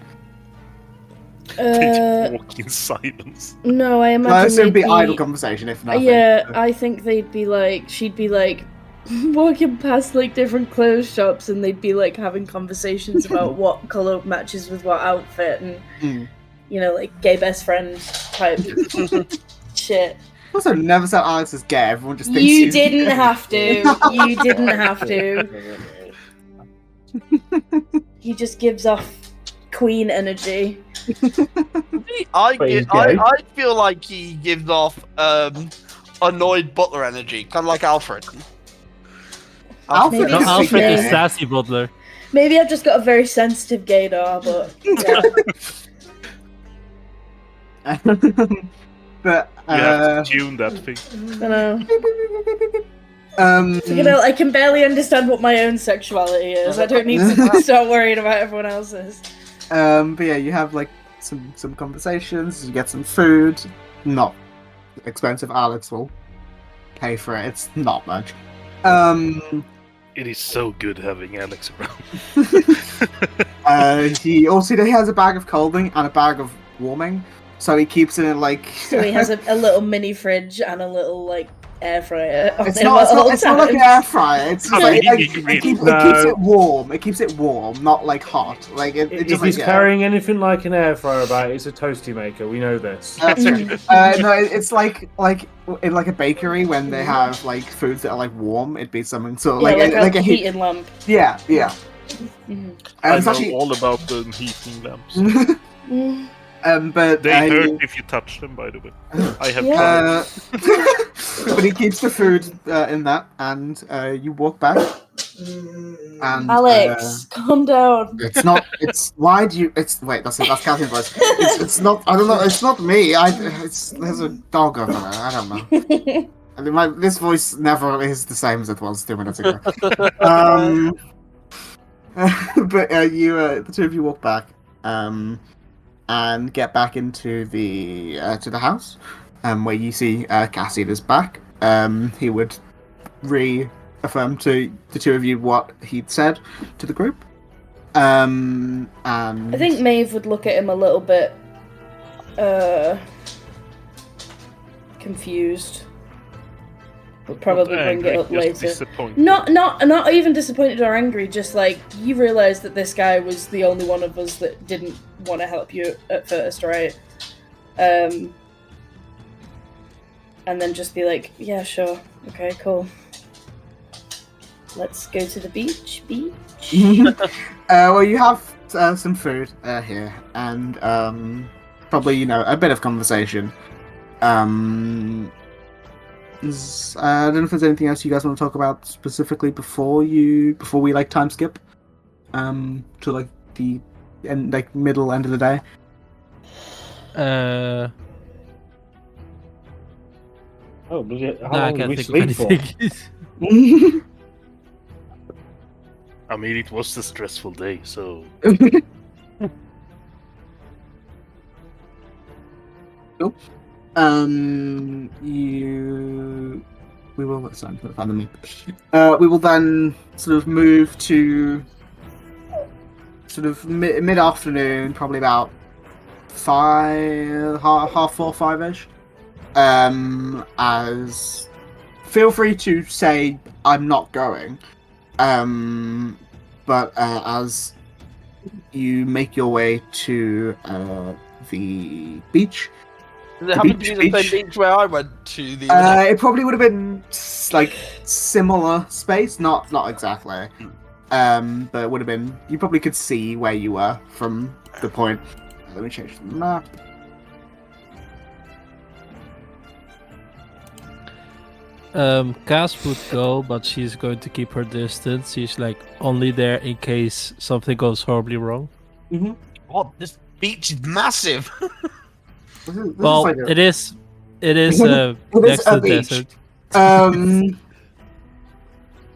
S6: They walk in silence.
S5: No, I imagine.
S1: Well, it would be
S5: they'd
S1: idle conversation if nothing.
S5: Yeah, I think they'd be like, she'd be like walking past like different clothes shops, and they'd be like having conversations about what colour matches with what outfit, and you know, like gay best friend type shit.
S1: Also, never said Alex is gay. Everyone just thinks
S5: You
S1: he's
S5: didn't
S1: gay.
S5: have to. You didn't have to. He just gives off queen energy.
S9: I feel like he gives off annoyed butler energy, kind of like Alfred.
S1: Alfred,
S5: Maybe
S2: No,
S5: it's
S2: Alfred
S5: me.
S2: is sassy butler.
S5: Maybe I've just got a very sensitive gaydar, but yeah.
S1: But
S6: You have to tune that thing.
S5: I know.
S1: um,
S5: You know, I can barely understand what my own sexuality is. I don't need to start worrying about everyone else's.
S1: but yeah, you have like some conversations. You get some food. Not expensive. Alex will pay for it. It's not much.
S6: It is so good having Alex around.
S1: He has a bag of clothing and a bag of warming, so he keeps it in like.
S5: So he has a little mini fridge and a little like air fryer.
S1: It's not like an air fryer. It's just like,
S6: Really?
S1: it keeps it warm. It keeps it warm, not like hot. Like it
S4: If
S1: just
S4: he's
S1: like,
S4: carrying anything like an air fryer about, it's a toasty maker. We know this.
S1: That's true. No, it's like in like a bakery when they have like foods that are like warm. It'd be something sort of like
S5: a
S1: a
S5: heating lamp.
S1: Yeah.
S5: Mhm.
S6: I
S1: It's
S6: know
S1: actually.
S6: all about the heating lamps.
S1: But
S6: They hurt if you touch them, by the way. I have
S5: Yeah.
S6: tried.
S1: but he keeps the food in that, and you walk back. And
S5: Alex, calm down.
S1: it's not. It's why do you? It's wait. That's Catherine's voice. It's not. I don't know. It's not me. There's a dog over there. I don't know. I mean, this voice never is the same as it was 2 minutes ago. But the two of you walk back, and get back into the to the house, where you see Cassian is back. He would reaffirm to the two of you what he'd said to the group. And
S5: I think Maeve would look at him a little bit confused. We'll probably bring it up later. Not even disappointed or angry, just like you realise that this guy was the only one of us that didn't want to help you at first, right? And then just be like, yeah, sure, okay, cool. Let's go to the beach.
S1: Well, you have some food here, and probably a bit of conversation. I don't know if there's anything else you guys want to talk about specifically before we like time skip to like the end, like middle end of the day.
S4: Oh, was it? How
S2: No, I
S4: long did
S2: can't
S4: we
S2: think
S4: sleep
S2: of
S4: for?
S2: anything.
S6: I mean, it was a stressful day, so
S1: Cool. We will. Sorry, I'm find the map. We will then sort of move to sort of mid afternoon, probably about 5, half 4, 5ish. As feel free to say I'm not going. But as you make your way to the beach.
S7: Does it happen to be the same beach where I went to the other day?
S1: It probably would have been like similar space, not exactly. But it would have been. You probably could see where you were from the point. Let me change the map.
S2: Cass would go, but she's going to keep her distance. She's like only there in case something goes horribly wrong.
S7: What? This beach is massive.
S1: This is
S2: Well,
S1: like a-
S2: it is
S1: It
S2: next
S1: is
S2: to
S1: a
S2: the
S1: beach.
S2: desert.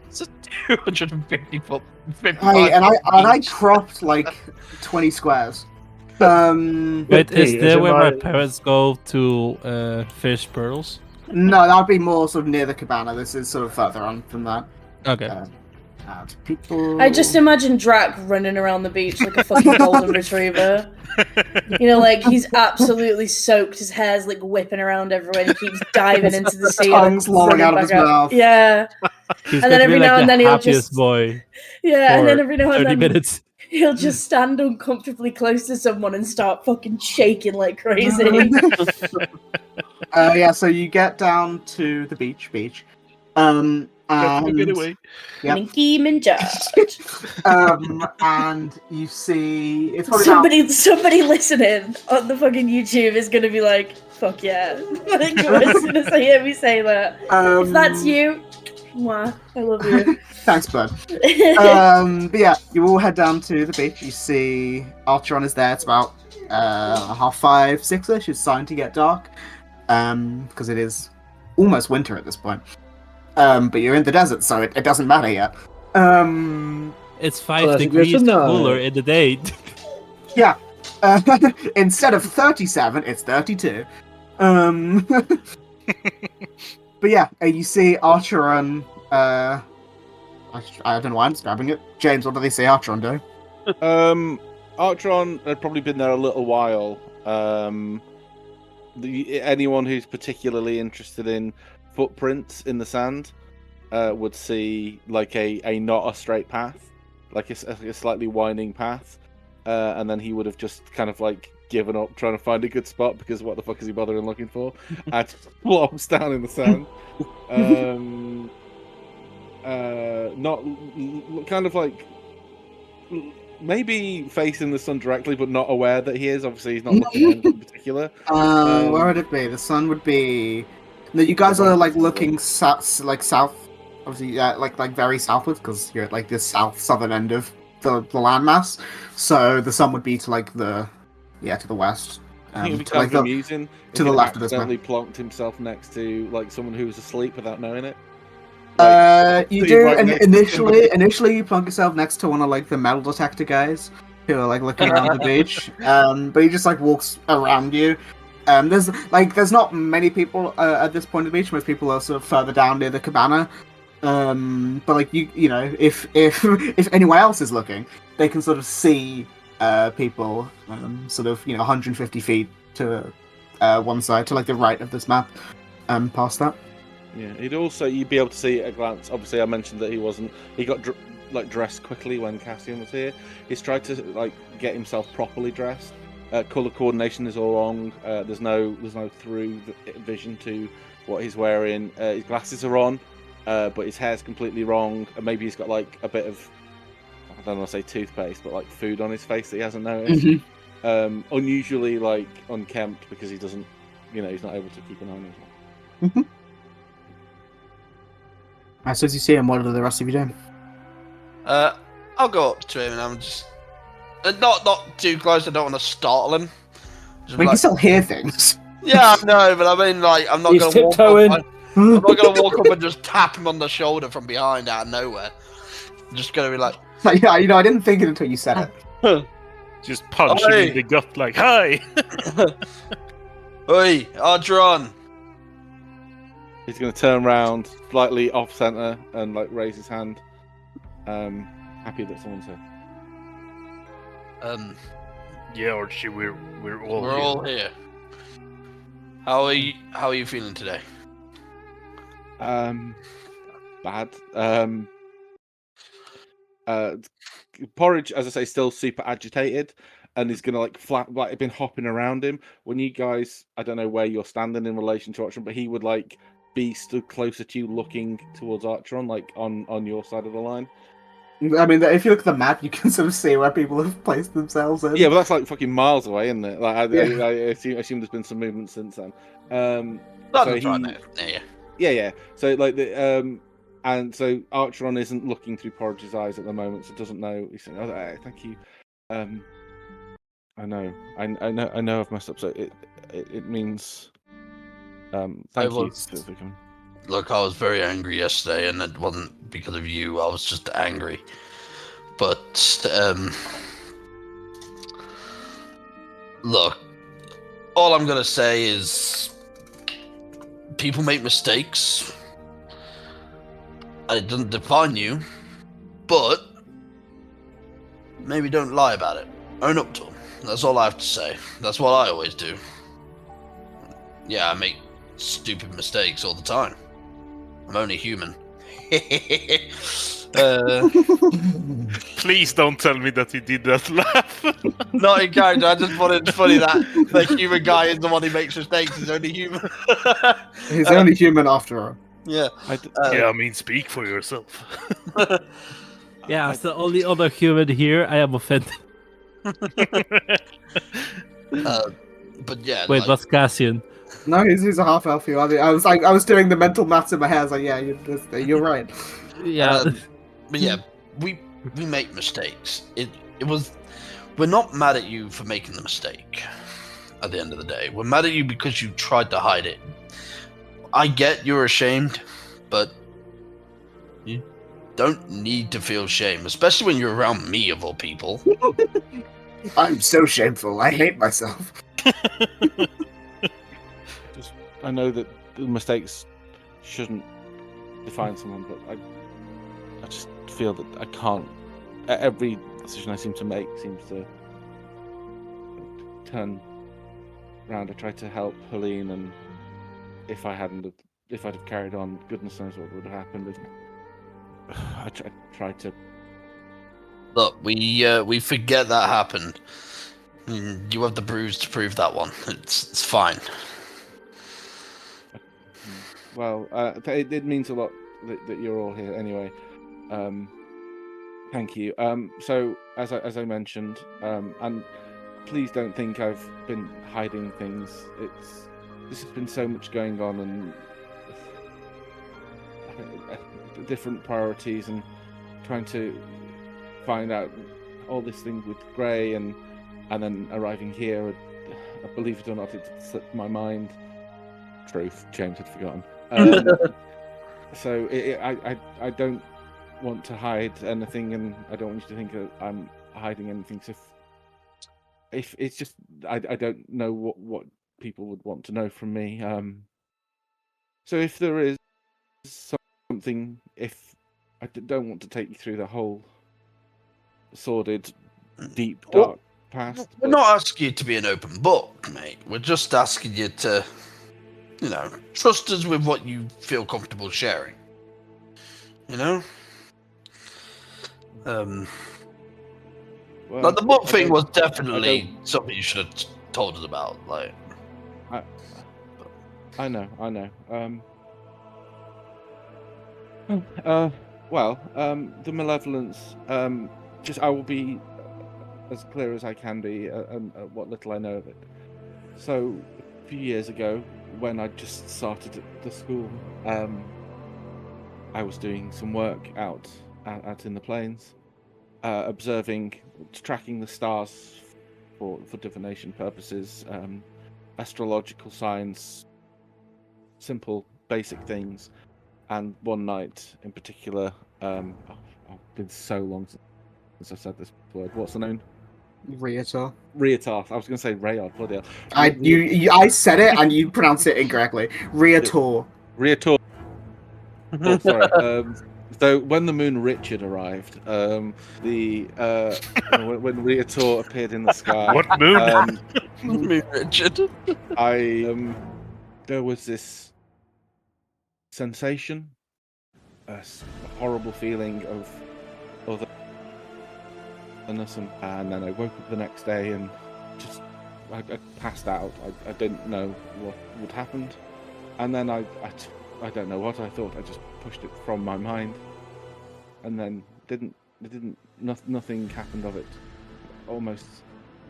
S7: It's a 250 foot. 55
S1: Hey, and
S7: foot
S1: I
S7: beach.
S1: cropped like 20 squares.
S2: Wait, is
S4: Pete,
S2: there
S4: it
S2: where my
S4: my-
S2: parents go to fish pearls?
S1: No, that would be more sort of near the cabana. This is sort of further on from that.
S2: Okay.
S1: Add people.
S5: I just imagine Drac running around the beach like a fucking golden retriever. You know, like he's absolutely soaked. His hair's like whipping around everywhere. And he keeps diving into the sea.
S1: Tongue's
S5: and
S1: lolling
S5: running
S1: out of
S5: back
S1: his
S5: up.
S1: mouth.
S5: Yeah,
S2: He's
S5: and
S2: going
S5: then
S2: to be
S5: every
S2: like
S5: now and
S2: the
S5: then he'll
S2: happiest
S5: just
S2: boy
S5: yeah, and then
S2: for
S5: every now and
S2: 30
S5: then
S2: minutes.
S5: he'll just stand uncomfortably close to someone and start fucking shaking like crazy.
S1: Yeah, so you get down to the beach. And Yep.
S5: Minky Minjard.
S1: and you see it's probably about
S5: Somebody listening on the fucking YouTube is gonna be like, "Fuck yeah!" Like, as soon as they hear me say that, if that's you, mwah, I love you.
S1: Thanks, bud. But yeah, you all head down to the beach. You see Archeron is there. It's about 5:30, 6ish. It's starting to get dark because it is almost winter at this point. But you're in the desert, so it doesn't matter yet.
S2: It's 5
S4: that's
S2: degrees
S4: good to know.
S2: cooler in the day.
S1: Yeah. Instead of 37, it's 32. But yeah, you see Archeron. I don't know why I'm describing it. James, what do they say Archeron do?
S3: Archeron had probably been there a little while. Anyone who's particularly interested in footprints in the sand would see like a not a straight path, like a slightly winding path, and then he would have just kind of like given up trying to find a good spot because what the fuck is he bothering looking for? And flops down in the sand. Not kind of like maybe facing the sun directly, but not aware that he is. Obviously, he's not looking at anything in particular.
S1: Where would it be? The sun would be. No, you guys are like looking south, obviously, like very southwards because you're at like the southern end of the landmass. So the sun would be to like the to the west.
S3: I think it'd be
S1: To,
S3: kind
S1: like,
S3: of
S1: the,
S3: amusing
S1: to the left of this
S3: accidentally
S1: map.
S3: plonked himself next to like someone who was asleep without knowing it.
S1: You
S3: so
S1: do,
S3: you're right
S1: and
S3: next to somebody.
S1: initially you plunk yourself next to one of like the metal detector guys who are like looking around the beach. But he just like walks around you. There's not many people at this point of the beach. Most people are sort of further down near the cabana. But like you know, if anyone else is looking, they can sort of see people sort of 150 feet to one side, to like the right of this map, past that.
S3: Yeah, you'd be able to see at a glance. Obviously, I mentioned that he got dressed quickly when Cassian was here. He's tried to like get himself properly dressed. Color coordination is all wrong. There's no through vision to what he's wearing. His glasses are on, but his hair's completely wrong. And maybe he's got like a bit of, I don't want to say toothpaste, but like food on his face that he hasn't noticed. Unusually like unkempt because he doesn't, he's not able to keep an eye on himself.
S1: As soon as you see him, what are the rest of you doing?
S7: I'll go up to him and I'm just not too close. I don't want to startle him. Just
S1: We
S7: like,
S1: can still hear things.
S7: yeah, I know, but I mean, like, I'm not
S4: He's
S7: going to walk
S4: tiptoeing.
S7: up. I'm not going to walk up and just tap him on the shoulder from behind out of nowhere. I'm just going to be like,
S1: Yeah, I didn't think it until you said it.
S6: Just punch him
S7: Oi.
S6: in the gut like, hi!
S7: "Oi, Ardron."
S3: He's going to turn around slightly off center and like raise his hand. Happy that someone's here.
S6: Yeah, Archie, we're all
S7: We're
S6: here.
S7: all here. How are you feeling today?
S3: Bad. Porridge, as I say, still super agitated. and he's gonna like been hopping around him. When you guys, I don't know where you're standing in relation to Archon, but he would like be stood closer to you, looking towards Archon, like on your side of the line.
S1: I mean, if you look at the map, you can sort of see where people have placed themselves in.
S3: Yeah, but that's like fucking miles away, isn't it? Like, I
S1: Yeah.
S3: assume there's been some movement since then.
S9: That's right there. Yeah.
S3: Yeah. So like the and so Archeron isn't looking through Porridge's eyes at the moment, so doesn't know. He's saying, "Oh, thank you." I know I've messed up. So it means thank you for coming.
S9: Look, I was very angry yesterday, and it wasn't because of you. I was just angry. But look, all I'm gonna say is people make mistakes. And it doesn't define you, but maybe don't lie about it. Own up to them. That's all I have to say. That's what I always do. Yeah, I make stupid mistakes all the time. I'm only human.
S6: Please don't tell me that you did that laugh.
S9: Not in character. I just wanted it funny that the human guy is the one who makes mistakes. He's only human.
S1: He's only human after all.
S9: Yeah.
S6: Yeah, I mean, speak for yourself.
S2: Yeah, as the only other human here, I am offended.
S9: But yeah.
S2: Wait, what's Cassian?
S1: No, he's a half elf. I was doing the mental maths in my head. I was like, yeah, you're right.
S2: Yeah.
S9: But yeah, we make mistakes. We're not mad at you for making the mistake. At the end of the day, we're mad at you because you tried to hide it. I get you're ashamed, but you don't need to feel shame, especially when you're around me of all people.
S1: I'm so shameful. I hate myself.
S3: I know that the mistakes shouldn't define someone, but I just feel that I can't. Every decision I seem to make seems to turn around. I tried to help Helene, and if I'd have carried on, goodness knows what would have happened. I tried to.
S9: Look, we forget that happened. You have the bruise to prove that one. It's fine.
S3: Well, it means a lot that you're all here. Anyway, thank you. So as I mentioned, and please don't think I've been hiding things. This has been so much going on, and different priorities, and trying to find out all this thing with Gray, and then arriving here. Believe it or not, it slipped my mind. Truth, James had forgotten. So I don't want to hide anything, and I don't want you to think that I'm hiding anything. So if it's just I don't know what people would want to know from me. So if there is something, if I don't want to take you through the whole sordid, deep, dark past.
S9: We're not asking you to be an open book, mate. We're just asking you to, trust us with what you feel comfortable sharing.
S3: Well,
S9: the book thing was definitely something you should have told us about.
S3: I know. The malevolence. I will be as clear as I can be, and what little I know of it. So, a few years ago, when I just started at the school, I was doing some work out in the plains, tracking the stars for divination purposes, astrological signs, simple, basic things. And one night in particular, it's been so long since I've said this word. What's the name?
S1: Reatar.
S3: I was going to say Rayard. Bloody hell.
S1: I said it and you pronounced it incorrectly. Reator.
S3: Reator. Oh, sorry. So when the moon Richard arrived, when Reator appeared in the sky.
S6: What moon?
S9: Moon Richard.
S3: There was this sensation, a horrible feeling of and then I woke up the next day and just I passed out. I didn't know what would happen, and then I don't know what I thought. I just pushed it from my mind, and then nothing happened of it almost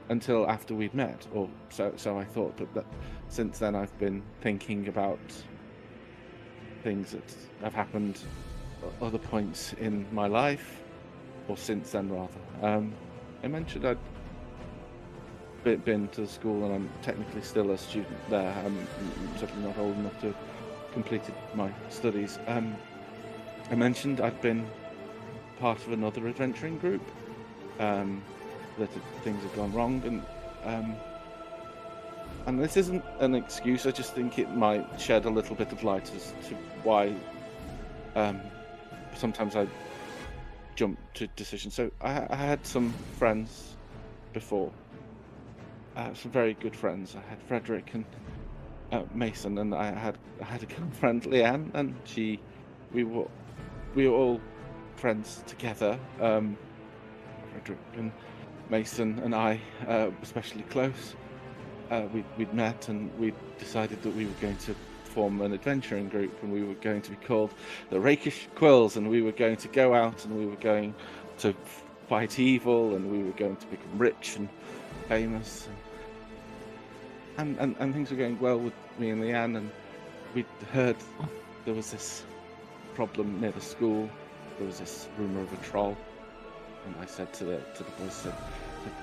S3: until after we'd met, or so I thought. But that, since then I've been thinking about things that have happened at other points in my life, or since then rather. I mentioned I'd been to school and I'm technically still a student there. I'm certainly not old enough to have completed my studies. I mentioned I'd been part of another adventuring group, that things had gone wrong, and this isn't an excuse. I just think it might shed a little bit of light as to why sometimes I jump to decisions. So I had some friends before, some very good friends. I had Frederick and Mason, and I had a girlfriend, Leanne, and we were all friends together. Frederick and Mason and I, especially close. We'd met and we decided that we were going to form an adventuring group, and we were going to be called the Rakish Quills, and we were going to go out and we were going to fight evil, and we were going to become rich and famous, and things were going well with me and Leanne. And we'd heard there was this problem near the school. There was this rumor of a troll, and I said to the boys,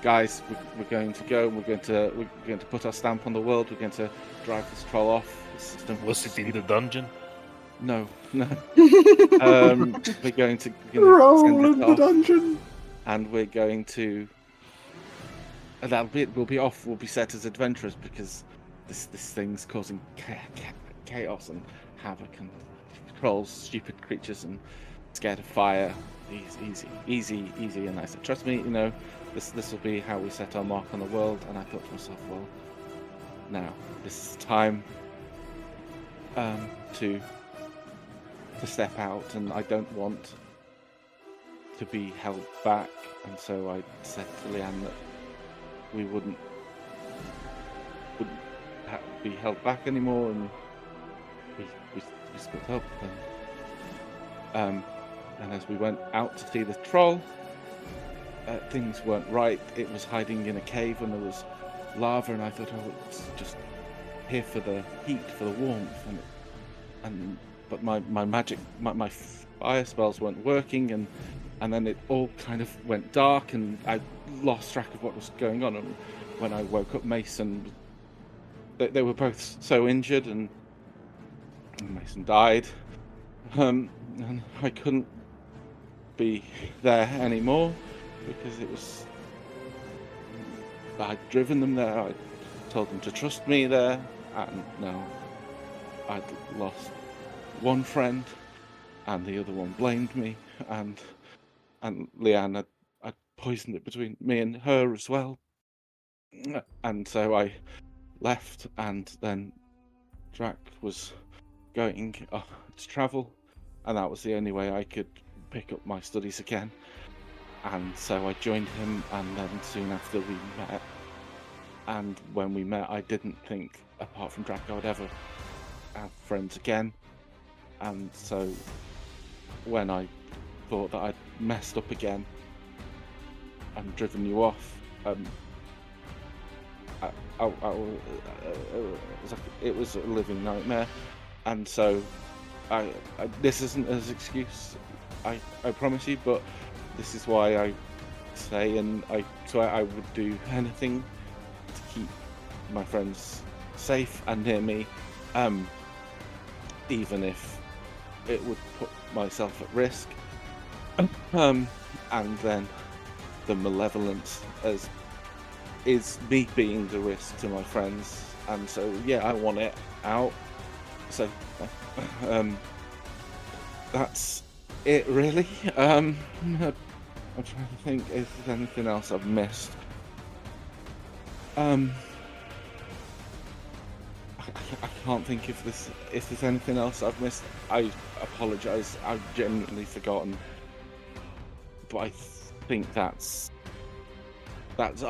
S3: guys, we're going to go. We're going to put our stamp on the world. We're going to drive this troll off.
S6: Was it in the dungeon?
S3: No. We're going to
S1: Roll
S3: send
S1: in
S3: it
S1: the
S3: off,
S1: dungeon.
S3: and we're going to. And that'll be it. We'll be off. We'll be set as adventurers because this thing's causing chaos and havoc, and trolls, stupid creatures, and scared of fire. Easy. And I said, trust me, this will be how we set our mark on the world. And I thought to myself, well, now this is time to step out, and I don't want to be held back. And so I said to Leanne that we wouldn't be held back anymore, and we split up. And as we went out to see the troll, things weren't right. It was hiding in a cave, and there was lava, and I thought, oh, it's just here for the heat, for the warmth, but my magic, my fire spells weren't working, and then it all kind of went dark, and I lost track of what was going on. And when I woke up, Mason, they were both so injured, and Mason died, and I couldn't be there anymore because it was, I'd driven them there. I told them to trust me there, and now I'd lost one friend, and the other one blamed me, and Leanne had poisoned it between me and her as well. And so I left, and then Drac was going to travel, and that was the only way I could pick up my studies again. And so I joined him, and then soon after we met. And when we met, I didn't think, apart from Drac, I would ever have friends again. And so when I thought that I'd messed up again and driven you off, it was a living nightmare. And so this isn't an excuse, I promise you, but this is why I say, and I swear I would do anything to keep my friends safe and near me, even if it would put myself at risk. And then the malevolence is me being the risk to my friends, and so yeah, I want it out. So that's it, really. I'm trying to think if there's anything else I've missed. I can't think if there's anything else I've missed. I apologise. I've genuinely forgotten. But I think that's That's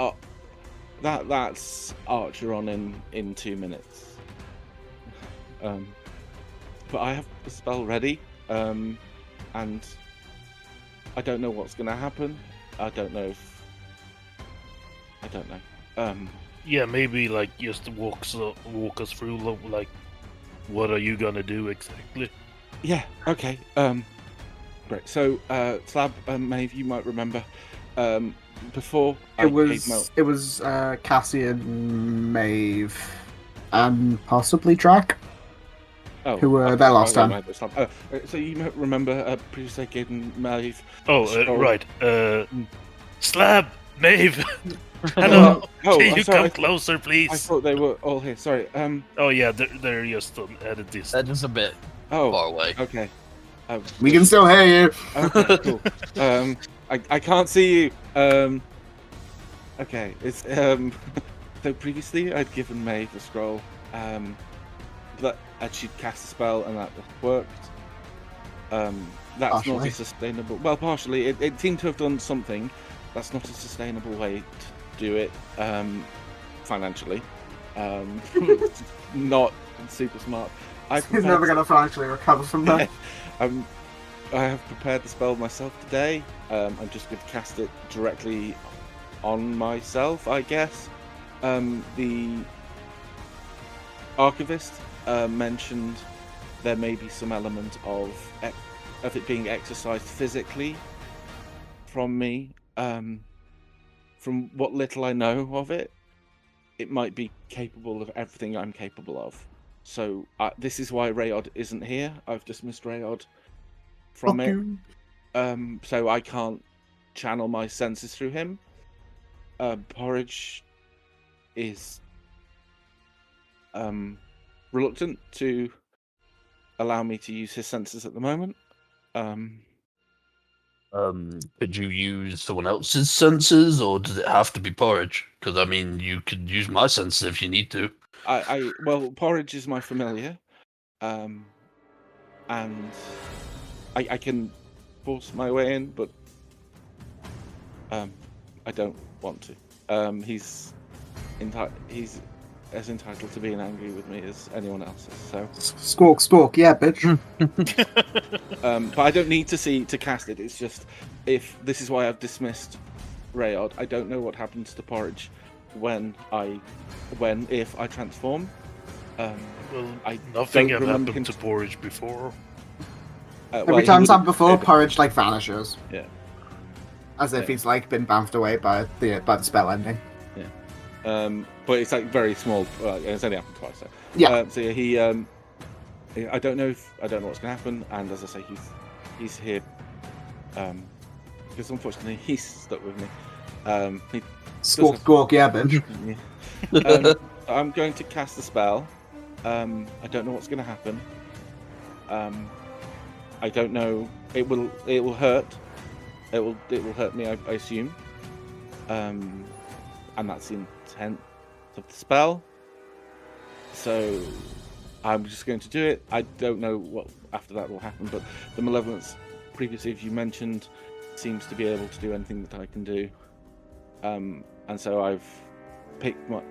S3: that's Archer on in 2 minutes. But I have the spell ready, and I don't know what's gonna happen. I don't know.
S6: Yeah, maybe like just walk us through like what are you gonna do exactly?
S3: Yeah. Okay. Great. So, Slab, Maeve, you might remember, before I came out.
S1: It was Cassian, Maeve, and possibly Drac.
S3: Oh,
S1: who were
S3: okay,
S1: there last
S3: I
S1: time.
S3: might have Slab. So you might remember previously I gave Maeve.
S6: Oh,
S3: Scroll.
S6: right. Slab, Maeve. Hello.
S3: Oh,
S6: Can you
S3: sorry,
S6: come closer, please?
S3: I thought they were all here. Sorry.
S6: Oh yeah, they're just at a distance.
S7: That is a bit
S3: Oh,
S7: far away.
S3: okay.
S1: We can still hear you.
S3: Okay, cool. I can't see you. Okay, it's So previously I'd given Maeve the scroll, but she'd cast a spell and that worked. That's
S1: Partially.
S3: not a sustainable. Well, partially, it seemed to have done something. That's not a sustainable way to do it financially. Not super smart.
S1: He's never going to financially recover from that.
S3: I have prepared the spell myself today. I'm just going to cast it directly on myself, I guess. The Archivist mentioned there may be some element of it being exercised physically from me. From what little I know of it, it might be capable of everything I'm capable of. So this is why Rayod isn't here. I've dismissed Rayod from
S1: Fuck
S3: it.
S1: you.
S3: So I can't channel my senses through him. Porridge is reluctant to allow me to use his senses at the moment.
S9: Could you use someone else's senses, or does it have to be Porridge? Because I mean, you could use my senses if you need to.
S3: Well, Porridge is my familiar, and I can force my way in, but I don't want to. He's as entitled to being angry with me as anyone else is. So
S1: Squawk, yeah, bitch.
S3: but I don't need to cast it. It's just if this is why I've dismissed Rayod. I don't know what happens to Porridge if I transform.
S6: Well,
S3: I
S6: nothing
S3: don't
S6: had
S3: remember
S6: happened
S3: him
S6: to Porridge before.
S1: Every time's happened before, Porridge like vanishes.
S3: Yeah.
S1: As if he's like been bounced away by the spell ending.
S3: But it's like very small. It's only happened twice. So.
S1: Yeah.
S3: So he, I don't know what's gonna happen, and as I say, he's here, because unfortunately he's stuck with me.
S1: Squawk, yeah, bitch.
S3: I'm going to cast the spell. I don't know what's gonna happen. I don't know. It will hurt. It will hurt me. I assume. And that's the intent of the spell. So I'm just going to do it. I don't know what after that will happen, but the malevolence previously, as you mentioned, seems to be able to do anything that I can do. And so I've picked my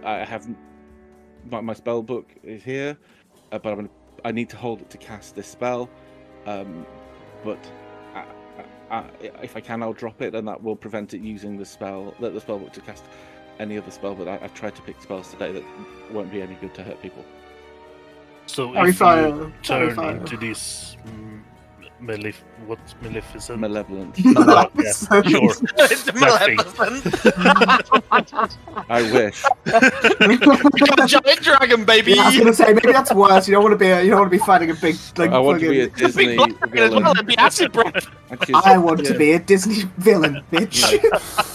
S3: spell book is here, but I need to hold it to cast this spell. But if I can, I'll drop it, and that will prevent it using the spell book to cast any other spell. But I've tried to pick spells today that won't be any good to hurt people.
S6: So
S1: Harry
S6: if
S1: Fire,
S6: you
S1: Harry
S6: turn
S1: Fire.
S6: into this what's Maleficent?
S3: Malevolent.
S6: Yeah, sure.
S9: It's
S6: That thing.
S9: Maleficent.
S3: I wish.
S9: Become a giant dragon, baby.
S1: Yeah, I was gonna say maybe that's worse. You don't want to be fighting a big like.
S3: I want to be a
S1: fucking-
S3: Disney
S9: Well,
S3: villain.
S9: it'd be acid breath.
S3: And she's
S1: I want to be a Disney villain, bitch.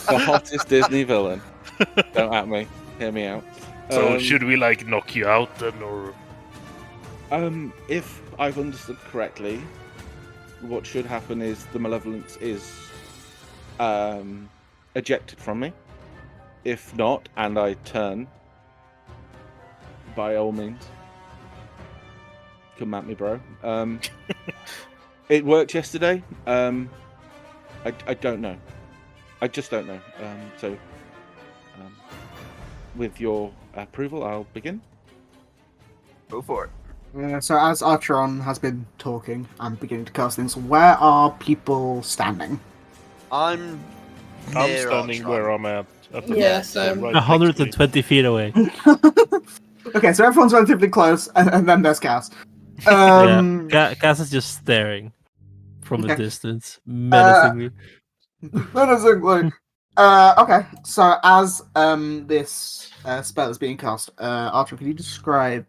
S3: the hottest Disney villain. Don't at me. Hear me out.
S6: So should we like knock you out then, or?
S3: If I've understood correctly, what should happen is the malevolence is ejected from me. If not, and I turn, by all means, come at me, bro. It worked yesterday. I don't know. I just don't know. So With your approval, I'll begin.
S9: Go for it.
S1: So as Archeron has been talking and beginning to cast things, where are people standing?
S9: I'm
S6: I'm standing where I'm at. The
S5: Yeah,
S6: back,
S5: same.
S6: right next to me.
S2: 120 feet away.
S1: Okay, so everyone's relatively close, and then there's Cass.
S2: Cass is just staring from a
S1: Okay.
S2: distance, menacingly.
S1: Menacingly. Okay, so as this spell is being cast, Archer, can you describe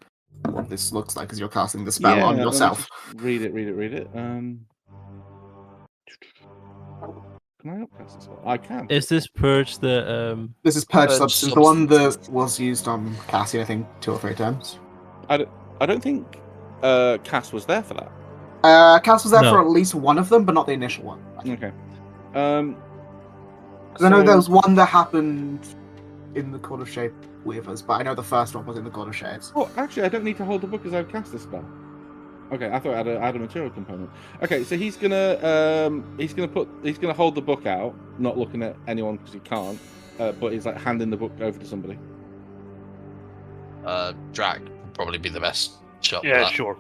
S1: what this looks like as you're casting the spell on
S3: let me
S1: yourself?
S3: just read it. Can I upcast this one? I can.
S2: Is this purge the
S1: This is Purge
S9: Purge
S1: Substance, the one that
S9: Substance.
S1: was used on Cassie, I think, 2 or 3 times.
S3: I don't think Cass was there for that.
S1: Cass was there
S2: No.
S1: for at least one of them, but not the initial one.
S3: Okay.
S1: Because I know there was one that happened in the Court of Shape Weavers, but I know the first one was in the Court of Shades.
S3: Oh, actually, I don't need to hold the book as I've cast this spell. Okay, I thought I had a material component. Okay, so he's gonna hold the book out, not looking at anyone because he can't, but he's like handing the book over to somebody.
S7: Drag would probably be the best shot. for
S6: Yeah,
S7: that.
S6: sure.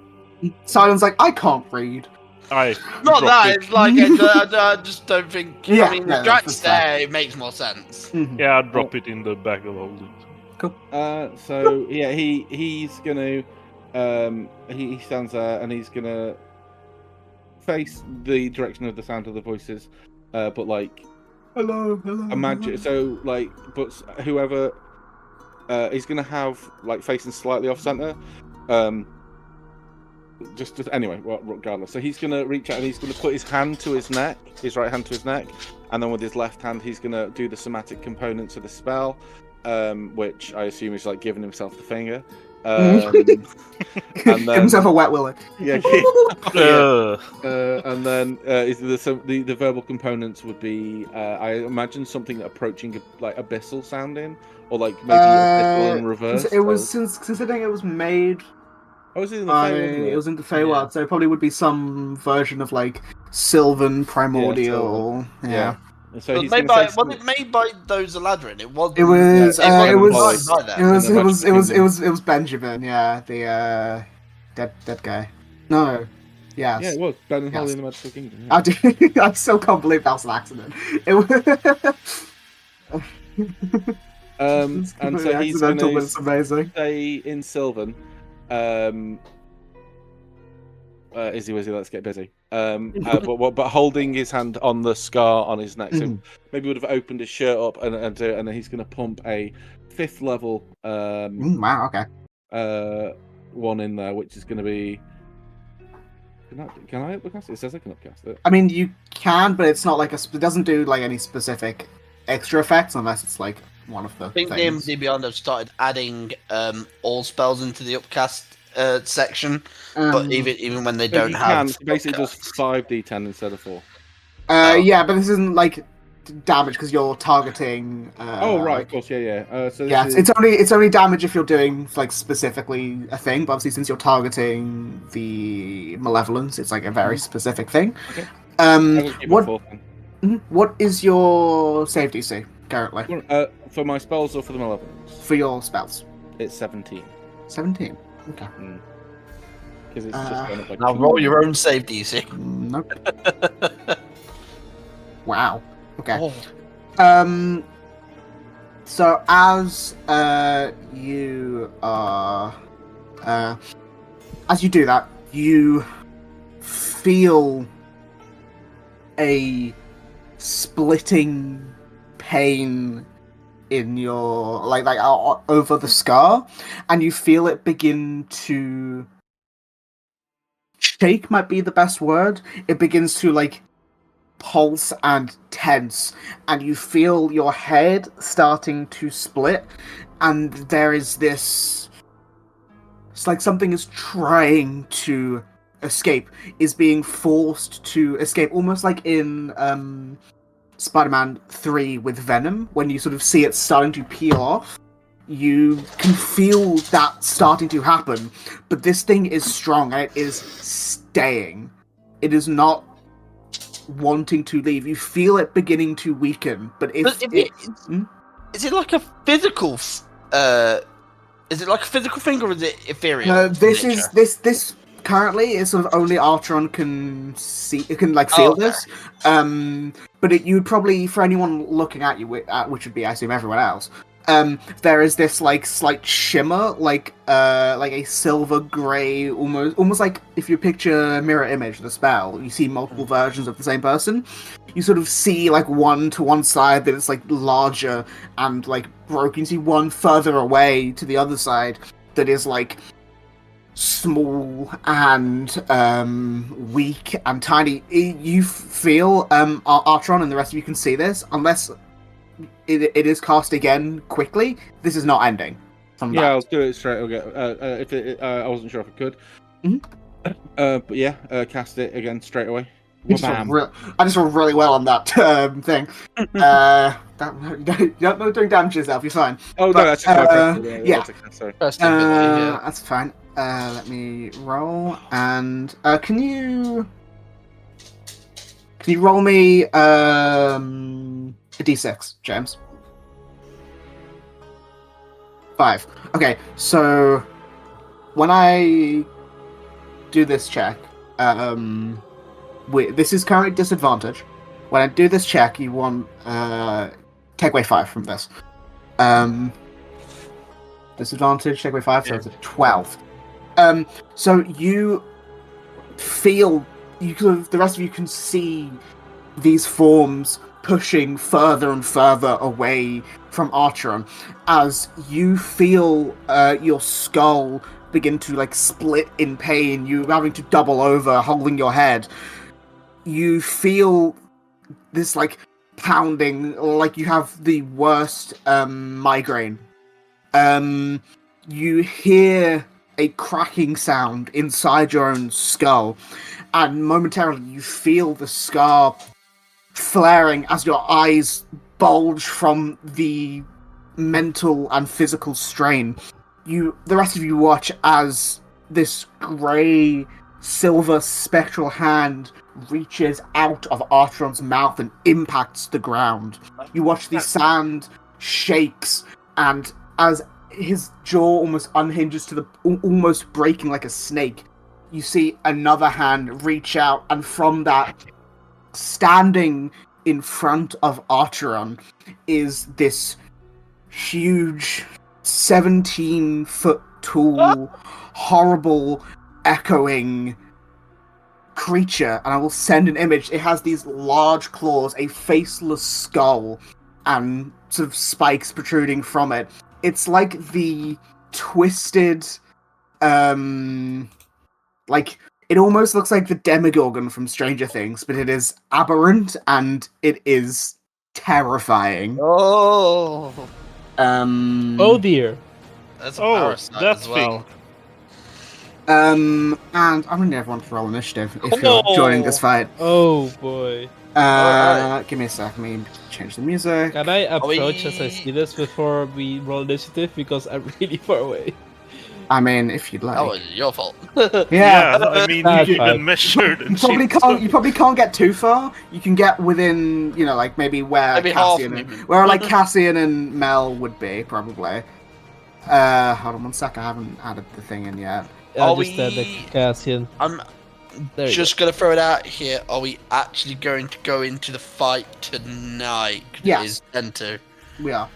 S1: Silence like, I can't read.
S6: I
S9: Not
S6: dropped
S9: that.
S6: it.
S9: It's like I just don't think.
S1: Yeah,
S9: I mean,
S1: no,
S9: if Drax
S1: that's fair.
S9: there, it makes more sense.
S6: Yeah, I drop it in the bag of holding.
S3: So yeah, he's gonna he stands there and he's gonna face the direction of the sound of the voices, but like
S1: Hello.
S3: imagine so like but whoever he's gonna have like facing slightly off center, just anyway, well, regardless. So he's gonna reach out and he's gonna put his hand to his neck, his right hand to his neck, and then with his left hand he's gonna do the somatic components of the spell, which I assume is like giving himself the finger.
S1: Give himself a wet willy.
S3: Yeah, and then the verbal components would be I imagine something approaching like abyssal sounding, or like maybe abyssal in reverse.
S1: It was considering it was made.
S3: Oh, was it in the Fey, wasn't
S1: It was in the Feywild, so it probably would be some version of like Sylvan Primordial. Yeah.
S3: And so
S9: It was
S3: he's
S9: made
S3: gonna
S9: by,
S3: say
S9: was it made by those Eladrin? It was.
S1: It was.
S9: It was.
S1: It was Benjamin. Yeah, the dead guy. No. Yes.
S3: Yeah, it was Ben and Holly
S1: Yes.
S3: in the Magical Kingdom.
S1: I do. I still can't believe that was an accident. It was. It's
S3: And
S1: completely
S3: so he's
S1: accidental, but
S3: gonna
S1: it's amazing.
S3: say in Sylvan, Izzy Wizzy, let's get busy. But holding his hand on the scar on his neck, so maybe would have opened his shirt up and then he's going to pump a 5th level
S1: Wow. Okay.
S3: one in there, which is going to be. Can I upcast it? It says I can upcast it.
S1: I mean, you can, but it's not like it doesn't do like any specific extra effects unless it's like one of the
S9: I think
S1: things.
S9: DMZ Beyond have started adding all spells into the upcast section, but even when they don't
S3: You
S9: have,
S3: can, basically just 5d10 instead of 4.
S1: Yeah, but this isn't like damage because you're targeting.
S3: Oh right, of course, yeah. So
S1: Yeah,
S3: this
S1: it's only damage if you're doing like specifically a thing. But obviously, since you're targeting the malevolence, it's like a very specific thing.
S3: Okay. I will keep it
S1: What
S3: 4 then.
S1: what is your save DC currently
S3: For my spells or for the malevolence?
S1: for your spells?
S3: It's 17.
S1: 17. Okay.
S3: Because it's just going up like
S9: now roll your own save DC.
S1: Nope. Wow. Okay.
S9: Oh.
S1: So as you are, as you do that, you feel a splitting pain in your like over the scar, and you feel it begin to shake. Might be the best word. It begins to like pulse and tense, and you feel your head starting to split, and there is this, it's like something is trying to escape, is being forced to escape, almost like in Spider-Man 3 with Venom, when you sort of see it starting to peel off. You can feel that starting to happen, but this thing is strong and it is staying. It is not wanting to leave. You feel it beginning to weaken, but if
S9: Is it like a physical? Is it like a physical thing, or is it ethereal?
S1: This
S9: nature?
S1: is this currently is sort of only Artron can see. It can like feel
S9: okay.
S1: this. But you'd probably, for anyone looking at you, which would be, I assume, everyone else. There is this like slight shimmer, like a silver gray, almost like if you picture a mirror image of the spell, you see multiple versions of the same person. You sort of see like one to one side that is like larger and like broken. You see one further away to the other side that is like small and weak and tiny. You feel Artron and the rest of you can see this, unless it is cast again quickly. This is not ending.
S3: Yeah, I'll do it straight away. I wasn't sure if I could. But yeah, cast it again straight away.
S1: I just rolled really well on that thing. Don't doing damage to yourself. You're fine.
S3: Oh
S1: But,
S3: no, that's just
S1: yeah.
S3: Sorry.
S7: First ability, yeah.
S1: That's fine. Let me roll, and can you roll me a d6, James? 5. Okay, so when I do this check, this is currently disadvantage. When I do this check, you want take away 5 from this. Disadvantage, take away 5, so it's a 12. So you feel, the rest of you can see these forms pushing further and further away from Artron as you feel your skull begin to like split in pain. You having to double over, holding your head. You feel this like pounding, like you have the worst migraine. You hear a cracking sound inside your own skull, and momentarily you feel the scar flaring as your eyes bulge from the mental and physical strain. The rest of you watch as this grey, silver spectral hand reaches out of Artron's mouth and impacts the ground. You watch the sand shakes, and as his jaw almost unhinges to the almost breaking like a snake, you see another hand reach out, and from that, standing in front of Archeron, is this huge 17-foot tall, horrible, echoing creature. And I will send an image. It has these large claws, a faceless skull, and sort of spikes protruding from it. It's like the twisted, like, it almost looks like the Demogorgon from Stranger Things, but it is aberrant and it is terrifying.
S9: Oh,
S2: Oh dear.
S7: That's a
S6: Oh,
S7: parasite
S6: that
S7: as well.
S1: And I'm gonna need everyone to roll initiative if you're joining this fight.
S2: Oh boy.
S1: Give me a sec, let me change the music.
S2: Can I approach
S9: we-
S2: as I see this before we roll initiative? Because I'm really far away.
S1: I mean, if you'd like.
S9: That was your fault.
S6: Yeah, I mean,
S2: That's
S6: you
S2: fine.
S6: even measured and
S1: You probably can't get too far. You can get within, like maybe where
S9: Maybe half,
S1: Cassian,
S9: maybe.
S1: where like Cassian and Mel would be probably. Hold on one sec. I haven't added the thing in yet.
S2: I
S9: Are
S2: just said the
S9: we-
S2: Cassian.
S9: I'm
S2: There you
S9: just gonna throw it out here. Are we actually going to go into the fight tonight? 'Cause
S1: Yes.
S9: It is 10 to.
S1: We are.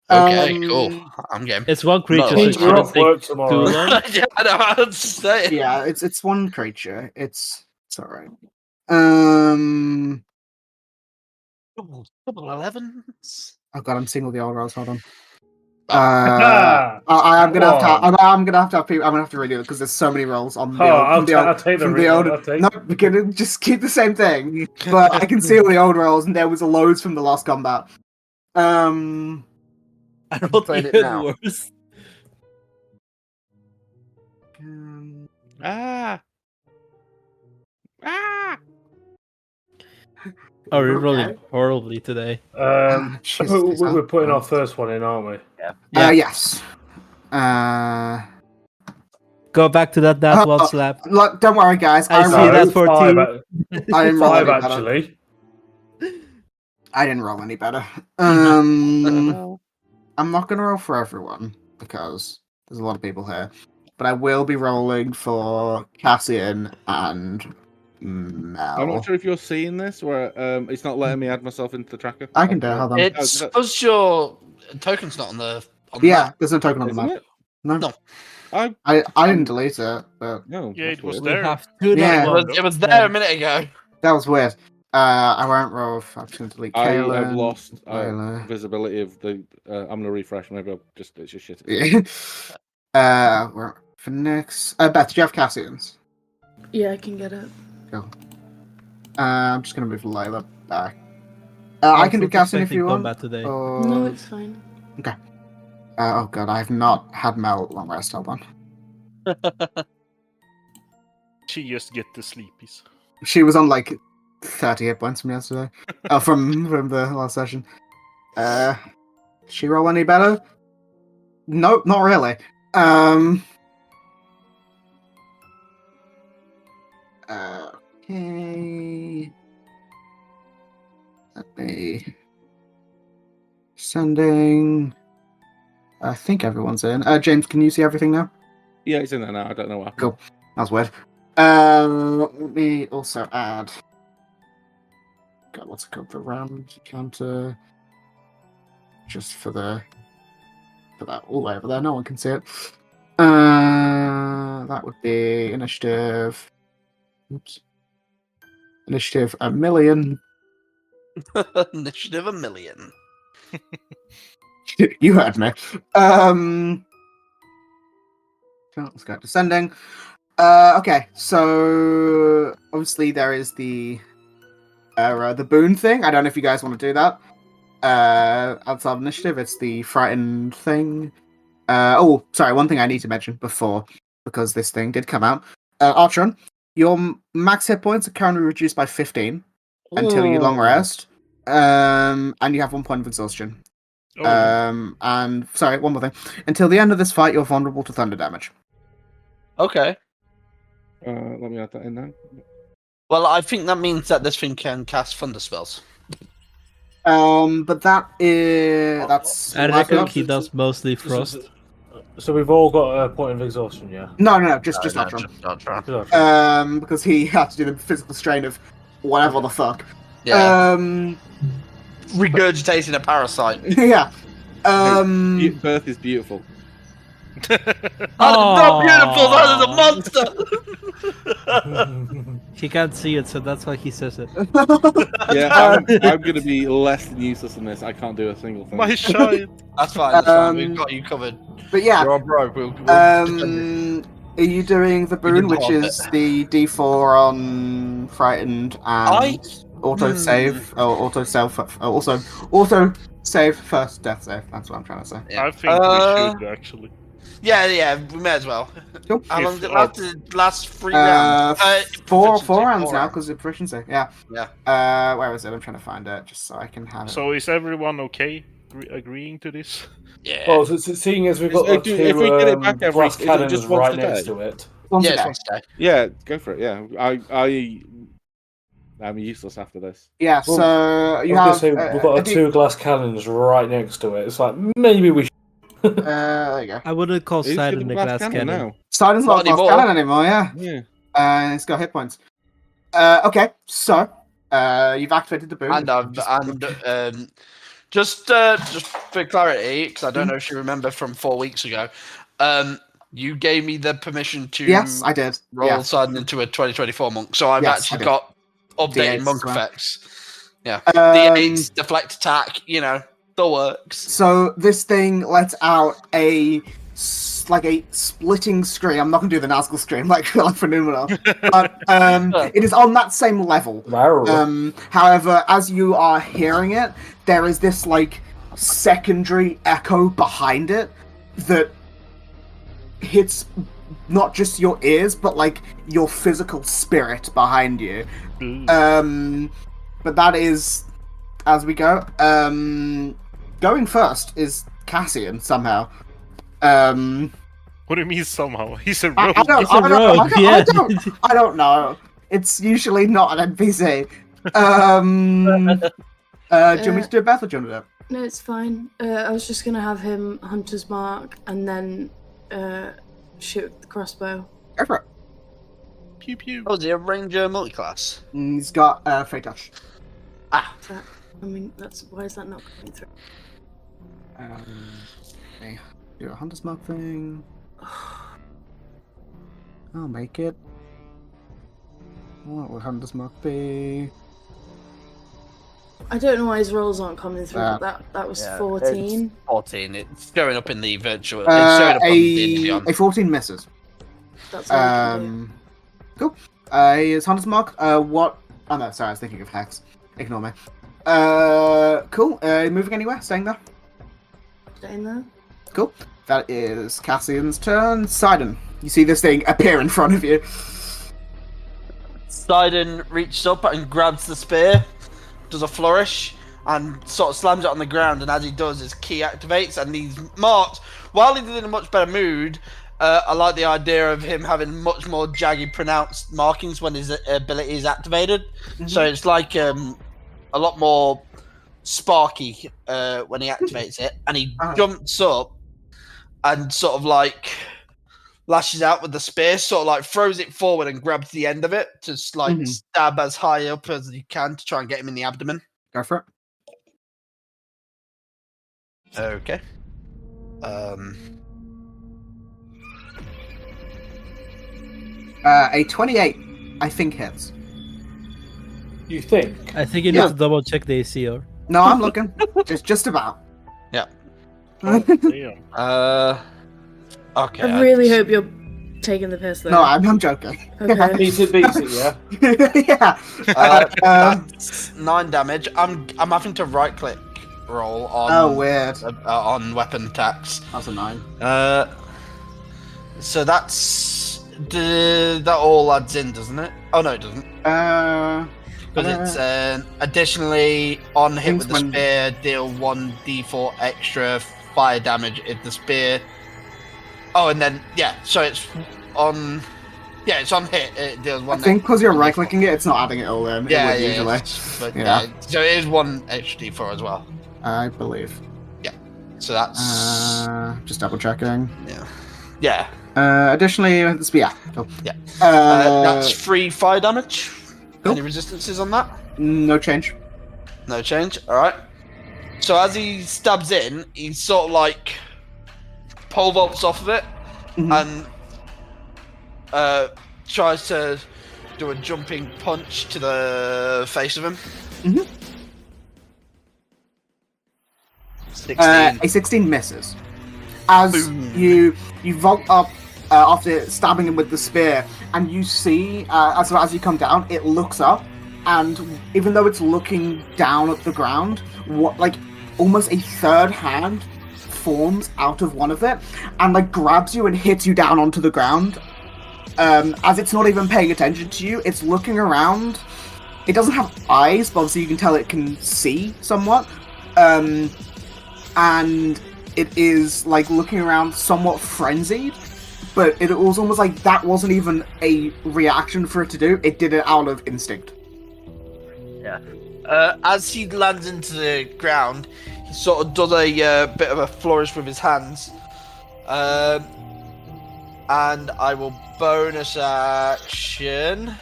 S9: Okay, cool. I'm game.
S2: It's one creature, so
S9: No,
S2: it
S9: you're
S2: shouldn't
S4: off
S2: take
S4: work
S2: too
S4: tomorrow.
S2: long.
S9: Yeah, I know how to say it.
S1: Yeah, it's one creature. It's alright.
S9: Double 11s.
S1: Oh god, I'm seeing all the old rolls. Hold on.
S9: Oh.
S1: I'm gonna have to.
S4: Come on.
S1: I'm gonna have to. I'm gonna have to redo it because there's so many rolls on the
S4: Oh,
S1: old. From the
S4: I'll
S1: old.
S4: take the
S1: From the
S4: reroll,
S1: old.
S4: I'll take-
S1: No, we're gonna just keep the same thing. But I can see all the old rolls, and there was loads from the last combat.
S2: I rolled
S1: Played it
S2: even
S1: now.
S2: worse.
S3: Ah.
S2: Oh, we're rolling
S1: Okay.
S2: horribly today.
S1: Jesus,
S4: We're putting our first one in, aren't we?
S2: Yeah.
S1: Yes.
S2: Go back to that one slap.
S1: Look, don't worry, guys.
S2: I see
S1: rolled-
S2: that for
S4: five,
S2: two.
S1: I didn't roll
S4: five
S1: any better.
S4: actually.
S1: I didn't roll any better. I'm not going to roll for everyone because there's a lot of people here, but I will be rolling for Cassian and Mel.
S3: I'm not sure if you're seeing this, where it's not letting me add myself into the tracker.
S1: I can do it. Hold on.
S9: It's because your token's not on the. On
S1: Yeah, there's no token on the
S3: Isn't
S1: map.
S3: it?
S1: No.
S9: No.
S1: I didn't delete it, but
S3: No.
S6: Yeah,
S3: that's
S6: it was
S3: weird.
S2: We
S6: there.
S2: have two
S1: Yeah.
S2: night
S9: It
S2: ones.
S9: was, it was there a minute ago.
S1: that was weird. I won't roll. I'm just going to delete
S3: I
S1: Kaelin.
S3: have lost
S1: Layla.
S3: visibility of the. I'm gonna refresh. Maybe it's just shit.
S1: Yeah. For next, Beth, do you have Cassian's?
S5: Yeah, I can get it.
S1: I'm just gonna move Layla back. I can do Cassian if you want.
S2: Combat today.
S5: No, it's fine.
S1: Oh god, I have not had Mel long rest. Hold on.
S6: She just get the sleepies.
S1: She was on like 30 hit points from yesterday. From the last session. She roll any better? Nope, not really. Okay. Let me sending. I think everyone's in. James, can you see everything now?
S3: Yeah, it's in there now. I don't know why.
S1: Cool. That's weird. Let me also add. God, what's it called? The round counter. Just for that all the way over there. No one can see it. That would be initiative. Oops. Initiative 1,000,000.
S9: Initiative 1,000,000.
S1: You heard me. Let's go descending. Okay, so obviously there is the boon thing. I don't know if you guys want to do that. Outside of initiative, it's the frightened thing. Sorry, one thing I need to mention before, because this thing did come out. Archon, your max hit points are currently reduced by 15 until you long rest. And you have 1 point of exhaustion. And sorry, one more thing. Until the end of this fight, you're vulnerable to thunder damage.
S9: Okay.
S3: Let me add that in now.
S9: Well, I think that means that this thing can cast thunder spells.
S1: But that's.
S2: I reckon he does mostly frost.
S4: So we've all got a point of exhaustion, yeah?
S1: No, just
S9: No,
S1: Archon.
S9: just Archon.
S4: Just Archon.
S1: Because he had to do the physical strain of whatever the fuck.
S9: Yeah. Regurgitating a parasite.
S1: Yeah.
S3: Birth is beautiful.
S9: Oh, not beautiful. That is a monster.
S2: He can't see it, so that's why he says it.
S3: Yeah, I'm gonna be less than useless in this. I can't do a single thing.
S6: My child.
S9: That's fine. That's fine. We've got you covered.
S1: But yeah.
S9: You're broke. We'll
S1: Are you doing the boon,
S9: didn't
S1: which
S9: hold
S1: is the D4 on frightened and auto save, also auto save first death save? That's what I'm trying to say.
S9: Yeah.
S6: I think we should actually.
S9: Yeah, we may as well.
S1: Cool.
S9: How long did it last? Did it last 3 rounds?
S1: Four
S9: Proficiency,
S1: rounds now
S9: rounds.
S1: because of proficiency. Yeah.
S9: Yeah.
S1: Where is it? I'm trying to find it just so I can have it.
S6: So is everyone okay agreeing to this?
S9: Yeah.
S4: Well, seeing as we've got
S3: If
S4: two
S3: we get it back every-
S4: glass
S3: is it
S4: cannons
S3: just once
S4: right
S3: a
S4: next
S3: day?
S4: to it.
S1: Once a
S9: Yeah,
S1: day.
S9: it's one day.
S3: Yeah, go for it. Yeah, I'm useless after this.
S1: Yeah.
S4: Well,
S1: So you
S4: I
S1: have.
S4: was gonna say, we've got two glass cannons right next to it. It's like maybe we should.
S1: There you go.
S2: I wouldn't call
S3: Who's
S2: Sidon
S3: got
S2: the
S3: the
S2: glass cannon.
S3: now?
S1: Sidon's
S9: Not
S1: not glass
S9: anymore.
S1: cannon anymore. Yeah.
S3: Yeah.
S1: It's got hit points. Okay, so you've activated the boon.
S9: And just for clarity, because I don't know if you remember from 4 weeks ago, you gave me the permission to
S1: Yes, I did.
S9: roll
S1: Yeah.
S9: Sidon into a 2024 monk, so I've
S1: Yes, I
S9: actually
S1: did.
S9: got updated
S1: D8s
S9: monk
S1: as well.
S9: effects. Yeah, D8s, deflect attack, the works.
S1: So this thing lets out a splitting scream. I'm not going to do the Nazgul scream like for Numenor, but it is on that same level.
S4: Wow.
S1: However, as you are hearing it, there is this secondary echo behind it that hits not just your ears, but your physical spirit behind you. But that is as we go. Going first is Cassian somehow.
S6: What do you mean somehow? He's a rogue.
S1: I don't know. It's usually not an NPC. Do you want me to do it, Beth, or do you want to do it?
S5: No, it's fine. I was just gonna have him hunter's mark and then shoot with the crossbow.
S1: Go for it.
S6: Pew pew.
S9: Oh, is he a ranger multiclass?
S1: He's got Fey Touch.
S5: Is that, I mean, why is that not coming through?
S1: Okay. Do a Hunter's Mark thing. I'll make it. What would Hunter's Mark be?
S5: I don't know why his rolls aren't coming through, but that was 14.
S9: It's 14. It's showing up in the virtual. It's showing up on the
S1: A 14 misses.
S5: That's all I can do.
S1: Cool. Is Hunter's Mark. What? Oh no, sorry, I was thinking of Hex. Ignore me. Cool. Moving anywhere? Staying there?
S5: Staying there.
S1: Cool. That is Cassian's turn. Sidon, you see this thing appear in front of you.
S9: Sidon reaches up and grabs the spear, does a flourish, and sort of slams it on the ground. And as he does, his key activates, and he's marked. While he's in a much better mood, I like the idea of him having much more jaggy, pronounced markings when his ability is activated.
S1: Mm-hmm.
S9: So it's like a lot more sparky when he activates it, and he jumps up and sort of like lashes out with the spear, sort of like throws it forward and grabs the end of it to like stab as high up as he can to try and get him in the abdomen.
S1: Go for it.
S9: Okay.
S1: A 28, I think hits.
S4: You think?
S2: I think you need to double check the AC. Or
S1: No, I'm looking. just about.
S9: Yeah.
S6: Oh, damn.
S9: Okay.
S5: I really hope you're taking the piss, though.
S1: No, I'm joking.
S5: Okay.
S4: Beats it, yeah?
S1: Yeah.
S9: That's 9 damage. I'm having to right click roll on.
S1: Oh, weird.
S9: On weapon attacks.
S1: That's a 9.
S9: So that's that all adds in, doesn't it? Oh no, it doesn't. Because it's additionally on hit with the spear, deal 1d4 extra fire damage if the spear. Oh, and then so it's on. Yeah, it's on hit. It deals 1.
S1: I think because you're right clicking it, it's not adding it all in.
S9: Yeah,
S1: it would usually.
S9: But yeah, so it is 1 extra d4 as well.
S1: I believe.
S9: Yeah. So that's
S1: just double checking.
S9: Yeah.
S1: Additionally, cool.
S9: Yeah. That's 3 fire damage.
S1: Cool.
S9: Any resistances on that?
S1: No change.
S9: No change. All right. So as he stabs in, he sort of like pole vaults off of it and tries to do a jumping punch to the face of him. 16.
S1: A 16 misses. As you vault up after stabbing him with the spear, and you see as you come down, it looks up, and even though it's looking down at the ground, what like almost a third hand forms out of one of it, and like grabs you and hits you down onto the ground. As it's not even paying attention to you, it's looking around. It doesn't have eyes, but obviously you can tell it can see somewhat. And it is like looking around somewhat frenzied, but it was almost like that wasn't even a reaction for it to do. It did it out of instinct.
S9: Yeah. As he lands into the ground, he sort of does a bit of a flourish with his hands. And I will bonus action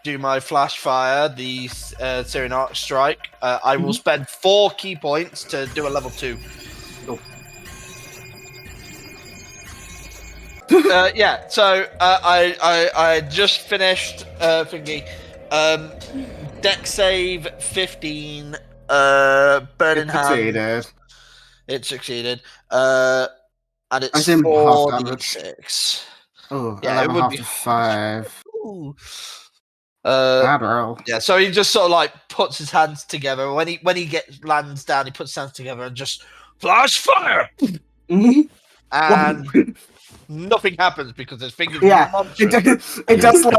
S9: do my flash fire, the Syrian Arc Strike. I will spend 4 key points to do a level 2.
S1: Cool.
S9: So I just finished thingy. Deck save 15. Burning hand. It succeeded. And it's 4d6.
S1: Oh,
S9: yeah, it would be
S1: 5.
S9: Ooh.
S1: Bad roll.
S9: Yeah, so he just sort of like puts his hands together. When he lands down, he puts his hands together and just flash fire. And nothing happens because his fingers.
S1: Yeah, it does like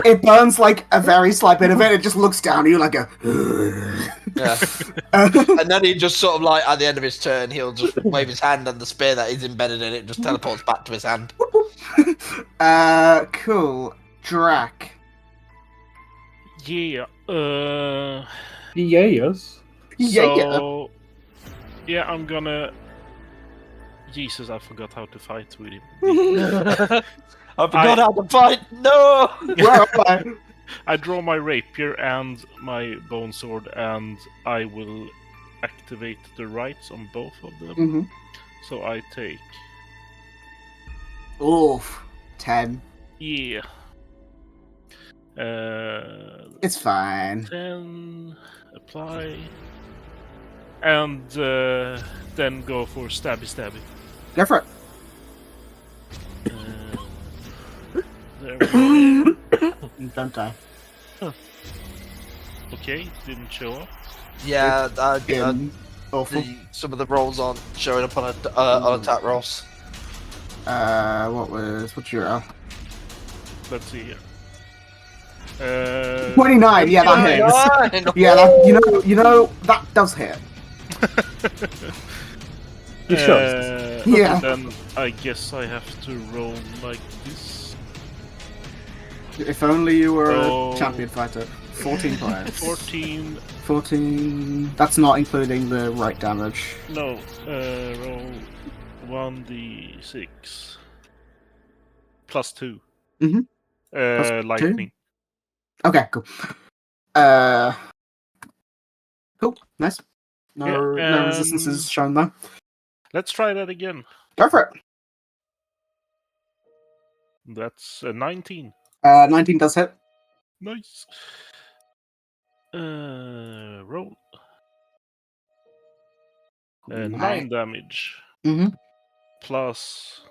S1: it burns like a very slight bit of it. It just looks down at you like a.
S9: Yeah. And then he just sort of like at the end of his turn, he'll just wave his hand, and the spear that he's embedded in it just teleports back to his hand.
S1: Cool. Drac.
S6: Yeah.
S4: Yes.
S1: Yeah.
S6: So, yeah, I'm gonna. Jesus, I forgot how to fight with him.
S9: I forgot how to fight. No.
S1: Where am I?
S6: I draw my rapier and my bone sword, and I will activate the rights on both of them.
S1: Mm-hmm.
S6: So I take.
S1: Oof. 10.
S6: Yeah.
S1: It's fine.
S6: 10. Apply. And then go for stabby.
S1: Go for it.
S6: There we go.
S1: Don't die.
S6: Okay, didn't show up.
S9: Yeah,
S1: Awful.
S9: some of the rolls aren't showing up on attack rolls.
S1: What's your roll?
S6: Let's see here.
S1: 29. Yeah, that hits. Yeah, that does hit.
S4: You sure?
S1: Yeah.
S6: Then I guess I have to roll like this.
S1: If only you were
S6: Oh.
S1: a champion fighter. 14 points.
S6: 14.
S1: 14. That's not including the right damage.
S6: No, roll 1d6 plus 2.
S1: Mhm. Plus
S6: Lightning.
S1: Okay, cool. Cool. Nice. No
S6: Yeah,
S1: resistances shown though.
S6: Let's try that again.
S1: Go for it.
S6: That's 19.
S1: 19 does hit.
S6: Nice. Roll. 9 damage.
S1: Mm-hmm.
S6: Plus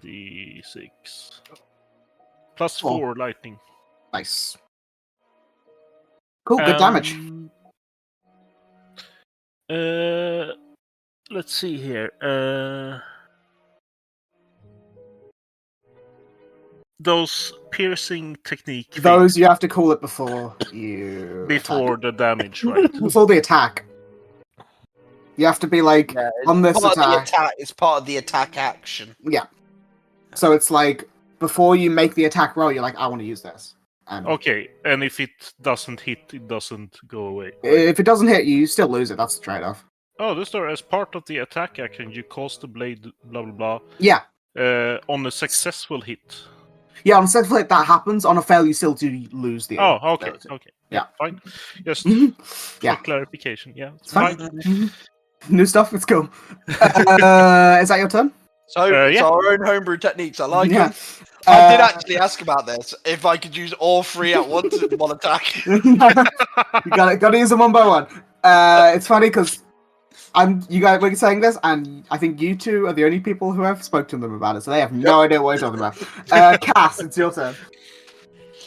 S6: 1d6 plus 4 lightning.
S1: Nice. Cool, good damage.
S6: Let's see here. Those piercing technique.
S1: Those you have to call it before you
S6: before the damage, right?
S1: Before the attack. You have to be like on this attack.
S9: It's part of the attack action.
S1: Yeah. So it's like before you make the attack roll, you're like, I want to use this. And
S6: Okay, and if it doesn't hit, it doesn't go away. Right?
S1: if it doesn't hit you, you still lose it. That's the trade-off.
S6: Oh, this door, as part of the attack action, you cast the blade, blah blah blah.
S1: Yeah.
S6: On a successful hit.
S1: Yeah, on a successful hit that happens. On a fail, you still do lose the.
S6: Oh, okay,
S1: ability.
S6: okay.
S1: Yeah.
S6: Fine. Just
S1: Yeah.
S6: for clarification. Yeah, it's
S1: Fine.
S6: fine.
S1: New stuff. It's cool. Is that your turn?
S9: So
S6: Yeah.
S9: it's our own homebrew techniques. I like
S1: Yeah.
S9: them. I did actually ask about this. If I could use all three at once in one attack.
S1: You got to use them one by one. It's funny because you guys were saying this, and I think you two are the only people who have spoken to them about it, so they have no idea what you're talking about. Cass, it's your turn.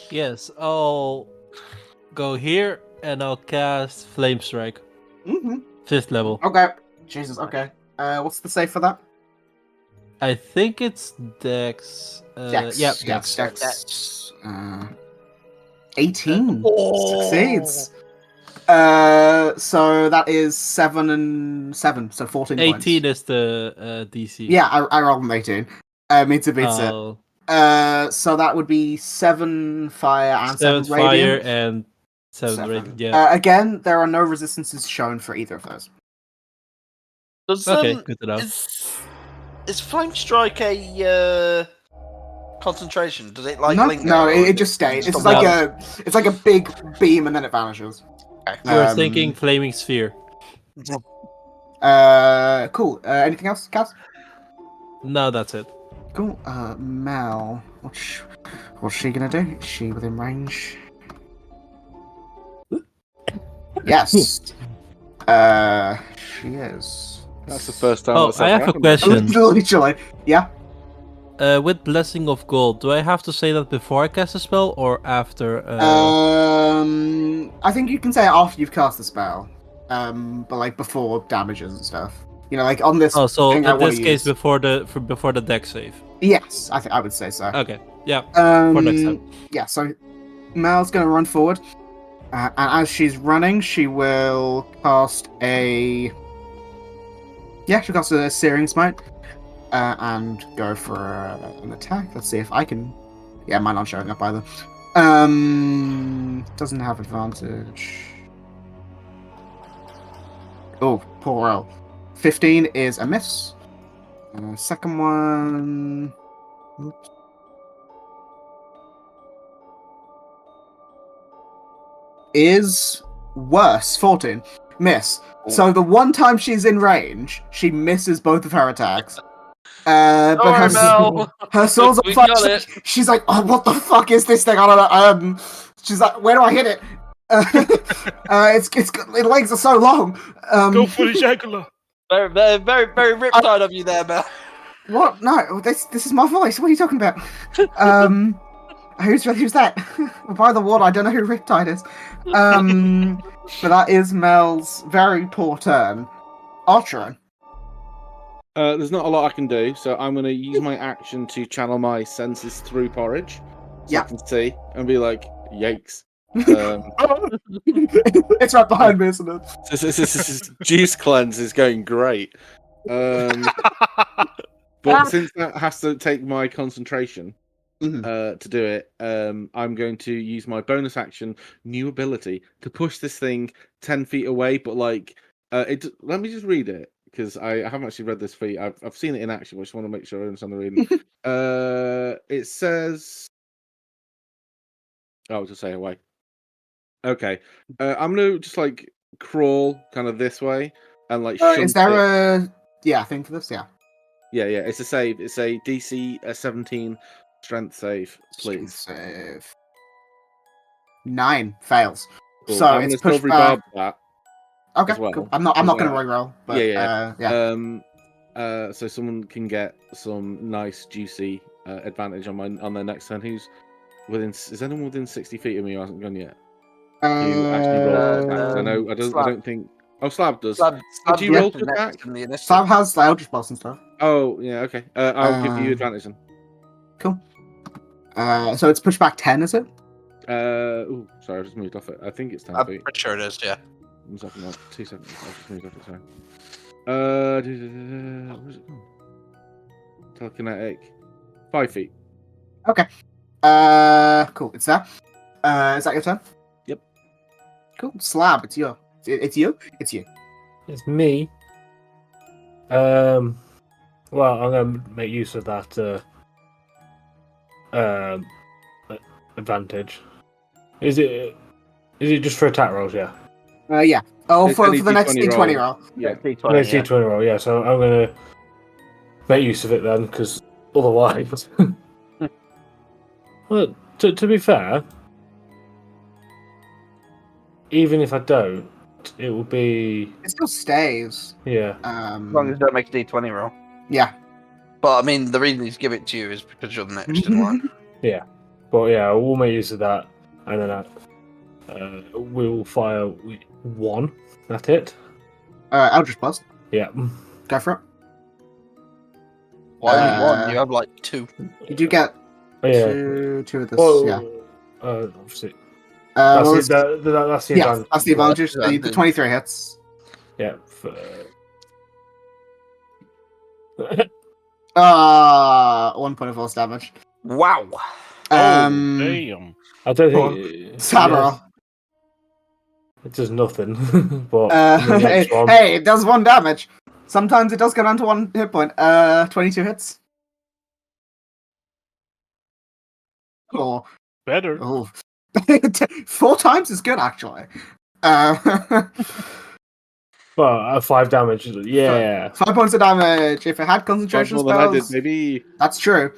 S2: Yes, I'll go here and I'll cast Flame Strike.
S1: Mm-hmm.
S2: 5th level.
S1: Okay. Jesus. Okay. What's the save for that?
S2: I think it's Dex.
S1: Dex.
S2: Yeah,
S1: Dex.
S2: Dex.
S1: 18 succeeds. So that is 7 and 7, so 14
S2: 18
S1: points.
S2: is the DC.
S1: Yeah, I rolled an 18. Means it beats it.
S2: Oh,
S1: So that would be 7 fire and
S2: 7
S1: 7
S2: fire
S1: radiant.
S2: and 7
S1: 7.
S2: radiant. Yeah.
S1: Again, there are no resistances shown for either of those.
S9: Does,
S2: Okay, good to know.
S9: Is Flame Strike a concentration? Does it like
S1: no,
S9: linger?
S1: no,
S9: or
S1: it
S9: is
S1: just stays. It's
S9: just
S1: like
S9: a-
S1: it's like a big beam and then it vanishes.
S2: You were
S1: Um,
S2: thinking Flaming Sphere.
S1: Cool. Anything else, Cass?
S2: No, that's it.
S1: Cool. Mel, what's she gonna do? Is she within range? Yes. She is.
S3: That's the first time.
S2: Oh,
S3: that's
S2: I
S3: ever
S2: have a
S3: happened.
S2: question.
S1: Literally. Yeah.
S2: With Blessing of Gold, do I have to say that before I cast a spell or after?
S1: I think you can say it after you've cast the spell. But like before damages and stuff. You know, like on this.
S2: Oh, so
S1: thing I
S2: in
S1: wanna
S2: this case,
S1: use.
S2: before the deck save.
S1: Yes, I would say so.
S2: Okay, yeah. For next time.
S1: Yeah, so Mel's going to run forward. And as she's running, she will cast a... Yeah, she'll cast a Searing Smite. And go for an attack. Let's see if I can... Yeah, mine aren't showing up either. Doesn't have advantage. Oh, poor roll. 15 is a miss. Second one. Oops. Is worse. 14. Miss. So the one time she's in range, she misses both of her attacks. But
S9: Sorry, Mel.
S1: her sword's on
S9: We
S1: fire.
S9: got it.
S1: She's like, oh, what the fuck is this thing? I don't know. She's like, where do I hit it? Its legs are so long.
S6: Go for the jugular.
S9: Very, very, very riptide of you there, Mel.
S1: What? No, this is my voice. What are you talking about? Who's that? By the water, I don't know who Riptide is. But that is Mel's very poor turn. Archeron.
S3: There's not a lot I can do, so I'm going to use my action to channel my senses through porridge. So
S1: Yeah.
S3: I can see and be like, yikes.
S1: It's right behind me, isn't it?
S3: This juice cleanse is going great. But since that has to take my concentration to do it, I'm going to use my bonus action, new ability, to push this thing 10 feet away. But like, let me just read it because I haven't actually read this feat. I've seen it in action, but I just want to make sure I understand the reading. It says, "Oh, just say away." Okay, I'm gonna just like crawl kind of this way and like.
S1: Is there a thing for this? Yeah.
S3: Yeah. It's a save. It's a DC 17 strength save, please.
S1: Strength save. 9 fails.
S3: Cool.
S1: So
S3: I'm
S1: it's
S3: gonna
S1: pushed
S3: silvery
S1: back.
S3: barb that.
S1: Okay,
S3: as well,
S1: cool. I'm not gonna re-roll. But,
S3: yeah. So someone can get some nice juicy advantage on their next turn. Who's within? Is anyone within 60 feet of me who hasn't gone yet? Who actually rolled attacks? I don't think. Oh, Slab does.
S9: Slab
S3: Do you roll to attack?
S1: Slab has Eldritch Blast and stuff.
S3: Oh, yeah. Okay. I'll give you advantage then.
S1: Cool. So it's pushed back 10, is it?
S3: Oh, sorry, I just moved off it. I think it's 10
S9: I'm
S3: feet.
S9: pretty sure it is, yeah.
S3: 1 second, 2 seconds. I just moved off it. Sorry. Where's it gone? Telekinetic. 5 feet.
S1: Okay. Cool. It's there. Is that your turn?
S3: Yep.
S1: Cool. Slab. It's you. It's you.
S4: It's me. Well, I'm going to make use of that advantage. Is it just for attack rolls? Yeah.
S1: Yeah. Oh,
S3: It's
S1: for
S3: any
S1: the next
S3: D20
S1: D20 roll.
S3: Yeah.
S4: Next D20 roll. Yeah. So I'm going to make use of it then, because otherwise, well, to be fair, even if I don't, it will be.
S1: It still stays.
S4: Yeah.
S9: As long as you don't make a D20 roll.
S1: Yeah.
S9: But I mean, the reason he's give it to you is because you're the next in line.
S4: Yeah. But yeah, we'll make use of that, and then we'll fire 1 at it.
S1: Eldritch Blast.
S4: Yeah.
S1: Go for it.
S9: Why only 1? You have like 2.
S1: You do get
S4: Yeah.
S1: two of this.
S4: Well,
S1: yeah.
S4: Obviously.
S1: Well,
S4: That's the
S1: yeah,
S4: advantage.
S1: that's the advantage. The 23 hits.
S4: Yeah.
S1: 1 point of force damage.
S9: Wow.
S6: Damn.
S4: I don't think.
S1: Samurai.
S4: It does nothing. But the
S1: Hey,
S4: next one,
S1: hey, it does 1 damage. Sometimes it does go down to 1 hit point. 22 hits. Or
S6: Better.
S1: oh, 4 times is good actually.
S4: well, 5 damage. Yeah.
S1: 5 points of damage. If it had
S3: Much
S1: concentration
S3: more than I did,
S1: spells,
S3: maybe.
S1: that's true.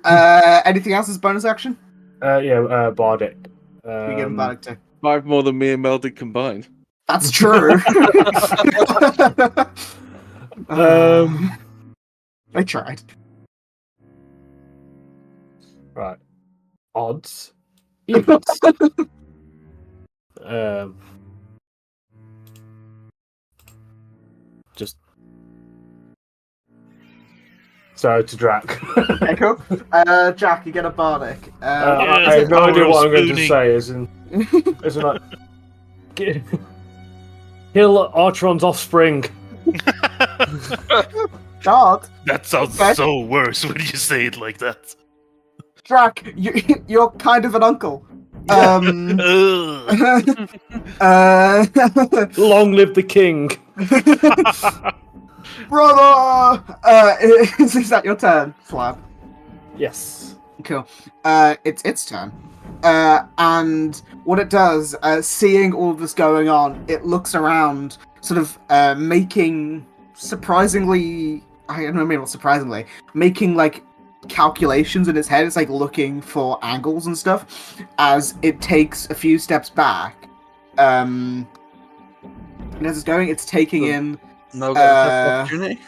S1: Anything else as bonus action?
S4: Bardic.
S1: You give him Bardic too.
S3: 5 more than me and Mel did combined.
S1: That's true. I tried.
S4: Right. Odds. Evens. Just. So to Drac.
S1: Okay, cool. Jack, you get a Bardic.
S4: I have no idea what I'm going to
S6: spooning.
S4: say. Isn't like kill Archeron's offspring.
S1: Dog.
S6: That sounds
S1: Okay.
S6: so worse when you say it like that.
S1: Drac, you're kind of an uncle.
S4: Long live the king.
S1: Brother! Is that your turn, Flab?
S4: Yes.
S1: Cool. It's its turn. And what it does, seeing all of this going on, it looks around, sort of making surprisingly, I don't know, maybe not surprisingly, making like calculations in its head. It's like looking for angles and stuff as it takes a few steps back. And as it's going, it's taking in.
S9: No attack opportunity.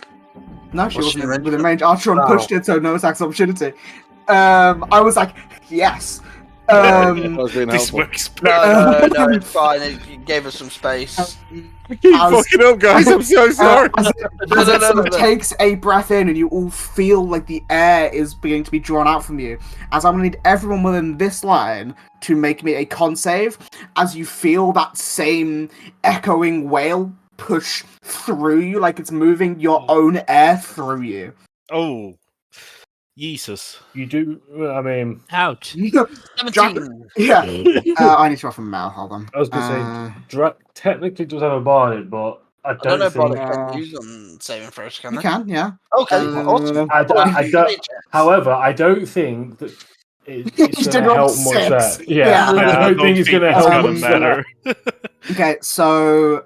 S1: No, she
S9: Was
S1: wasn't
S9: she in
S1: within
S9: range?
S1: range. Archeron
S4: Oh.
S1: pushed it, so no attacks opportunity. I was like, yes.
S3: That was being
S6: This
S3: helpful.
S6: works perfect.
S9: No, it's fine. It gave us some space.
S3: Keep
S1: As-
S3: fucking up, guys. I'm so sorry.
S1: As it sort of takes a breath in, and you all feel like the air is beginning to be drawn out from you. As I'm gonna need everyone within this line to make me a con save, as you feel that same echoing wail push through you, like it's moving your own air through you.
S6: Oh, Jesus.
S4: You do. I mean,
S2: Ouch.
S1: Jack-
S9: 17.
S1: yeah. I need to roll from Mel. Hold on.
S4: I was gonna say, technically does have a bardic, but I
S9: I don't know if
S4: don't think.
S9: Bardic can use on saving first, can
S1: You
S9: they?
S1: can, yeah.
S9: Okay,
S1: Uh,
S9: awesome.
S4: I don't. However, I don't think that it's
S1: You
S4: going
S1: did
S4: to
S1: roll
S4: help much
S1: six.
S4: there. Yeah,
S1: Yeah.
S4: I don't think it's going to
S6: it's
S4: help
S6: gonna
S4: much there.
S6: matter.
S1: Okay, so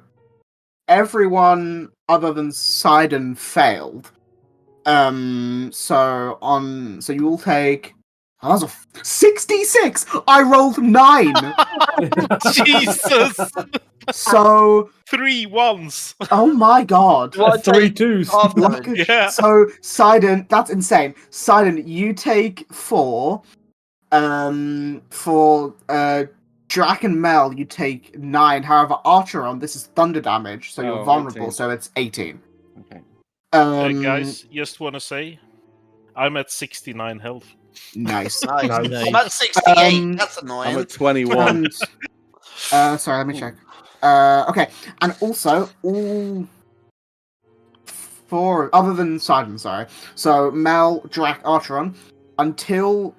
S1: everyone other than Sidon failed. So you all take. Oh, that was a 66. I rolled 9.
S6: Jesus!
S1: So,
S6: 3 ones.
S1: oh my god.
S9: Well, I
S4: Three
S9: take
S4: twos.
S9: half
S1: Look
S9: damage.
S1: at-
S6: Yeah.
S1: So Sidon, that's insane. Sidon, you take 4. For Drac and Mel, you take 9. However, Archeron, this is thunder damage, so you're
S3: Oh,
S1: vulnerable,
S3: 18.
S1: so it's 18.
S3: Okay.
S6: Guys, just want to say, I'm at 69 health.
S1: Nice.
S9: Nice.
S4: Nice.
S9: I'm at 68.
S1: Um,
S9: That's
S3: I'm
S9: annoying.
S3: at 21.
S1: And, sorry, let me check. Okay, and also, all 4, other than Sidon, sorry. So, Mel, Drac, Archeron, until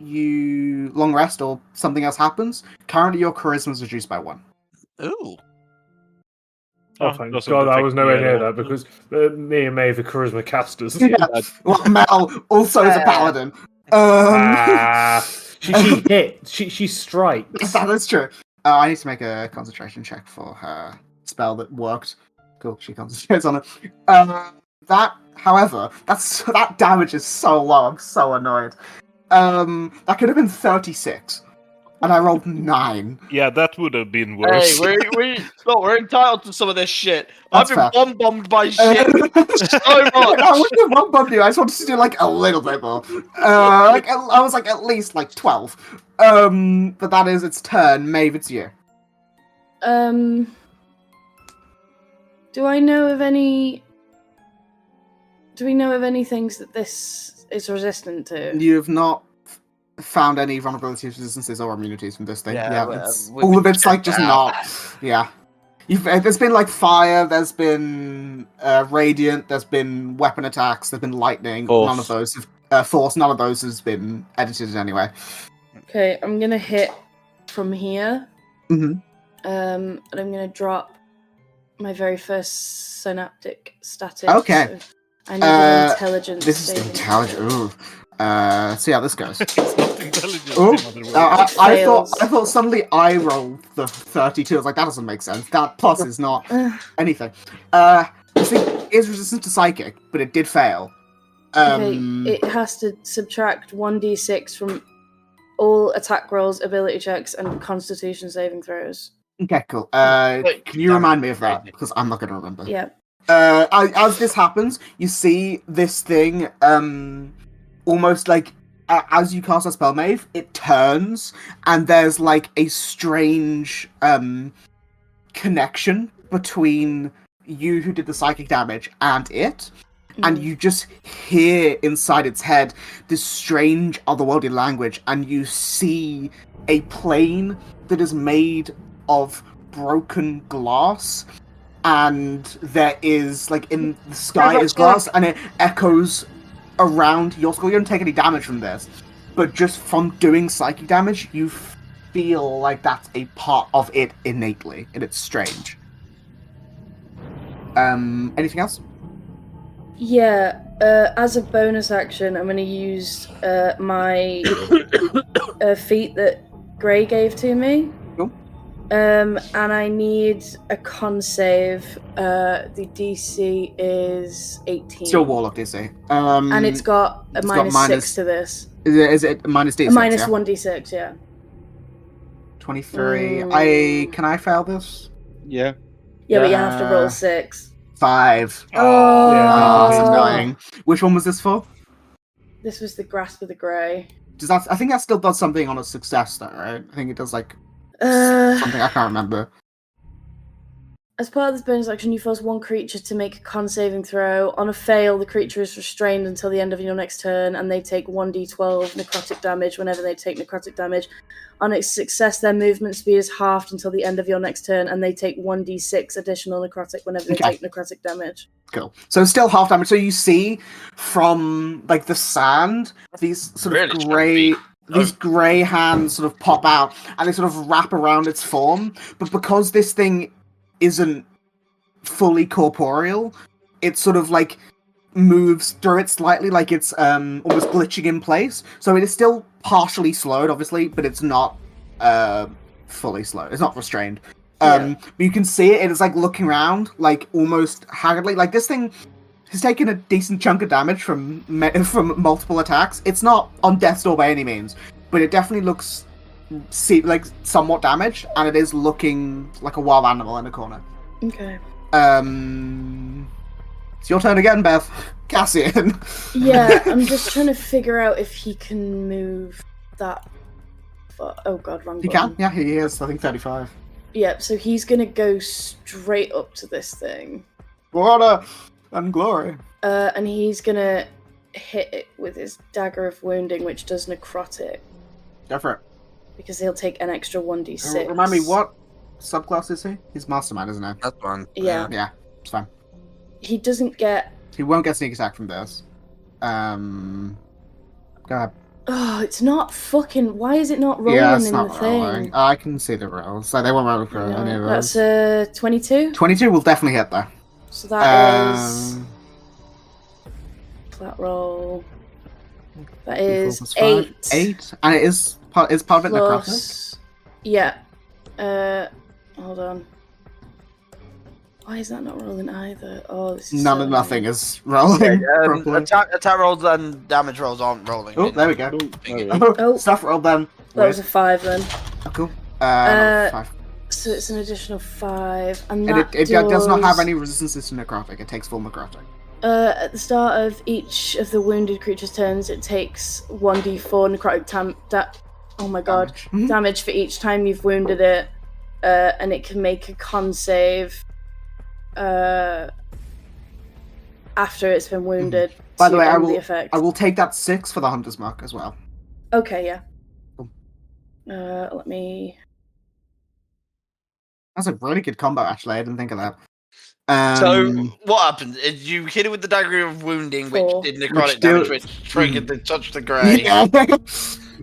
S1: you long rest or something else happens, currently your charisma is reduced by 1.
S9: Ooh.
S4: Oh, thank
S6: doesn't
S4: God, I
S6: affect
S4: was
S6: me
S4: nowhere
S6: at
S4: near
S6: all.
S4: that because me and Maeve are charisma casters.
S1: Yeah. Well, Mel also is a paladin.
S4: She hit. She strikes.
S1: That is true. I need to make a concentration check for her spell that worked. Cool, she concentrates on it. That, however, that damage is so low. I'm so annoyed. That could have been 36, and I rolled 9.
S6: Yeah, that would have been
S9: Hey,
S6: worse.
S9: we're entitled to some of this shit.
S1: That's
S9: I've been
S1: fair.
S9: one-bombed by shit so much.
S1: I wouldn't have one bump you. I just wanted to do like a little bit more. I was like at least like 12. But that is its turn. Maeve, it's you.
S5: Do I know of any? Do we know of any things that this is resistant to?
S1: You've not found any vulnerabilities, resistances, or immunities from this thing.
S9: Yeah,
S1: It's,
S9: we've
S1: all of
S9: been
S1: it's like just
S9: checked
S1: not.
S9: out.
S1: Yeah. There's been like fire, there's been radiant, there's been weapon attacks, there's been lightning.
S3: Force.
S1: None of those have force. None of those has been edited in any way.
S5: Okay, I'm gonna hit from here.
S1: Mhm.
S5: And I'm gonna drop my very first synaptic static.
S1: Okay.
S5: So I need an intelligence.
S1: This is
S5: saving
S1: intelligent. Ooh. Let's see how this goes.
S6: It's not intelligent.
S1: Ooh.
S6: in other words.
S1: I
S5: fails.
S1: thought suddenly I rolled the 32. I was like, that doesn't make sense. That plus is not
S5: throw.
S1: anything. This thing is resistant to psychic, but it did fail.
S5: Okay, it has to subtract 1d6 from all attack rolls, ability checks, and Constitution saving throws.
S1: Okay, cool.
S9: Wait,
S1: Can you
S9: damn
S1: remind
S9: it.
S1: me of that? Because I'm not going to remember.
S5: Yeah.
S1: As this happens, you see this thing, almost like, as you cast a spell, Maeve, it turns, and there's like a strange, connection between you who did the psychic damage and it. And you just hear inside its head this strange otherworldly language, and you see a plane that is made of broken glass, and there is, like, in the sky is glass, and it echoes around your skull. You don't take any damage from this, but just from doing psychic damage, you feel like that's a part of it innately, and it's strange. Anything else?
S5: Yeah, as a bonus action, I'm going to use my feat that Gray gave to me.
S1: Cool.
S5: And I need a con save. The DC is 18.
S1: Still wall of DC.
S5: And it's got a minus 6 to this.
S1: Is it minus D6?
S5: A minus
S1: yeah?
S5: 1d6, yeah.
S1: 23. Can I fail this?
S3: Yeah.
S5: Yeah, but you have to roll 6.
S1: 5.
S5: Oh,
S1: that's annoying. Which one was this for?
S5: This was the Grasp of the Grey.
S1: Does that? I think that still does something on a success, though, right? I think it does like something I can't remember.
S5: As part of this bonus action, you force one creature to make a con saving throw. On a fail, the creature is restrained until the end of your next turn, and they take 1d12 necrotic damage whenever they take necrotic damage. On its success, their movement speed is halved until the end of your next turn, and they take 1d6 additional necrotic whenever they take necrotic damage.
S1: Cool. So still half damage. So you see from like the sand, these sort of grey hands sort of pop out, and they sort of wrap around its form. But because this thing isn't fully corporeal, it sort of like moves through it slightly, like it's almost glitching in place. So it is still partially slowed, obviously, but it's not fully slowed. It's not restrained. But you can see it. It is like looking around, like almost haggardly. Like this thing has taken a decent chunk of damage from multiple attacks. It's not on death's door by any means, but it definitely looks like somewhat damaged, and it is looking like a wild animal in a corner.
S5: Okay.
S1: It's your turn again, Beth. Cassian.
S5: Yeah, I'm just trying to figure out if he can move that. Oh god, wrong button.
S1: He can. Yeah, he is. I think 35.
S5: Yep. So he's gonna go straight up to this thing.
S1: For honor and glory.
S5: And he's gonna hit it with his dagger of wounding, which does necrotic.
S1: Go for it.
S5: Because he'll take an extra 1d6.
S1: Remind me, what subclass is he? He's Mastermind, isn't he?
S9: That's fine.
S5: Yeah.
S1: Yeah, it's fine.
S5: He doesn't get...
S1: He won't get sneak attack from this. Go ahead.
S5: Oh, it's not fucking... Why is it not rolling
S1: yeah, it's
S5: in
S1: not
S5: the
S1: rolling.
S5: thing?
S1: I can see the rolls. So they won't roll for any of those.
S5: That's 22?
S1: 22 will definitely hit, though.
S5: So that is... Flat roll... That is 8.
S1: 8? And it is part of it necrotic?
S5: Yeah. Hold on. Why is that not rolling either? Oh, this is
S1: nothing is rolling.
S9: Attack rolls and damage rolls aren't rolling.
S1: Oh, there we go. Stuff rolled then.
S5: That was a 5 then.
S1: Oh, cool. 5.
S5: So it's an additional 5, and
S1: it does not have any resistances to necrotic. It takes full necrotic.
S5: At the start of each of the wounded creature's turns, it takes 1d4 necrotic damage for each time you've wounded it, and it can make a con save after it's been wounded.
S1: By the way, I will take that 6 for the Hunter's Mark as well.
S5: Okay, yeah.
S1: Cool.
S5: Let me...
S1: That's a really good combo, actually. I didn't think of that.
S9: So what happened? You hit it with the dagger of wounding, which did necrotic damage, which triggered the touch the grey.
S1: Yeah.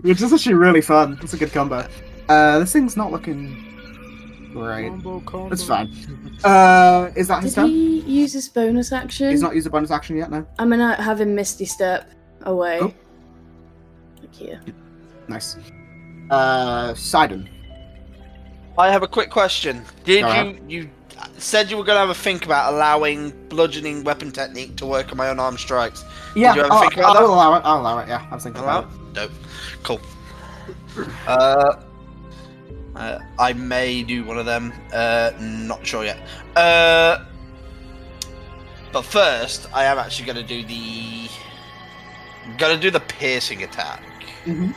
S1: Which is actually really fun. It's a good combo. This thing's not looking great. Combo. It's fine. Is that his turn?
S5: Did he use his bonus action?
S1: He's not used a bonus action yet, no?
S5: I'm gonna have him Misty Step away.
S1: Oh.
S5: Like here.
S1: Nice. Sidon.
S9: I have a quick question. Did you said you were going to have a think about allowing bludgeoning weapon technique to work on my unarmed strikes?
S1: Yeah,
S9: Did you ever think about that?
S1: I'll allow it, yeah. I was thinking about it.
S9: Dope. Cool. I may do one of them. Not sure yet. But first, I am actually going to do the piercing attack.
S1: Mm-hmm.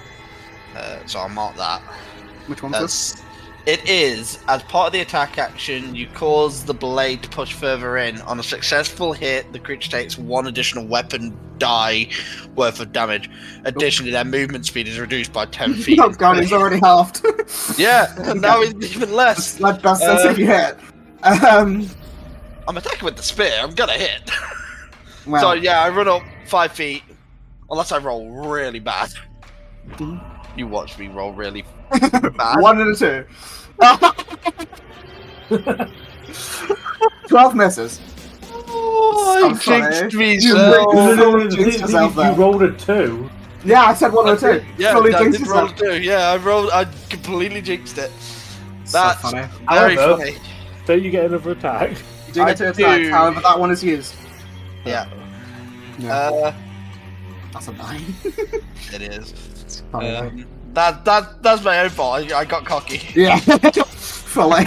S9: So I'll mark that.
S1: Which one's this?
S9: It is, as part of the attack action, you cause the blade to push further in. On a successful hit, the creature takes 1 additional weapon die worth of damage. Additionally, their movement speed is reduced by 10 feet.
S1: Oh god, he's already halved.
S9: Yeah, and now he's even less.
S1: That's if you hit. I'm
S9: attacking with the spear, I'm gonna hit.
S1: Well,
S9: so yeah, I run up 5 feet, unless I roll really bad. You watch me roll really bad.
S1: 1 and a 2. 12 misses.
S9: Oh,
S1: So
S9: I jinxed
S1: funny.
S9: myself.
S1: You jinxed yourself
S4: You
S1: there.
S4: rolled a 2.
S1: Yeah, I said 1 and a 2.
S9: Yeah,
S1: Fully
S9: I
S1: jinxed
S9: did roll
S1: yourself.
S9: a 2. Yeah, I completely jinxed it.
S1: So
S9: That's
S1: funny.
S9: very
S4: However-
S9: funny.
S4: Don't you get another attack?
S1: You do get to attack, however that one is used.
S9: Yeah.
S1: Yeah. That's a 9.
S9: It is.
S1: It's funny, though.
S9: That's my own fault. I got cocky.
S1: Yeah. Fully.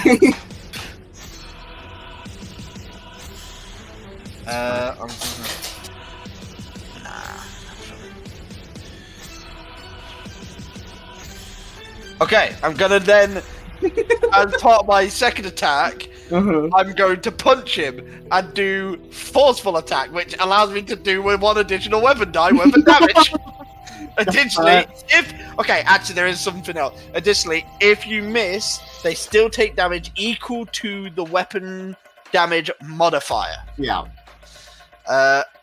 S9: I'm gonna... Okay, I'm gonna then, as part of my second attack, I'm going to punch him and do forceful attack, which allows me to do with 1 additional weapon die weapon damage. Additionally, actually there is something else. Additionally, if you miss, they still take damage equal to the weapon damage modifier.
S1: Yeah.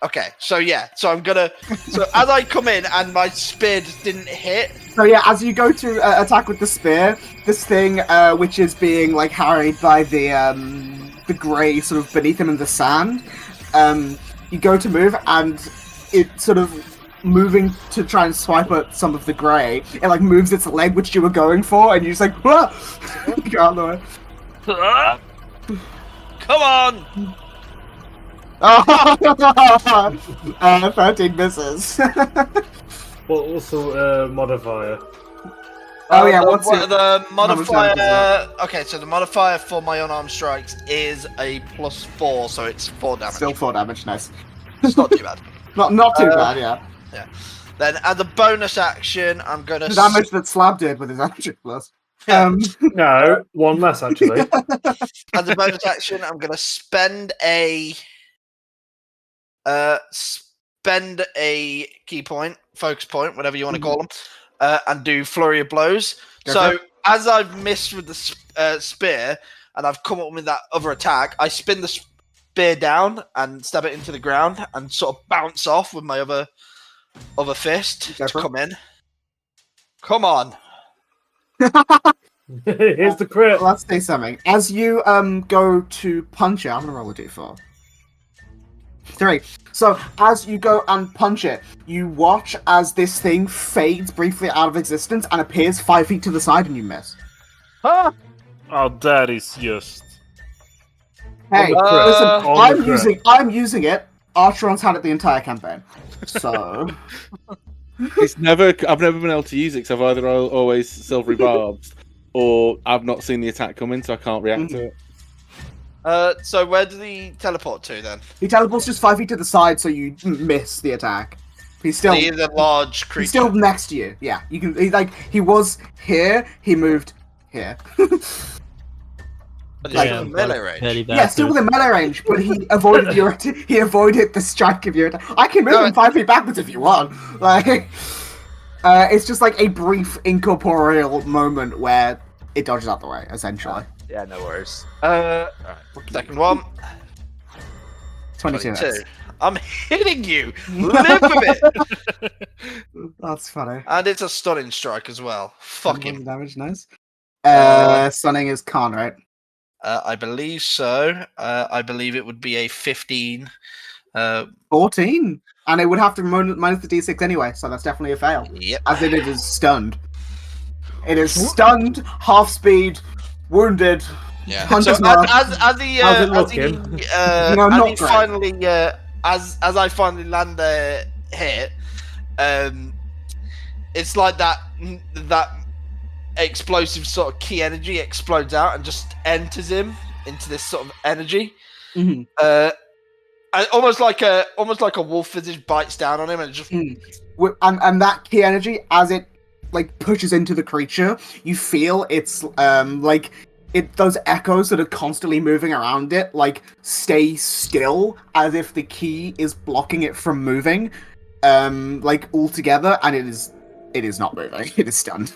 S9: Okay, so I'm gonna. So as I come in and my spear just didn't hit.
S1: So yeah, as you go to attack with the spear, this thing, which is being like harried by the grey sort of beneath him in the sand, you go to move and it sort of moving to try and swipe at some of the grey. It like moves its leg, which you were going for, and you just like, whoa! Get out of the way.
S9: Come on!
S1: 13 misses.
S4: What also modifier?
S1: Oh yeah, what's
S9: the
S1: much
S9: modifier?
S1: damage
S9: Okay, so the modifier for my unarmed strikes is a +4, so it's 4 damage.
S1: Still 4 damage, nice.
S9: It's not too bad.
S1: Not too bad, yeah.
S9: Yeah. Then as a bonus action, I'm gonna
S1: The damage that Slab did with his energy plus.
S4: No, 1 less actually.
S9: as a bonus action, I'm gonna spend a key point, focus point, whatever you want to call them, and do flurry of blows. So as I've missed with the spear and I've come up with that other attack, I spin the spear down and stab it into the ground and sort of bounce off with my other fist to come in. Come on.
S4: Here's the crit.
S1: Let's say something. As you go to punch it, I'm gonna roll a d4. 3. So as you go and punch it, you watch as this thing fades briefly out of existence and appears 5 feet to the side, and you miss.
S6: Oh, that is just.
S1: Hey,
S4: On the
S1: listen,
S4: crit.
S1: I'm using it. Archeron's had it the entire campaign. So
S3: I've never been able to use it because I've either always silvery barbs or I've not seen the attack coming, so I can't react to it.
S9: So where do he teleport to then?
S1: he teleports just 5 feet to the side, so you miss the attack. He's still
S9: He's a large creature.
S1: he's still next to you. Yeah, you can. He was here. He moved here.
S9: But
S1: like-
S9: he's in melee range.
S1: Yeah, still within melee range, but he avoided the strike of your attack. I can move him 5 feet backwards if you want. Like, it's just like a brief incorporeal moment where it dodges out the way, essentially.
S9: Yeah, no worries. Second one.
S1: 22.
S9: 22. I'm hitting you. Live with it.
S1: That's funny.
S9: And it's a stunning strike as well. Fuck him.
S1: Damage, nice. Stunning is con, right?
S9: I believe so. I believe it would be a 15.
S1: 14, and it would have to minus the d6 anyway, so that's definitely a fail.
S9: Yep.
S1: As in, it is stunned. It is stunned, half speed, wounded.
S9: Yeah.
S1: Hunter's
S9: So
S1: mark.
S9: as
S4: How's it looking?
S9: as I finally land the hit, it's like that explosive sort of key energy explodes out and just enters him into this sort of energy.
S1: Mhm.
S9: Almost like a wolf visage bites down on him and just
S1: And that key energy, as it like pushes into the creature, you feel it's like those echoes that are constantly moving around it like stay still, as if the key is blocking it from moving, like altogether, and it is not moving. It is stunned.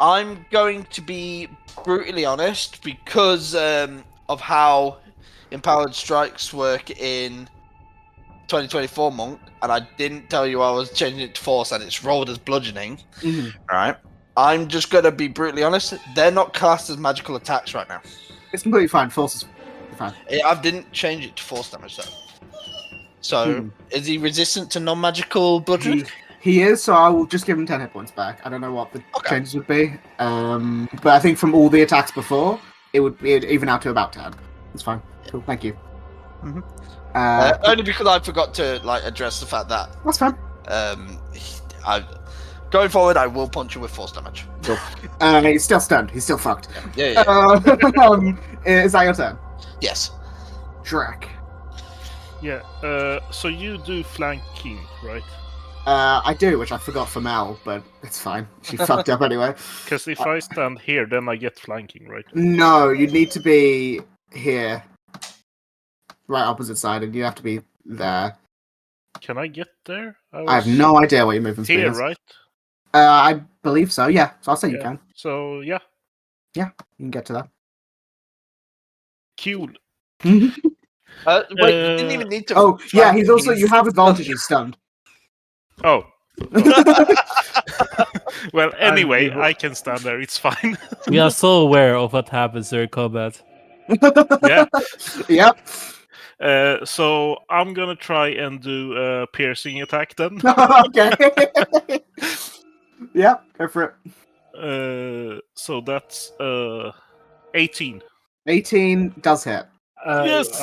S9: I'm going to be brutally honest because of how empowered strikes work in 2024 monk, and I didn't tell you I was changing it to force, and it's rolled as bludgeoning.
S1: Mhm.
S9: Right. I'm just gonna be brutally honest. They're not classed as magical attacks right now.
S1: It's completely fine. Force is fine.
S9: I didn't change it to force damage though. So is he resistant to non-magical bludgeoning?
S1: He is, so I will just give him 10 hit points back. I don't know what the changes would be, but I think from all the attacks before, it'd even out to about 10. That's fine. Cool. Thank you.
S9: Mm-hmm. Only because I forgot to address the fact that
S1: that's fine.
S9: Going forward, I will punch you with force damage.
S1: Cool. He's still stunned. He's still fucked.
S9: Yeah.
S1: Is that your turn?
S9: Yes.
S1: Drac.
S6: Yeah. So you do flanking, right?
S1: I do, which I forgot for Mel, but it's fine. She fucked up anyway.
S6: Because if I stand here, then I get flanking, right?
S1: No, you need to be here. Right opposite side, and you have to be there.
S6: Can I get there?
S1: I have no idea what your movement speed
S6: here,
S1: is.
S6: right?
S1: I believe so, yeah. So I'll say you can.
S6: So, yeah.
S1: Yeah, you can get to that.
S6: Cool.
S9: Wait, you didn't even need to...
S1: Oh, yeah, he's also... You have advantage, he's stunned.
S6: Oh. Well, anyway, I can stand there. It's fine.
S2: We are so aware of what happens during combat.
S6: Yeah.
S1: Yep.
S6: So I'm gonna try and do a piercing attack then.
S1: Okay. Yep, go for
S6: it. So that's 18.
S1: 18 does hit.
S6: Yes.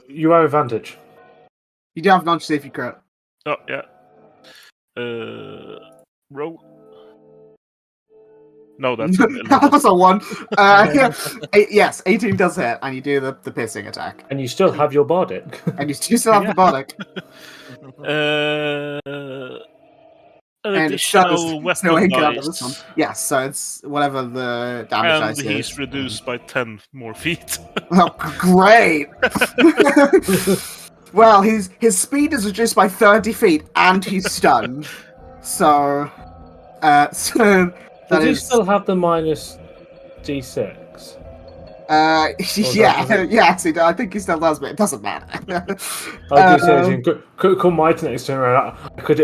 S4: You have advantage.
S1: You do have advantage to see if you crit.
S6: Oh yeah. Roll. No, that's
S1: that's a 1. Yes, 18 does hit, and you do the piercing attack.
S4: And you still have your bardic.
S1: And you still have the bardic.
S6: An
S1: and
S6: additional weapon dice.
S1: Yes, so it's whatever the damage dice is.
S6: And he's reduced by 10 more feet.
S1: Oh, great! Well, his speed is reduced by 30 feet, and he's stunned. So
S4: Does he still have the minus D6?
S1: Yes, I think he still does, but it doesn't matter.
S4: I do say, come my next turn around. I could.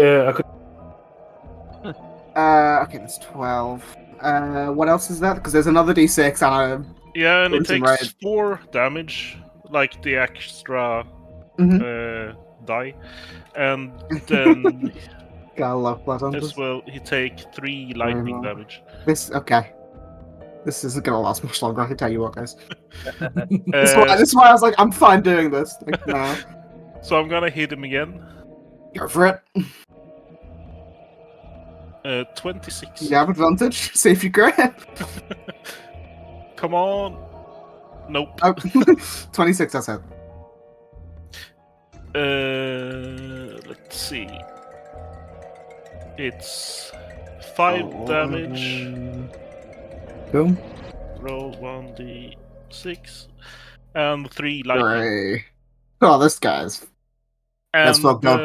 S1: Okay, that's 12. What else is that? Because there's another D6 and
S6: yeah, and it takes 4 damage, like the extra die, and then
S1: gotta love blood on
S6: as well. He take 3 lightning damage.
S1: This isn't gonna last much longer. I can tell you what, guys. This is why I was like, I'm fine doing this. Like, no.
S6: So I'm gonna hit him again.
S1: Go for it.
S6: 26.
S1: You have advantage. See if you crit.
S6: Come on. Nope.
S1: Oh. 26, that's it.
S6: Let's see. It's 5 damage.
S1: Boom.
S6: Roll 1d6 and 3 lightning.
S1: Hooray. Oh, this guy's. That's fucked up.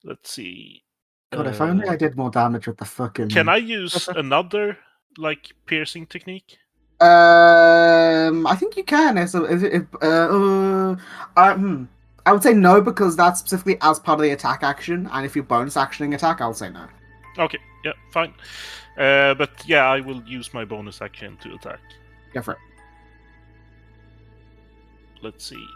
S6: Let's see.
S1: God, if only I did more damage with the fucking.
S6: Can I use another piercing technique?
S1: I think you can. I would say no because that's specifically as part of the attack action, and if you're bonus actioning attack, I'll say no.
S6: Okay, yeah, fine. But yeah, I will use my bonus action to attack.
S1: Go for it.
S6: Let's see.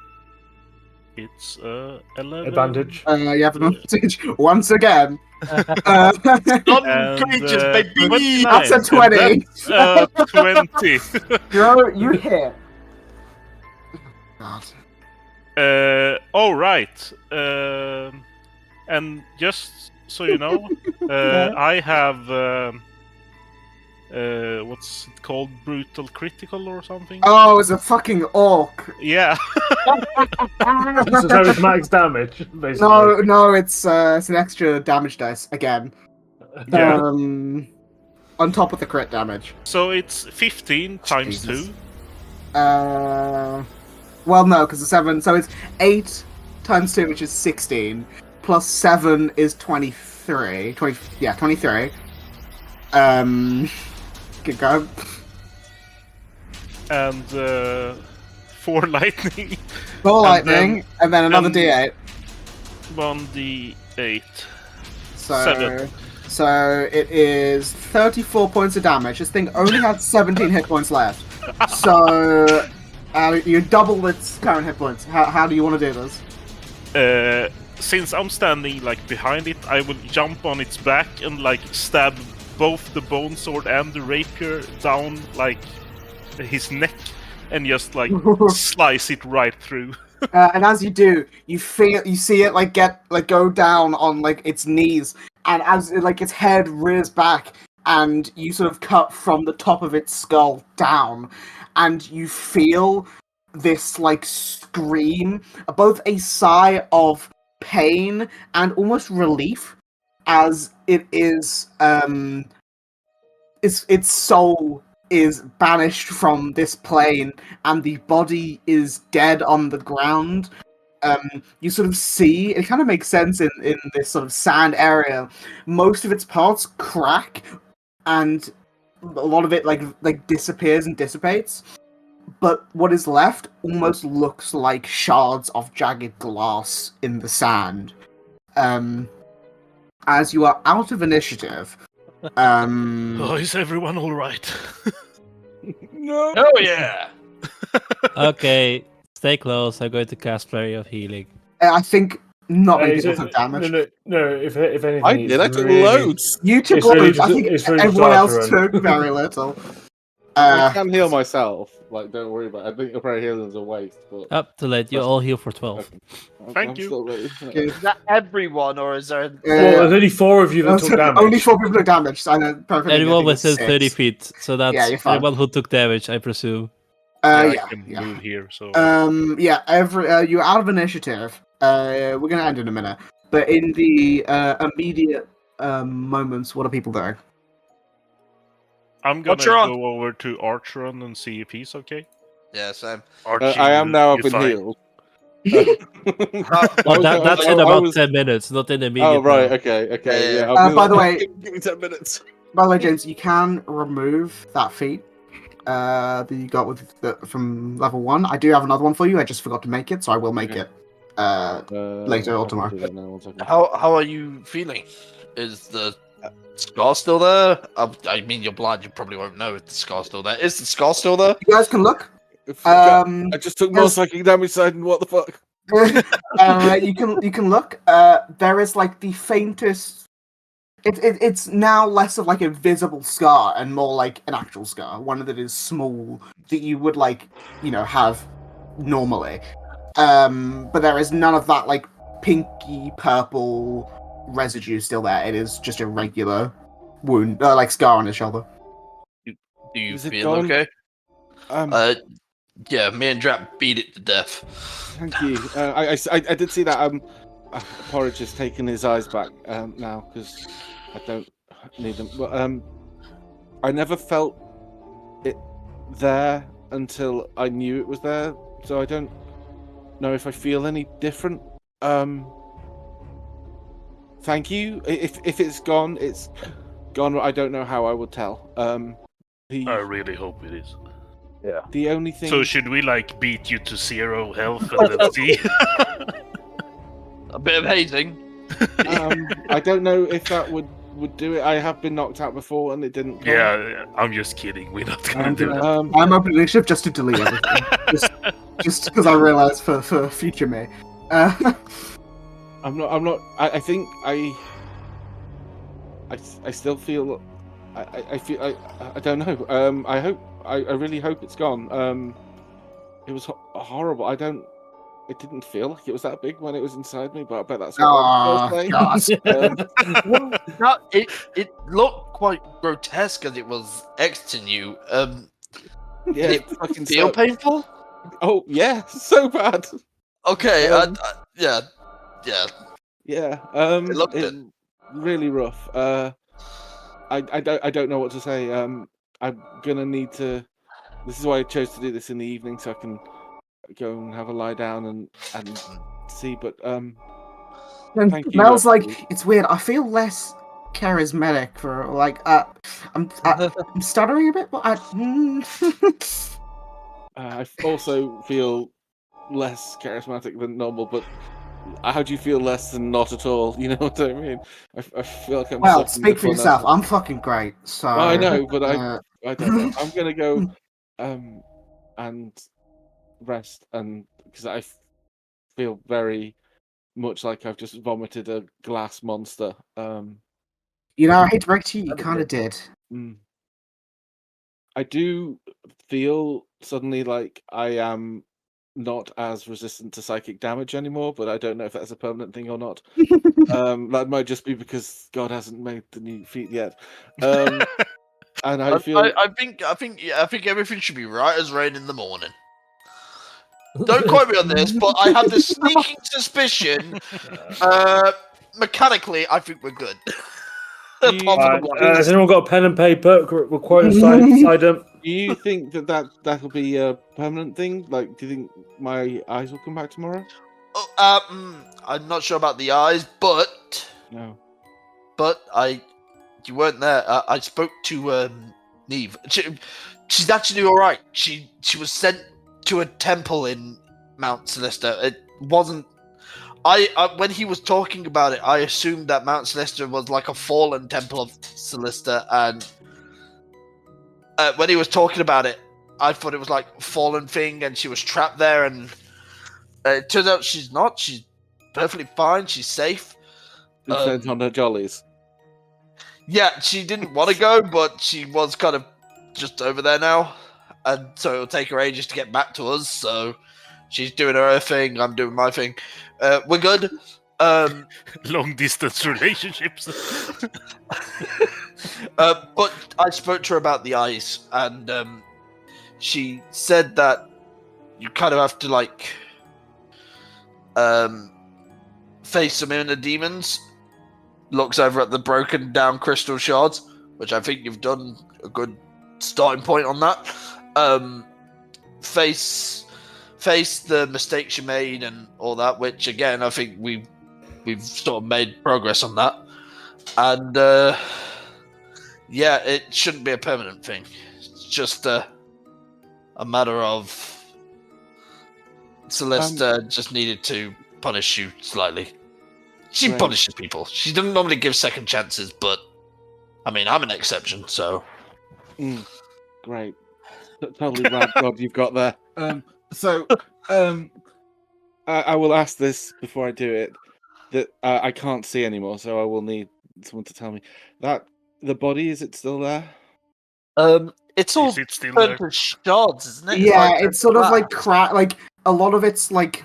S6: It's 11.
S4: Advantage.
S1: You have advantage once again.
S9: Creatures, baby.
S1: That's a 20.
S6: That's 20.
S1: You hit. God.
S6: All right. And just so you know, I have what's it called? Brutal critical or something?
S1: Oh, it's a fucking orc.
S6: Yeah.
S4: So it's max damage, basically.
S1: No, it's an extra damage dice again.
S6: Yeah.
S1: On top of the crit damage.
S6: So it's 15 times
S1: Jesus.
S6: 2.
S1: Well, no, because the 7. So it's 8 times 2, which is 16. Plus 7 is 23. 23. Keep going.
S6: And 4 lightning.
S1: Ball
S6: And then-
S1: lightning, and then another
S6: and-
S1: D8.
S6: 1d8.
S1: So,
S6: 7.
S1: so it is 34 points of damage. This thing only had 17 hit points left. So you double its current hit points. How do you want to do this?
S6: Since I'm standing like behind it, I will jump on its back and like stab both the bone sword and the rapier down like his neck, and just like slice it right through.
S1: And as you do, you see it like go down on like its knees, and as its head rears back, and you sort of cut from the top of its skull down, and you feel this like scream, both a sigh of pain and almost relief, as it is its soul is banished from this plane, and the body is dead on the ground. You sort of see, it kind of makes sense in this sort of sand area. Most of its parts crack, and a lot of it like disappears and dissipates. But what is left almost looks like shards of jagged glass in the sand. As you are out of initiative,
S6: Oh, is everyone all right?
S3: No.
S9: Oh yeah.
S2: Okay, stay close. I'm going to cast Flurry of Healing.
S1: I think not many
S4: Is
S1: people
S4: it-
S1: took damage.
S4: No. If anything,
S3: I did. I
S4: it's
S3: took
S4: really-
S3: loads.
S1: You took
S4: It's really
S1: loads. I
S4: just-
S1: think
S4: it's really
S1: everyone else
S4: Arthur
S1: took very little.
S3: I can heal myself. Like, don't worry about it. I think your prayer healing's a waste. But
S2: Up too late. You all heal for 12.
S6: Thank you.
S3: Still ready.
S1: Okay.
S9: Is that everyone, or is there?
S4: Well, there's only 4 of you that took damage.
S1: Only 4 people took damage. I know perfectly.
S2: Anyone within 30 feet. So that's
S1: Yeah, you're fine.
S2: anyone who took damage, I presume.
S6: I
S1: Yeah,
S6: can
S1: yeah.
S6: move here, so
S1: You're out of initiative. We're gonna end in a minute, but in the immediate moments, what are people doing?
S6: I'm gonna
S9: Archeron.
S6: go over to Archeron and see if he's okay.
S9: Yeah, same.
S6: Archie,
S3: I am now. I've
S6: you're
S3: been
S6: fine.
S3: healed.
S2: Well, that's in
S3: I
S2: about
S3: was-
S2: 10 minutes, not in the immediate.
S3: Oh right,
S2: now.
S3: okay,
S9: Yeah.
S3: yeah. I'll be
S1: By the
S3: like,
S1: way-
S3: give me 10 minutes.
S1: By the way, James, you can remove that feat that you got from level 1. I do have another one for you. I just forgot to make it, so I will make
S3: Okay.
S1: it. Later or
S3: I can
S1: tomorrow.
S3: do that now, 1 second.
S9: How are you feeling? Is the scar still there? I mean, you're blind. You probably won't know if the scar's still there. Is the scar still there?
S1: You guys can look.
S3: I just took more
S1: yes.
S3: psychic damage, side, and what the fuck?
S1: You can look. There is like the faintest. It's now less of like a visible scar and more like an actual scar, one that is small that you would have normally. But there is none of that like pinky purple residue still there. It is just a regular wound, like scar on his shoulder.
S9: Do you
S3: Is it
S9: feel
S3: gone?
S9: okay?
S3: Um,
S9: Yeah, me and Drap beat it to death.
S3: Thank you. I did see that. Porridge has taken his eyes back now because I don't need them. But I never felt it there until I knew it was there. So I don't know if I feel any different. Thank you. If it's gone, it's gone. I don't know how I will tell.
S6: I really hope it is.
S3: The only thing.
S6: So should we like beat you to 0 health and then see?
S9: A bit of hazing.
S3: I don't know if that would do it. I have been knocked out before and it didn't. Come.
S6: Yeah, I'm just kidding. We're not gonna
S1: I'm
S6: do
S1: gonna-
S6: that.
S1: I'm opening initiative just to delete everything, just because I realized for future me.
S3: I'm not. I think I still feel. I feel. I don't know. I hope. I really hope it's gone. It was horrible. It didn't feel like it was that big when it was inside me, but I bet that's what I was saying.
S9: It looked quite grotesque as it was exiting you.
S3: Yeah,
S9: Did it
S3: fucking
S9: feel
S3: sucked.
S9: painful?
S3: Oh yeah, so bad.
S9: Okay, yeah.
S3: Yeah.
S9: It looked it.
S3: Really rough. I don't know what to say. I'm gonna need to. This is why I chose to do this in the evening, so I can go and have a lie down and see. But
S1: And
S3: Thank you,
S1: Mel's
S3: Rocky.
S1: like, it's weird. I feel less charismatic for like. I'm stuttering a bit, but
S3: I also feel less charismatic than normal, but how do you feel less than not at all? You know what I mean? I feel like I'm
S1: Well,
S3: sucking
S1: speak
S3: the
S1: for
S3: fun
S1: yourself.
S3: out of
S1: I'm fucking great. So
S3: it. I know, but
S1: uh,
S3: I don't know. I'm gonna go and rest, and because I feel very much like I've just vomited a glass monster.
S1: you know, I hate to break to you, you kind of did.
S3: I do feel suddenly like I am not as resistant to psychic damage anymore, but I don't know if that's a permanent thing or not. That might just be because God hasn't made the new feat yet. And I feel
S7: I think everything should be right as rain in the morning. Don't quote me on this, but I have this sneaking suspicion. Mechanically, I think we're good. Apart from
S4: Alright,
S7: the
S4: has anyone got a pen and paper? We're quite beside them.
S3: do you think that'll be a permanent thing? Like, do you think my eyes will come back tomorrow?
S7: I'm not sure about the eyes, but
S3: No.
S7: you weren't there. I spoke to Neve. She's actually all right. She was sent to a temple in Mount Celesta. It wasn't. I when he was talking about it, I assumed that Mount Celesta was like a fallen temple of Celesta, and when he was talking about it, I thought it was like a fallen thing, and she was trapped there. And it turns out she's not. She's perfectly fine. She's safe.
S3: Sent on her jollies.
S7: Yeah, she didn't want to go, but she was kind of just over there now, and so it'll take her ages to get back to us. So she's doing her thing. I'm doing my thing. We're good.
S6: Long distance relationships.
S7: But I spoke to her about the eyes, and she said that you kind of have to like face some inner demons. Looks over at the broken down crystal shards, which I think you've done a good starting point on that. Face the mistakes you made and all that, which again I think we've sort of made progress on that. And yeah, it shouldn't be a permanent thing. It's just a matter of Celesta just needed to punish you slightly. She
S3: Right.
S7: punishes people. She doesn't normally give second chances, but I mean, I'm an exception, so.
S3: Great. Totally rad God you've got there. I will ask this before I do it. That I can't see anymore, so I will need someone to tell me. That the body, is it still there?
S7: It's all
S6: Is it still
S7: turned
S6: there?
S7: to shards, isn't it?
S1: Yeah,
S7: like
S1: it's sort of like
S7: glass.
S1: like a lot of its like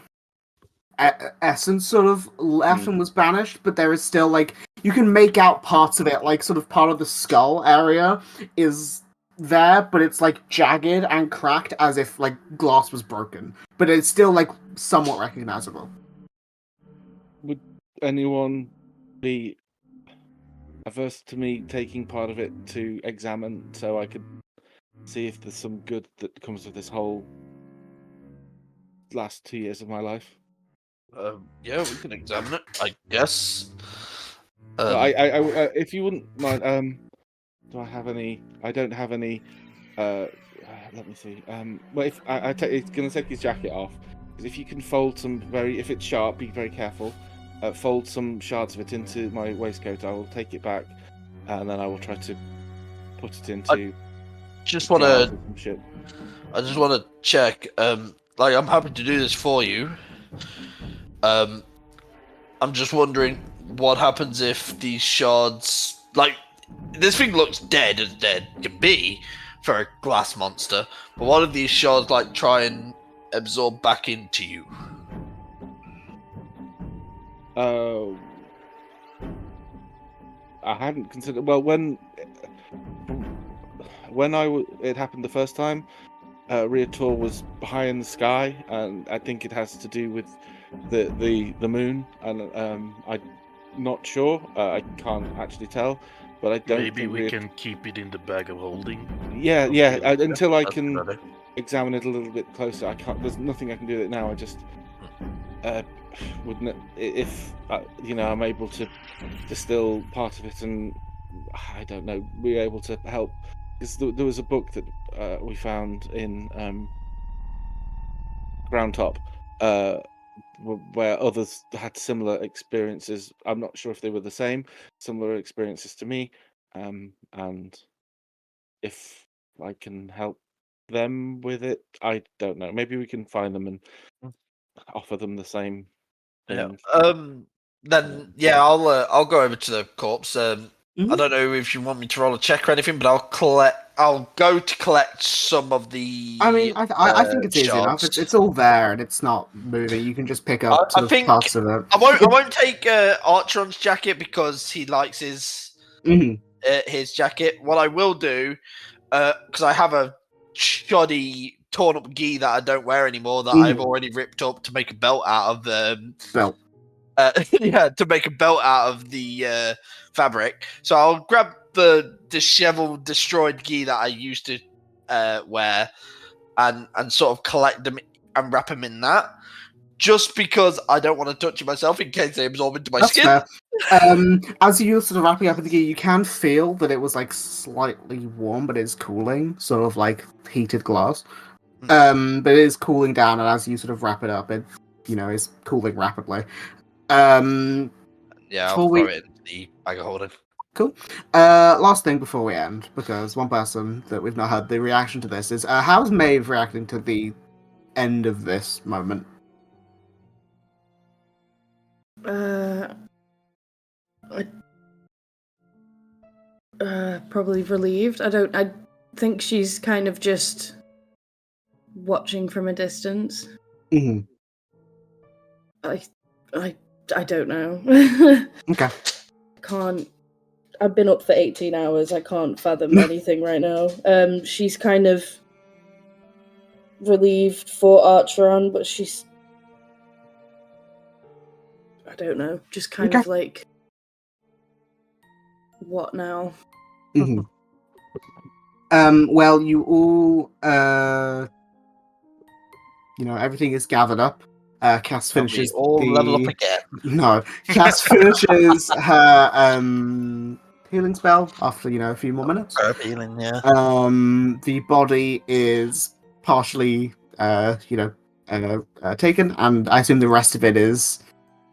S1: essence sort of left and was banished, but there is still like you can make out parts of it, like sort of part of the skull area is there, but it's like jagged and cracked as if like glass was broken, but it's still like somewhat recognizable.
S3: Would anyone be averse to me taking part of it to examine so I could see if there's some good that comes of this whole last 2 years of my life?
S7: Yeah, we can examine it, I guess.
S3: I if you wouldn't mind, do I have any? I don't have any. Let me see. Well, if it's gonna take his jacket off, because if you can fold some if it's sharp, be very careful. Fold some shards of it into my waistcoat. I will take it back, and then I will try to put it into.
S7: Just want to.
S3: some shit.
S7: I just want to check. Like, I'm happy to do this for you. I'm just wondering what happens if these shards, like, this thing looks dead as dead can be for a glass monster, but what if these shards like try and absorb back into you?
S3: I hadn't considered. Well, when it happened the first time, Riator was high in the sky, and I think it has to do with the moon, and I'm not sure. I can't actually tell, but I don't.
S6: Maybe we can keep it in the bag of holding.
S3: Yeah. Until I
S7: That's
S3: can
S7: better.
S3: examine it a little bit closer, I can't. There's nothing I can do with it now. I just wouldn't if I'm able to distill part of it, and I don't know, be able to help. Because there was a book that we found in Ground Top, where others had similar experiences. I'm not sure if they were the same, similar experiences to me, and if I can help them with it, I don't know. Maybe we can find them and offer them the same
S7: Yeah.
S3: thing.
S7: Then I'll go over to the corpse. I don't know if you want me to roll a check or anything, but I'll go to collect some of the.
S1: I mean, I think it's easy enough.
S7: shards.
S1: It's all there and it's not moving. You can just pick up
S7: I
S1: sort of
S7: think
S1: parts of it.
S7: I won't take Archon's jacket because he likes his jacket. What I will do, because I have a shoddy torn up gi that I don't wear anymore that I've already ripped up to make a belt out of.
S1: Belt.
S7: To make a belt out of the fabric. So I'll grab the disheveled, destroyed gi that I used to wear and sort of collect them and wrap them in that. Just because I don't want to touch it myself in case they absorb into my skin.
S1: Fair. As you're sort of wrapping up in the gear, you can feel that it was like slightly warm, but it's cooling, sort of like heated glass. But it is cooling down, and as you sort of wrap it up, it is cooling rapidly.
S7: I'll throw it into the bag of holding.
S1: Cool. Last thing before we end, because one person that we've not heard the reaction to this is how's Maeve reacting to the end of this moment?
S5: Probably relieved. I think she's kind of just watching from a distance. I don't know.
S1: Okay.
S5: I've been up for 18 hours. I can't fathom anything right now. She's kind of relieved for Archeron, but she's, I don't know, just kind of like, what now?
S1: Well, you all, everything is gathered up. Cass finishes
S7: level up again.
S1: No, Cass finishes her healing spell after a few more minutes.
S7: Healing, yeah.
S1: The body is partially taken, and I assume the rest of it is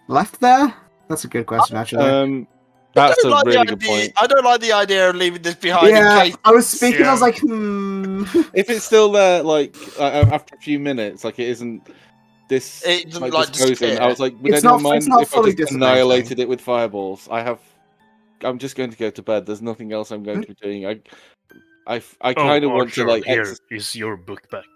S1: left there. That's a good question, actually.
S3: That's a really good point.
S7: I don't like the idea of leaving this behind.
S1: Yeah,
S7: in case...
S1: I was speaking. I was like,
S3: If it's still there, like after a few minutes, like it isn't.
S7: It doesn't like
S3: disposing. I was like, would
S1: It's
S3: anyone
S1: not-
S3: mind
S1: it's not
S3: if I
S1: fully
S3: just annihilated it with fireballs? I'm just going to go to bed. There's nothing else I'm going to be doing. I kind of want to like.
S6: Here is your book back.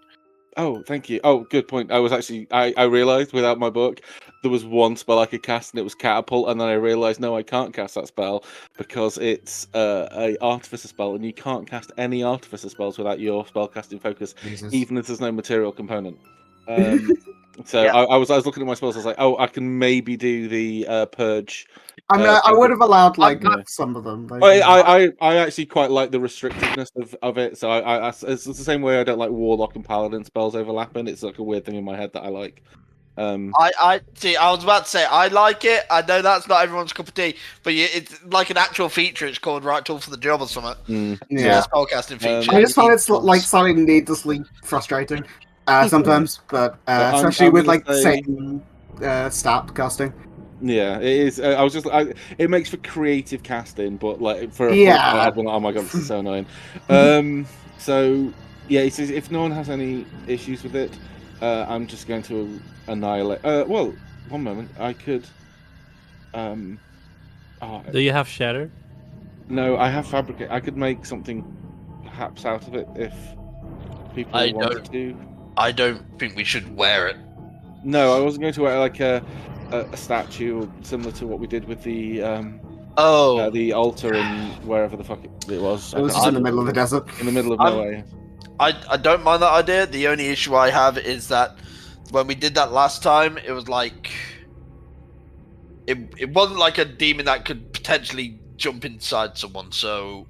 S3: Oh, thank you. Oh, good point. I was actually I realized without my book there was one spell I could cast and it was catapult, and then I realized no, I can't cast that spell because it's a artificer spell, and you can't cast any artificer spells without your spellcasting focus, even if there's no material component. So yeah. I was looking at my spells. I was like, oh, I can maybe do the purge.
S1: I mean, I would have allowed some of them.
S3: I actually quite like the restrictiveness of it. So it's the same way I don't like warlock and paladin spells overlapping. It's like a weird thing in my head that I like.
S7: I see. I was about to say I like it. I know that's not everyone's cup of tea, but it's like an actual feature. It's called right tool for the job or something.
S1: Yeah,
S7: spellcasting feature.
S1: I just find it's like slightly needlessly frustrating sometimes, but especially with like same stat casting.
S3: Yeah, it is. I was just. It makes for creative casting, but like for oh my god, this is so annoying. So yeah, he says if no one has any issues with it, I'm just going to annihilate. Well, one moment. I could.
S2: Do you have shatter?
S3: No, I have fabricate. I could make something perhaps out of it if people wanted to.
S7: I don't think we should wear it.
S3: No, I wasn't going to wear like a statue similar to what we did with the the altar in wherever the fuck it was.
S1: It was just in the middle of the desert.
S3: In the middle of nowhere.
S7: I don't mind that idea. The only issue I have is that when we did that last time, it was like it wasn't like a demon that could potentially jump inside someone. So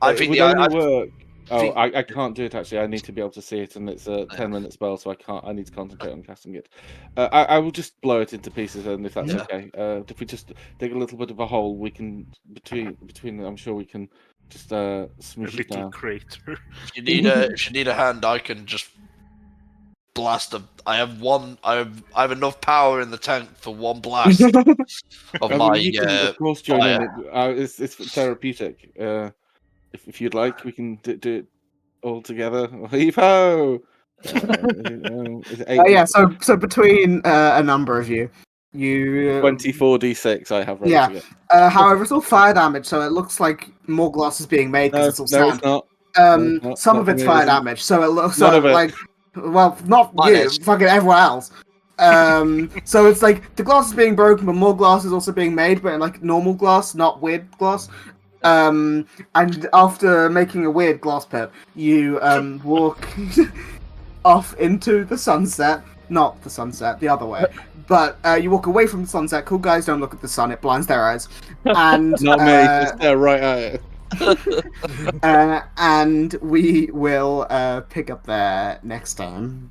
S7: I think
S3: it would only work. I can't do it actually. I need to be able to see it, and it's a 10-minute spell, so I can't. I need to concentrate on casting it. I will just blow it into pieces, and if that's okay. If we just dig a little bit of a hole, we can between. I'm sure we can just smoosh it down.
S6: Crater.
S7: If you need a hand, I can just blast of. I have enough power in the tank for one blast of
S3: I
S7: my.
S3: mean, you can, of course, join in.
S7: fire.
S3: It's therapeutic. If you'd like, we can do it all together. Heave ho! Is it 8?
S1: Yeah. So between a number of you,
S3: 24d6 I have ready
S1: Yeah.
S3: to go.
S1: However, it's all fire damage, so it looks like more glass is being made because
S3: No,
S1: it's all
S3: no,
S1: sand.
S3: it's not. not.
S1: Some
S3: Not
S1: of
S3: for
S1: it's
S3: me,
S1: fire
S3: it isn't.
S1: damage, so it looks
S3: None of it.
S1: like, well, not
S7: Mine
S1: you,
S7: is.
S1: fucking everyone else. So it's like the glass is being broken, but more glass is also being made, but in like normal glass, not weird glass. And after making a weird glass pit, you walk off into the sunset. Not the sunset, the other way. But you walk away from the sunset. Cool guys don't look at the sun; it blinds their eyes. And
S3: Not me. Just stare right at it.
S1: and we will pick up there next time.